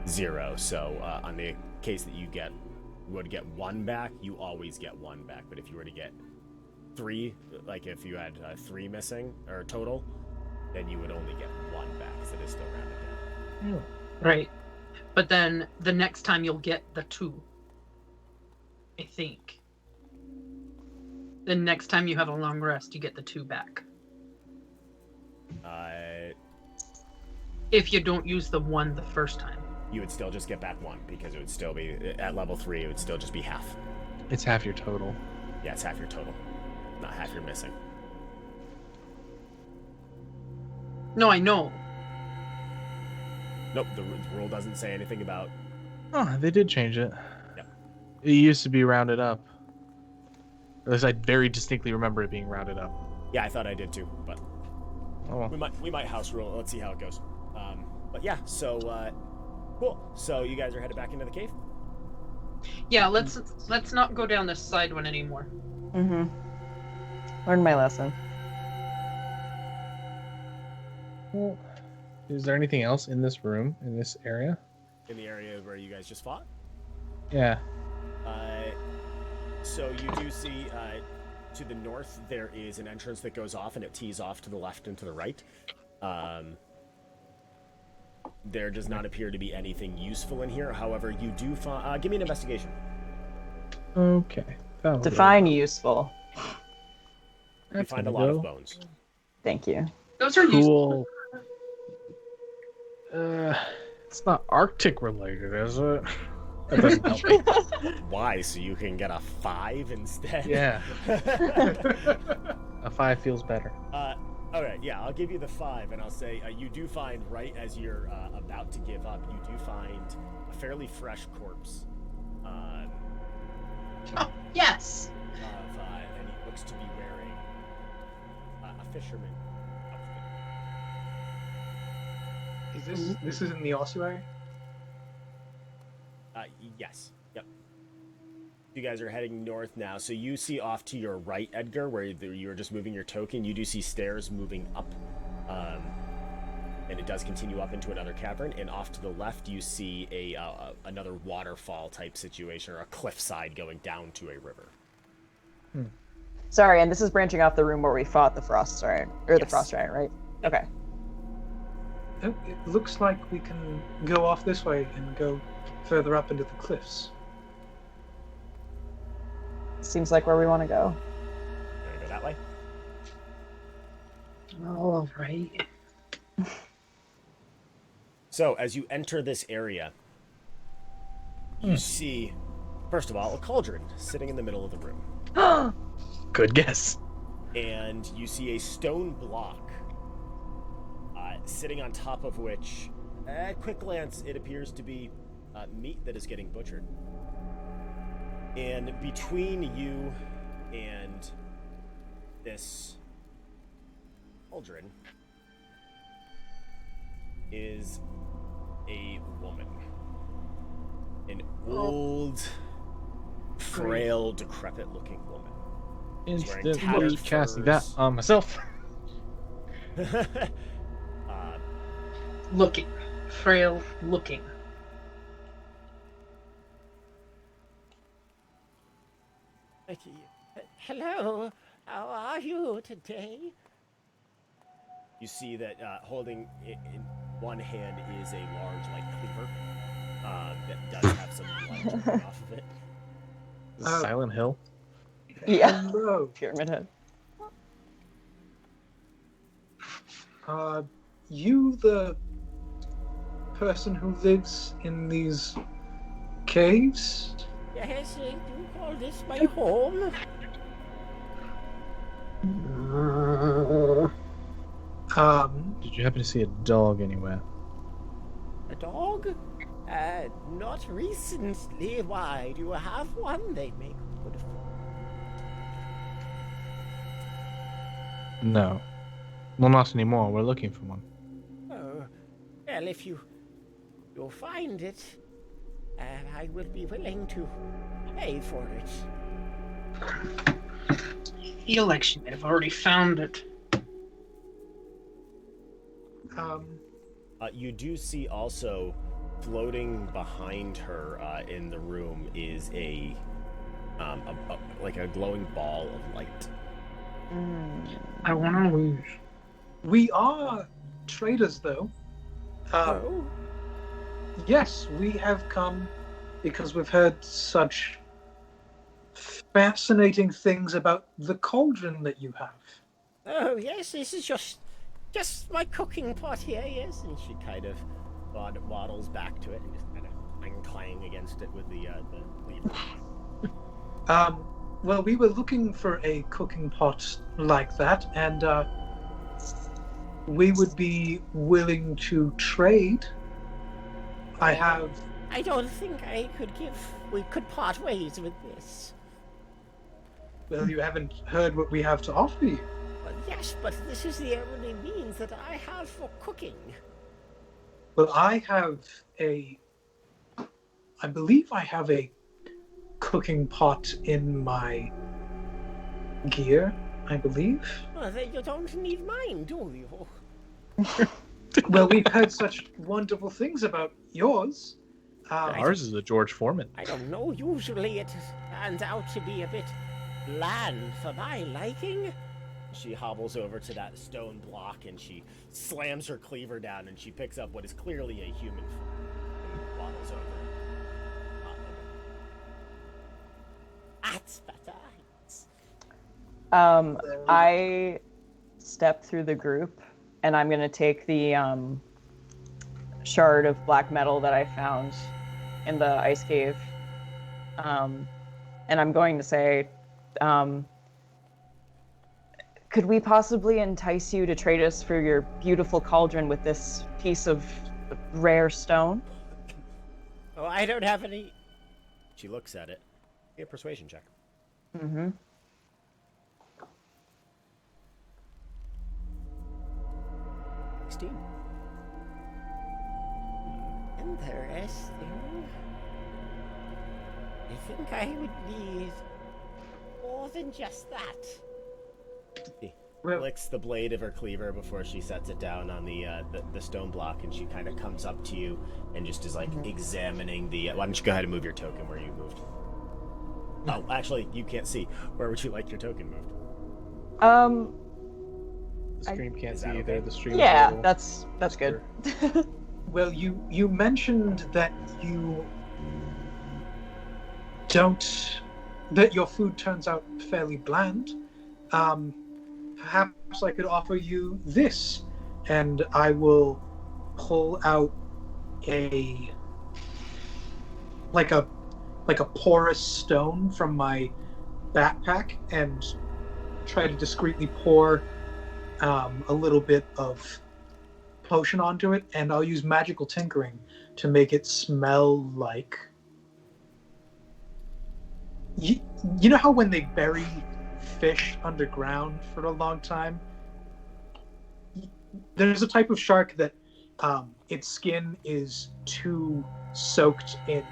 0. So on the case that you get would get 1 back, you always get 1 back. But if you were to get 3, like if you had 3 missing or total, then you would only get 1 back, because it is still rounded down. Right. But then the next time you'll get the 2. I think. The next time you have a long rest, you get the 2 back. If you don't use the 1 the first time. You would still just get back 1, because it would still be, at level 3, it would still just be half. It's half your total. Yeah, it's half your total. Not half you're missing. No, I know. Nope, the rule doesn't say anything about... Oh, they did change it. Yep. It used to be rounded up. At least I very distinctly remember it being rounded up. Yeah, I thought I did too, but Oh well. we might house rule. Let's see how it goes. But yeah, so cool. So you guys are headed back into the cave. Yeah, let's not go down this side one anymore. Mm-hmm. Learned my lesson. Well, is there anything else in this room, in this area? In the area where you guys just fought. Yeah. So you do see to the north there is an entrance that goes off, and it tees off to the left and to the right. There does not appear to be anything useful in here. However, you do find... give me an investigation. Okay. Define useful. You find a lot of bones. Thank you. Those are useful. Cool. It's not Arctic related, is it? That doesn't help me. Why? So you can get a 5 instead? Yeah. A 5 feels better. Okay, yeah, I'll give you the 5, and I'll say you do find, right as you're about to give up, you do find a fairly fresh corpse. Oh, yes. And he looks to be wearing a fisherman outfit. This is in the ossuary? Yes. Yep. You guys are heading north now, so you see off to your right, Edgar, where you were just moving your token. You do see stairs moving up, and it does continue up into another cavern. And off to the left, you see another waterfall type situation, or a cliffside going down to a river. Sorry, and this is branching off the room where we fought the frost giant, or the Yes. frost giant, right? Okay. Oh, it looks like we can go off this way and go further up into the cliffs. Seems like where we want to go. You want to go that way? All right. So, as you enter this area, you see, first of all, a cauldron sitting in the middle of the room. Good guess. And you see a stone block sitting on top of which, at quick glance, it appears to be meat that is getting butchered. And between you and this cauldron is a woman. An old, frail, decrepit-looking woman. Instantly tattered casting that furs. on myself. Looking. Frail looking. Hello, how are you today? You see that holding in one hand is a large, cleaver that does have some blood dripping off of it. Silent Hill. Yeah. Hello. Pyramid Head. You the person who lives in these caves? Yes, I do call this my home. Did you happen to see a dog anywhere? A dog? Not recently. Why? Do you have one? They make good food. No. Well, not anymore. We're looking for one. Oh, well, if you'll find it, I will be willing to pay for it. I feel like she might have already found it. Um, You do see also floating behind her in the room is like a glowing ball of light. I want to lose. We are traders, though. Oh. Yes, we have come because we've heard such fascinating things about the cauldron that you have. Oh, yes, this is just my cooking pot here, yes. And she kind of waddles back to it and just kind of clang against it with the lever. Well, we were looking for a cooking pot like that, and we would be willing to trade. I don't think we could part ways with this. Well, you haven't heard what we have to offer you. Well, yes, but this is the only means that I have for cooking. Well, I believe I have a cooking pot in my gear, I believe. Well, then you don't need mine, do you? Well, we've heard such wonderful things about yours. Ours is a George Foreman. I don't know. Usually it turns out to be a bit bland for my liking. She hobbles over to that stone block and she slams her cleaver down and she picks up what is clearly a human form and waddles over. That's better. I step through the group and I'm going to take the shard of black metal that I found in the ice cave. And I'm going to say, could we possibly entice you to trade us for your beautiful cauldron with this piece of rare stone? Oh, I don't have any. She looks at it. Get a persuasion check. Mm-hmm. 16. Interesting. I think I would need more than just that. She licks the blade of her cleaver before she sets it down on the stone block, and she kind of comes up to you and just is like examining the. Why don't you go ahead and move your token where you moved? Oh, actually, you can't see. Where would you like your token moved? The stream can't Is see that either. okay? The stream. Yeah, that's good. Well, you mentioned that you don't, that your food turns out fairly bland. Perhaps I could offer you this, and I will pull out a porous stone from my backpack and try to discreetly pour a little bit of potion onto it, and I'll use magical tinkering to make it smell like. You know how when they bury fish underground for a long time, there's a type of shark that its skin is too soaked in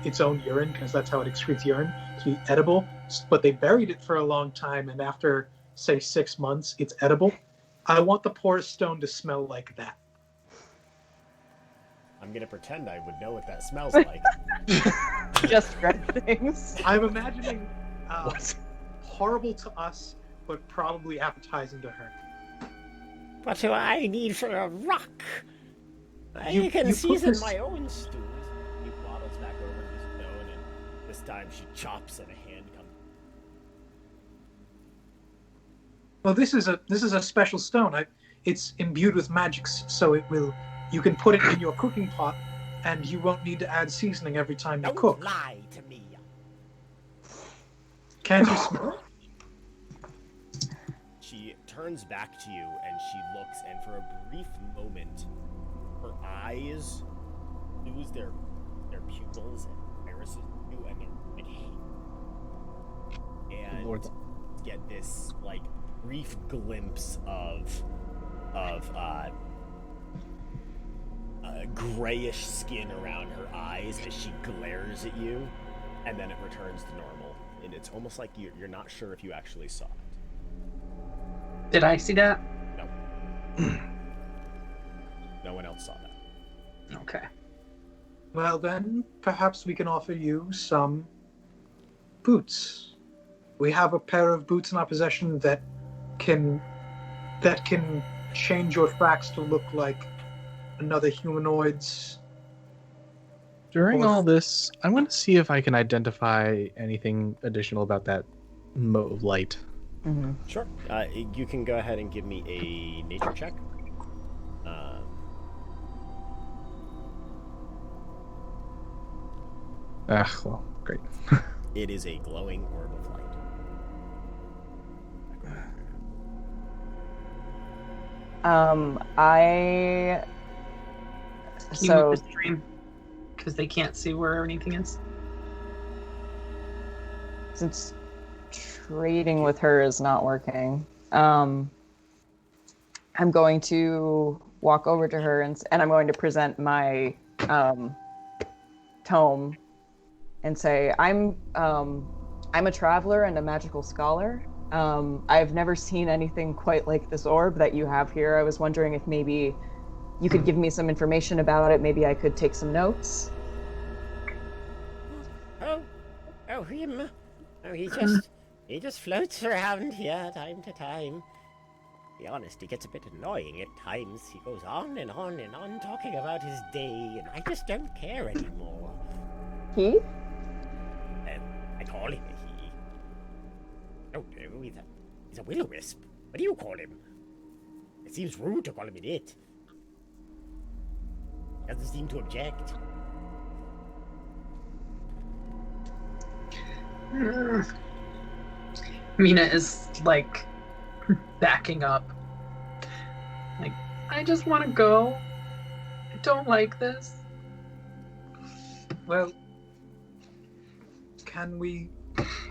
its own urine because that's how it excretes urine to be edible, but they buried it for a long time, and after say 6 months it's edible. I want the porous stone to smell like that. I'm gonna pretend I would know what that smells like. Just red things. I'm imagining horrible to us, but probably appetizing to her. What do I need for a rock? You I can put season this- my own stews. He waddles back over to the stone, and this time she chops and a hand comes. Well, this is a special stone. It's imbued with magic, so it will. You can put it in your cooking pot, and you won't need to add seasoning every time you Don't cook. lie to me. Can't you smell it? She turns back to you and she looks, and for a brief moment, her eyes lose their pupils and irises you, and they're like, and Lord. get this like brief glimpse of grayish skin around her eyes as she glares at you, and then it returns to normal. And it's almost like you're not sure if you actually saw it. Did I see that? No. No one else saw that. Okay. Well then, perhaps we can offer you some boots. We have a pair of boots in our possession that can change your tracks to look like another humanoid's. During Or all this, I want to see if I can identify anything additional about that mote of light. Mm-hmm. Sure. You can go ahead and give me a nature check. Well, great. It is a glowing orb of light. I. Can you So move the stream? Because they can't see where anything is. since trading with her is not working, I'm going to walk over to her and I'm going to present my tome and say, I'm a traveler and a magical scholar. I've never seen anything quite like this orb that you have here. I was wondering if maybe you could give me some information about it. Maybe I could take some notes. Oh, him. Oh, he just floats around here time to time. To be honest, he gets a bit annoying at times. He goes on and on and on talking about his day, and I just don't care anymore. He? I call him a he. Oh no, he's a will-o-wisp. What do you call him? It seems rude to call him an it. He doesn't seem to object. Mina is like backing up. Like, I just want to go. I don't like this. well,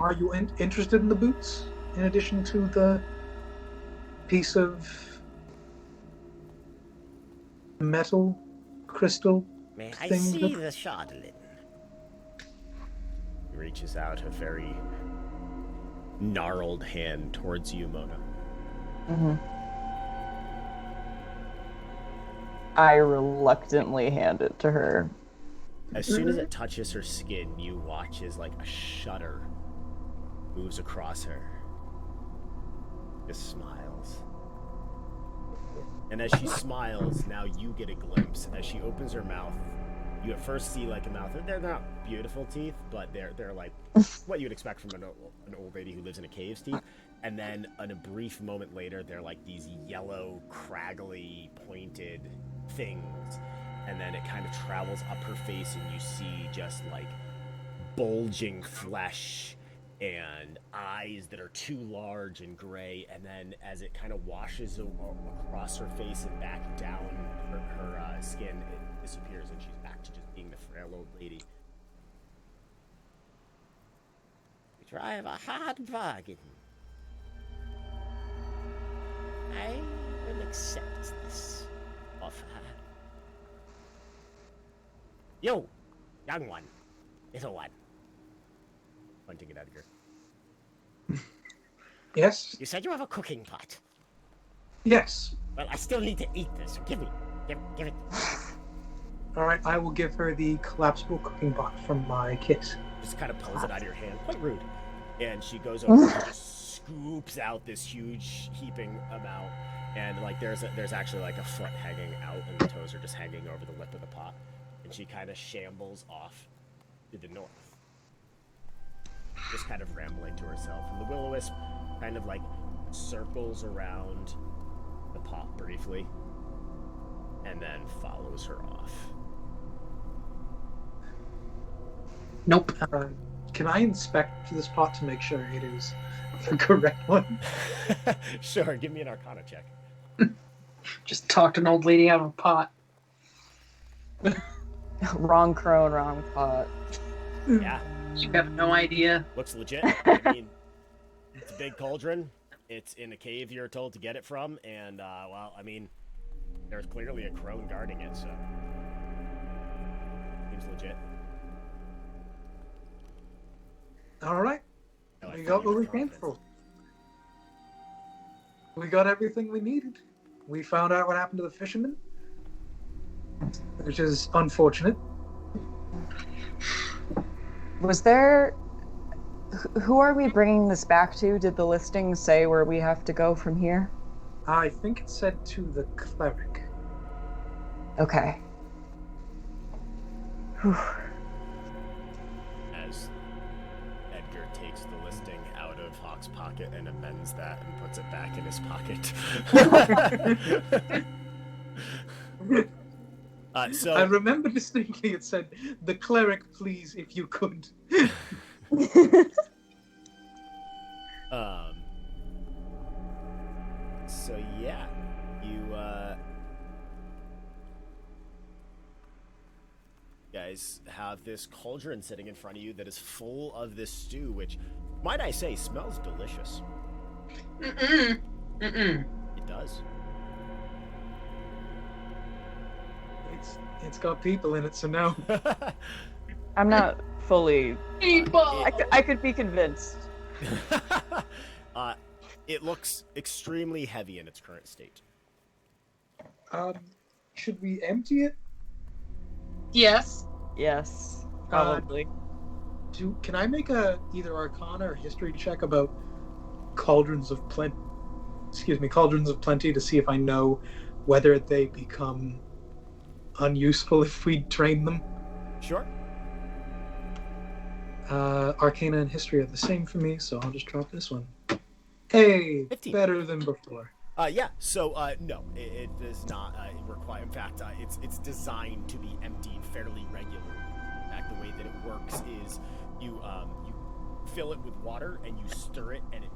are you interested in the boots in addition to the piece of metal crystal May I thing see that- the Chardolin? He reaches out a very gnarled hand towards you, Mona. Mm-hmm. I reluctantly hand it to her. As soon as it touches her skin, you watch as like a shudder moves across her. Just smiles. And as she smiles, now you get a glimpse. As she opens her mouth, you at first see like a mouth. They're not beautiful teeth, but they're like what you'd expect from an old lady who lives in a cave's teeth. And then in a brief moment later, they're like these yellow, craggly, pointed things. And then it kind of travels up her face, and you see just like bulging flesh and eyes that are too large and gray. And then as it kind of washes across her face and back down her skin, it disappears, and she's back to just being the frail old lady. We drive a hard bargain. I will accept this offer. Yo, young one, little one. Pointing it at her. Yes? You said you have a cooking pot. Yes. Well, I still need to eat this, so give it. Alright, I will give her the collapsible cooking pot from my kit. Just kind of pulls it out of your hand, quite rude. And she goes over and just scoops out this huge heaping amount. And like there's actually like a foot hanging out, and the toes are just hanging over the lip of the pot. And she kind of shambles off to the north, just kind of rambling to herself. And the will-o-wisp kind of like circles around the pot briefly, and then follows her off. Nope. Can I inspect this pot to make sure it is the correct one? Sure, give me an Arcana check. Just talked an old lady out of a pot. Wrong crone, wrong pot. Yeah, You have no idea. looks legit. I mean, it's a big cauldron. It's in a cave you're told to get it from, and well, I mean, there's clearly a crone guarding it, so seems legit. Alright, Oh, I we feel got what your we came confidence. for. We got everything we needed. We found out what happened to the fisherman, which is unfortunate. Was there? Who are we bringing this back to? Did the listing say where we have to go from here? I think it said to the cleric. Okay. Whew. As Edgar takes the listing out of Hawk's pocket and amends that and puts it back in his pocket. So I remember distinctly it said, "The cleric, please, if you could." So yeah, you guys have this cauldron sitting in front of you that is full of this stew, which, might I say, smells delicious. Mm-mm. Mm-mm. It does. It's got people in it, so no. I'm not fully. People! I could be convinced. It looks extremely heavy in its current state. Should we empty it? Yes. Yes, probably. Can I make either Arcana or History check about cauldrons of plenty? Cauldrons of plenty, to see if I know whether they become unuseful if we drain them. Sure. Arcana and History are the same for me, so I'll just drop this one. Hey, 15. better than before. Yeah. So no, it does not require. In fact, it's designed to be emptied fairly regularly. In fact, the way that it works is you fill it with water and you stir it, and it.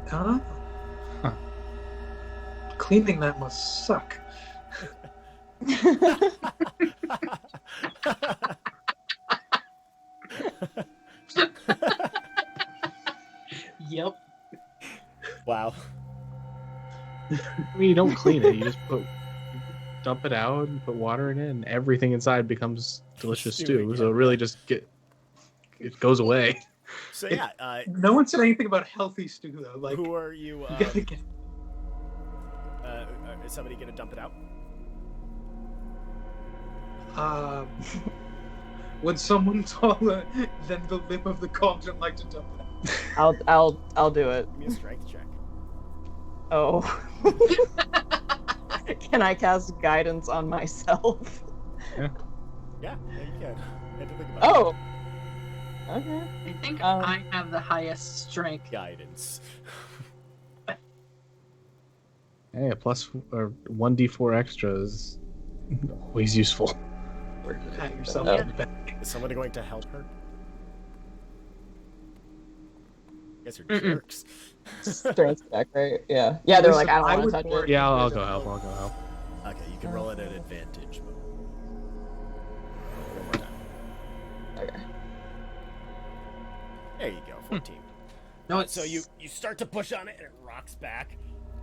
Huh? Cleaning that must suck. Yep. Wow. I mean, you don't clean it. You just dump it out and put water in it, and everything inside becomes delicious Stewing, stew. So it really just it goes away. So yeah. No one said anything about healthy stew though. Like, Who are you? you gotta get. Is somebody gonna dump it out? Would someone taller than the lip of the cauldron like to dump it out? I'll do it. Give me a strength check. Oh. Can I cast guidance on myself? Yeah, you can. I had to think about Oh. Okay. I think Um, I have the highest strength. guidance. Hey, a plus or 1d4 extra is always useful. Pat yourself Oh. on the back. Is somebody going to help her? You guys are Mm-mm. jerks. Strength check, right? Yeah. Yeah, they're like, I don't want to was touch born- it. Yeah, I'll go help. I'll go help. Okay, you can roll it at advantage. One more time. Okay. There you go, 14. No, it's So you start to push on it and it rocks back.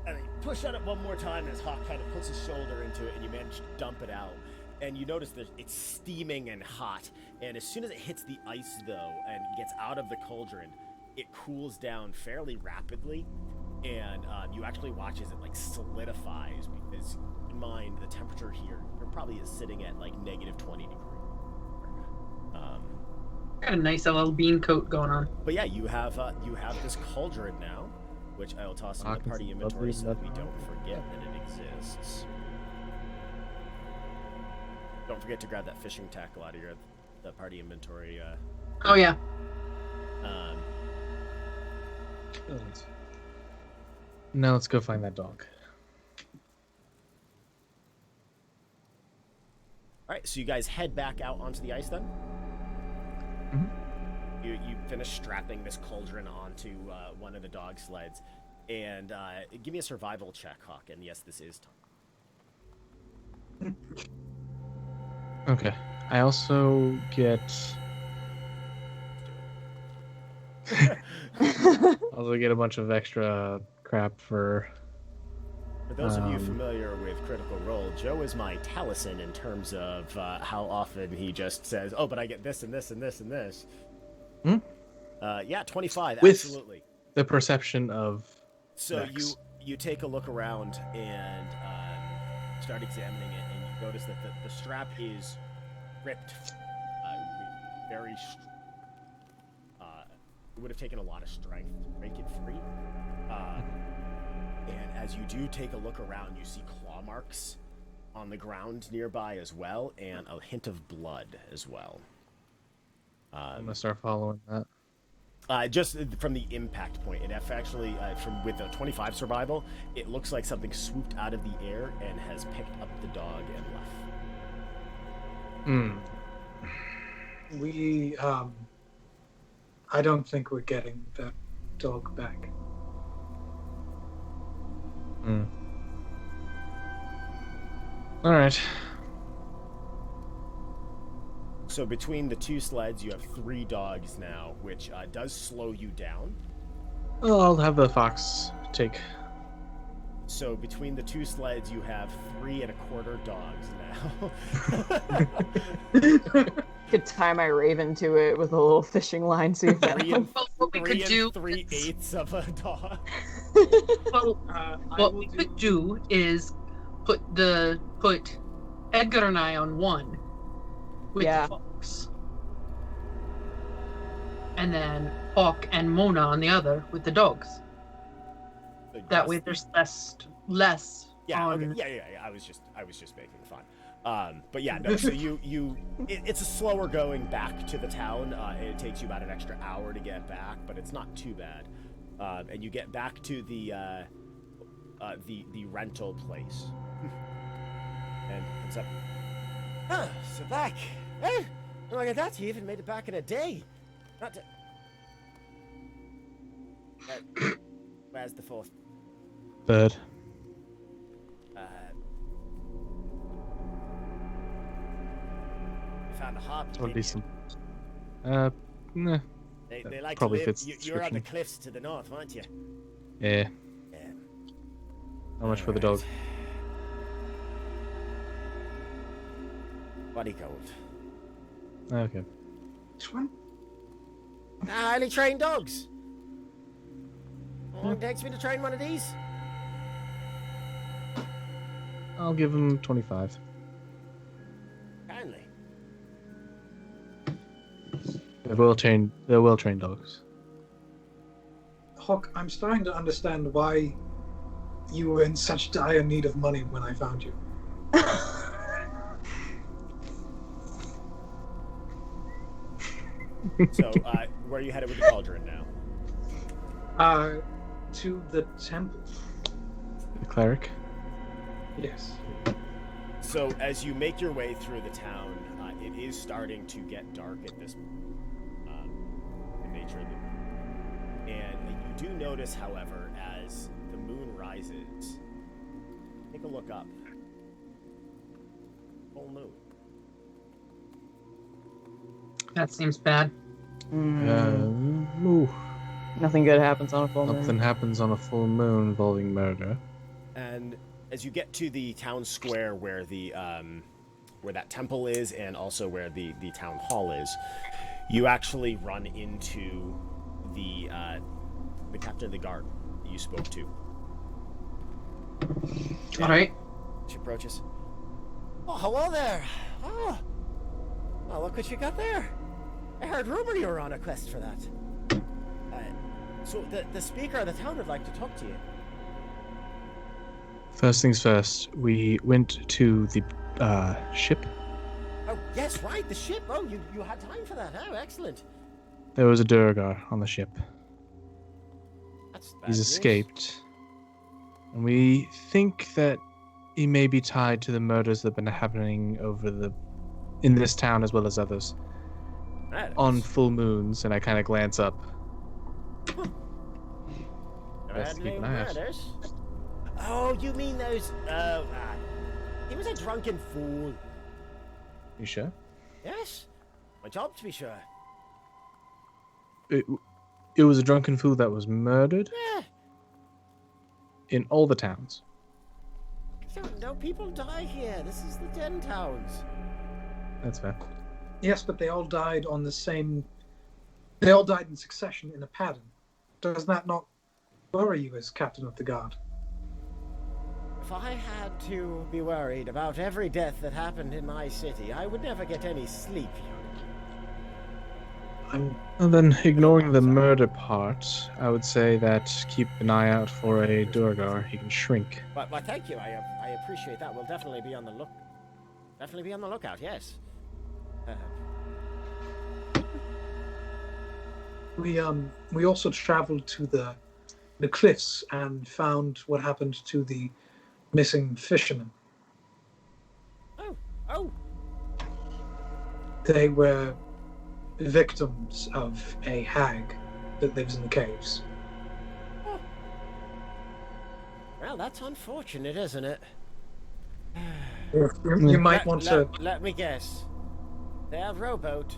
And then you push on it one more time as Hawk kind of puts his shoulder into it and you manage to dump it out. And you notice that it's steaming and hot. And as soon as it hits the ice, though, and gets out of the cauldron, it cools down fairly rapidly. And you actually watch as it like solidifies, because in mind the temperature here, you're probably sitting at like -20 degrees. got a nice little bean coat going on. But yeah, you have this cauldron now, which I will toss in the party inventory so that we don't forget that it exists. Don't forget to grab that fishing tackle out of the party inventory. Oh yeah. Now let's go find that dog. All right, so you guys head back out onto the ice then. You finish strapping this cauldron onto one of the dog sleds, and give me a survival check, Hawk. And yes, this is Tom. Okay. I also get. A bunch of extra crap for. For those of you familiar with Critical Role, Joe is my Taliesin in terms of how often he just says, "Oh, but I get this and this and this and this." Yeah, 25. With absolutely. the perception of. So Vex. you take a look around and start examining it, and you notice that the strap is ripped. very. It would have taken a lot of strength to break it free. And as you do take a look around, you see claw marks on the ground nearby as well, and a hint of blood as well. I'm gonna start following that. Just from the impact point, it actually, from with a 25 survival, it looks like something swooped out of the air and has picked up the dog and left. We, I don't think we're getting that dog back. All right. So between the two sleds, you have 3 dogs now, which does slow you down. Well, I'll have the fox take. So between the 2 sleds, you have 3 1/4 dogs now. Could tie my raven to it with a little fishing line, see if that Three will. and- Well, what we 3 could and do 3/8 of a dog. well, I what will we do- could do is put Edgar and I on one with Yeah. the fox, and then Hawk and Mona on the other with the dogs. So That just- way, there's less. Yeah, on... okay. Yeah. I was just making fun. But yeah, no. So it's a slower going back to the town. It takes you about an extra hour to get back, but it's not too bad. And you get back to the rental place. And comes up. Ah, so back. Eh? Oh, look at that! You even made it back in a day. Not to... Where's the 4th? Bird. You found a harp. Probably some. Nah. They like probably to live. fits the You're on the description. cliffs to the north, weren't you? Yeah. Yeah. How much for the dog? 20 gold. Okay. Which one? Highly trained dogs. How long it takes me to train one of these? I'll give him 25. Kindly. They're well-trained dogs. Hawk, I'm starting to understand why you were in such dire need of money when I found you. So, where are you headed with the cauldron now? To the temple. The cleric. Yes. So, as you make your way through the town, it is starting to get dark at this the nature of the... And you do notice, however, as the moon rises, take a look up. Full moon. That seems bad. Ooh. Nothing good happens on a full moon. Something happens on a full moon involving murder. And as you get to the town square where the where that temple is, and also where the town hall is, you actually run into the captain of the guard that you spoke to. All right. She approaches. Oh, hello there. Oh, well, look what you got there. I heard rumor you were on a quest for that. So the speaker of the town would like to talk to you. First things first, we went to the ship. Oh, yes, right, the ship. Oh, you had time for that. Oh, excellent. There was a Durgar on the ship. That's bad He's news. escaped. And we think that he may be tied to the murders that have been happening in this town as well as others. That On is- full moons, and I kind of glance up. Never Best had to keep any an eye out. murders. Oh, you mean those? He was a drunken fool. You sure? Yes, my job to be sure. It was a drunken fool that was murdered Yeah, in all the towns. no people die here. This is the Den Towns. That's fair. Yes, but they all died on the same. They all died in succession in a pattern. Does that not worry you as captain of the guard? If I had to be worried about every death that happened in my city, I would never get any sleep. And then, ignoring the Sorry. murder part, I would say that keep an eye out for a Durgar. He can shrink. But thank you. I appreciate that. We'll definitely be on the lookout. Yes. We also traveled to the cliffs and found what happened to the missing fishermen. Oh. They were victims of a hag that lives in the caves. Well, that's unfortunate, isn't it? You might want to. Let me guess. Their rowboat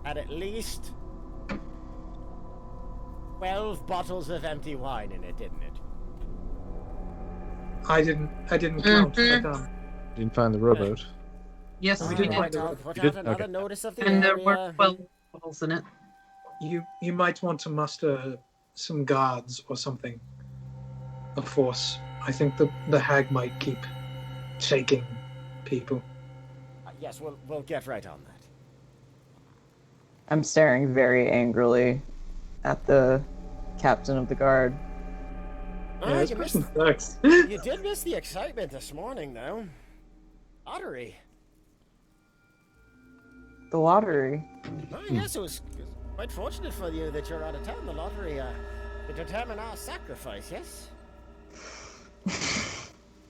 had at least 12 bottles of empty wine in it, didn't it? I didn't count. But, Didn't find the rowboat. Yes, We we didn't did. quite- I'll put You out did? another Okay. notice of the And there area. were 12 bottles in it. you might want to muster some guards or something. A force. I think the hag might keep taking people. Yes, we'll get right on that. I'm staring very angrily at the captain of the guard. Yeah, this you, person sucks. you did miss the excitement this morning, though. Lottery. The lottery. Oh, yes, it was quite fortunate for you that you're out of town. The lottery to determine our sacrifice, yes?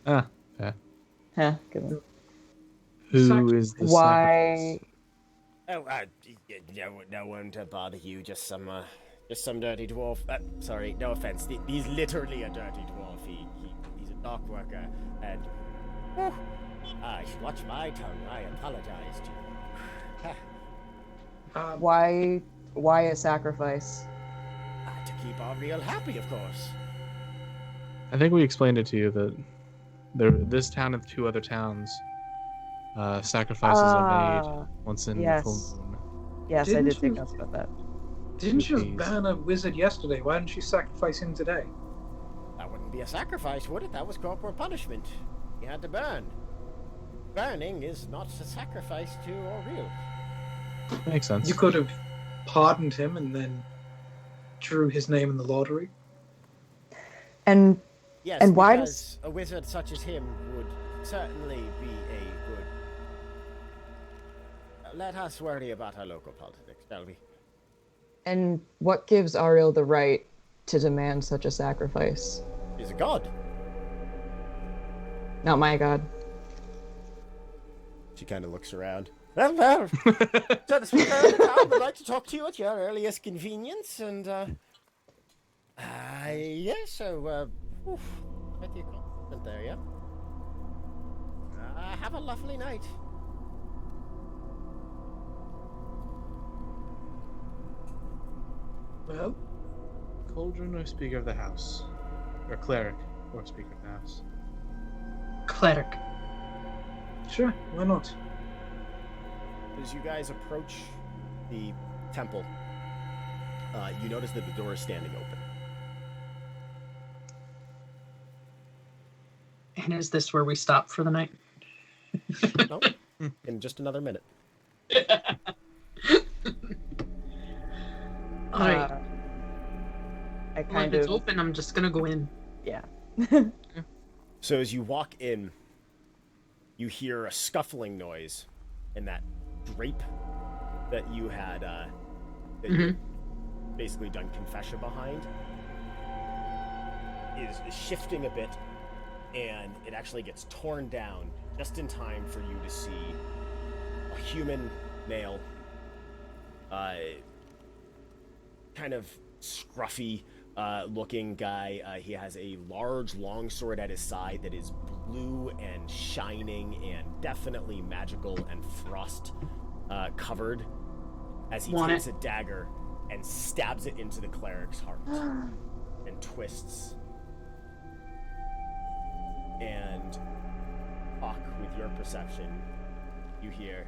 Ah, yeah. Huh, good one. Who is the Why? Oh, no one to bother you. Just some dirty dwarf. Sorry, no offense. He's literally a dirty dwarf. He's a dock worker, and I should watch my tongue. I apologize to you. Why a sacrifice? To keep our real happy, of course. I think we explained it to you that this town and 2 other towns, sacrifices are made once in yes. full moon. Yes, I Didn't did take you- notes about that. Didn't you Jeez. ban a wizard yesterday? Why didn't you sacrifice him today? That wouldn't be a sacrifice, would it? That was corporal punishment. You had to burn. Burning is not a sacrifice to Oriel. Makes sense. You could have pardoned him and then drew his name in the lottery. And Yes, And why because a wizard such as him would certainly be a good... Let us worry about our local politics, shall we? and what gives Ariel the right to demand such a sacrifice? He's a god. Not my god. She kind of looks around. Well, so the speaker of the town would like to talk to you at your earliest convenience, and, yeah, so, quite the accomplishment there, yeah? Have a lovely night. Well, Cauldron or Speaker of the House? Or Cleric or Speaker of the House? Cleric. sure, why not? As you guys approach the temple, you notice that the door is standing open. And is this where we stop for the night? No? In just another minute. Alright. I Well, kind if it's of open, I'm just gonna go in. yeah. So as you walk in, you hear a scuffling noise, and that drape that you had that you basically done confession behind is shifting a bit, and it actually gets torn down just in time for you to see a human male, kind of scruffy looking guy. He has a large long sword at his side that is blue and shining and definitely magical and frost covered, as he takes a dagger and stabs it into the cleric's heart and twists. And Hawk, with your perception, you hear,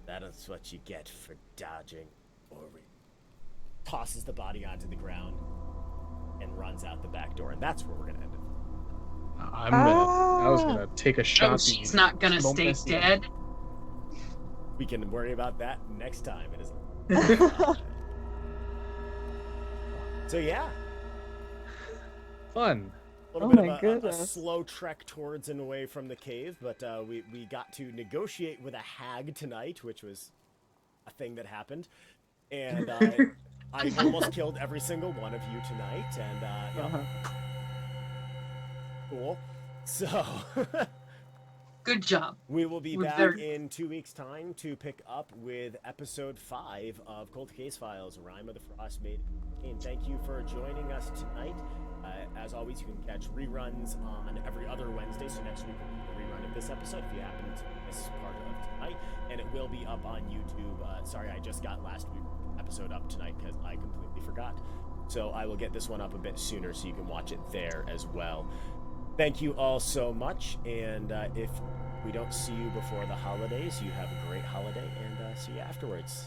"That is what you get for dodging." Ori tosses the body onto the ground and runs out the back door, and that's where we're gonna end it. I was gonna take a shot. Oh, she's not gonna stay dead. We can worry about that next time. It is So yeah, Fun. a little Oh bit my of a goodness. slow trek towards and away from the cave, but we got to negotiate with a hag tonight, which was a thing that happened, and I almost killed every single one of you tonight, and Uh-huh. cool. So Good job. we will be We're back very- in 2 weeks' time to pick up with episode 5 of Cold Case Files, Rime of the Frost Maiden. And thank you for joining us tonight. As always, you can catch reruns on every other Wednesday, so next week we'll do a rerun of this episode if you happen to miss part of tonight. And it will be up on YouTube. Sorry, I just got last week's episode up tonight because I completely forgot. So I will get this one up a bit sooner so you can watch it there as well. Thank you all so much, and if we don't see you before the holidays, you have a great holiday, and see you afterwards.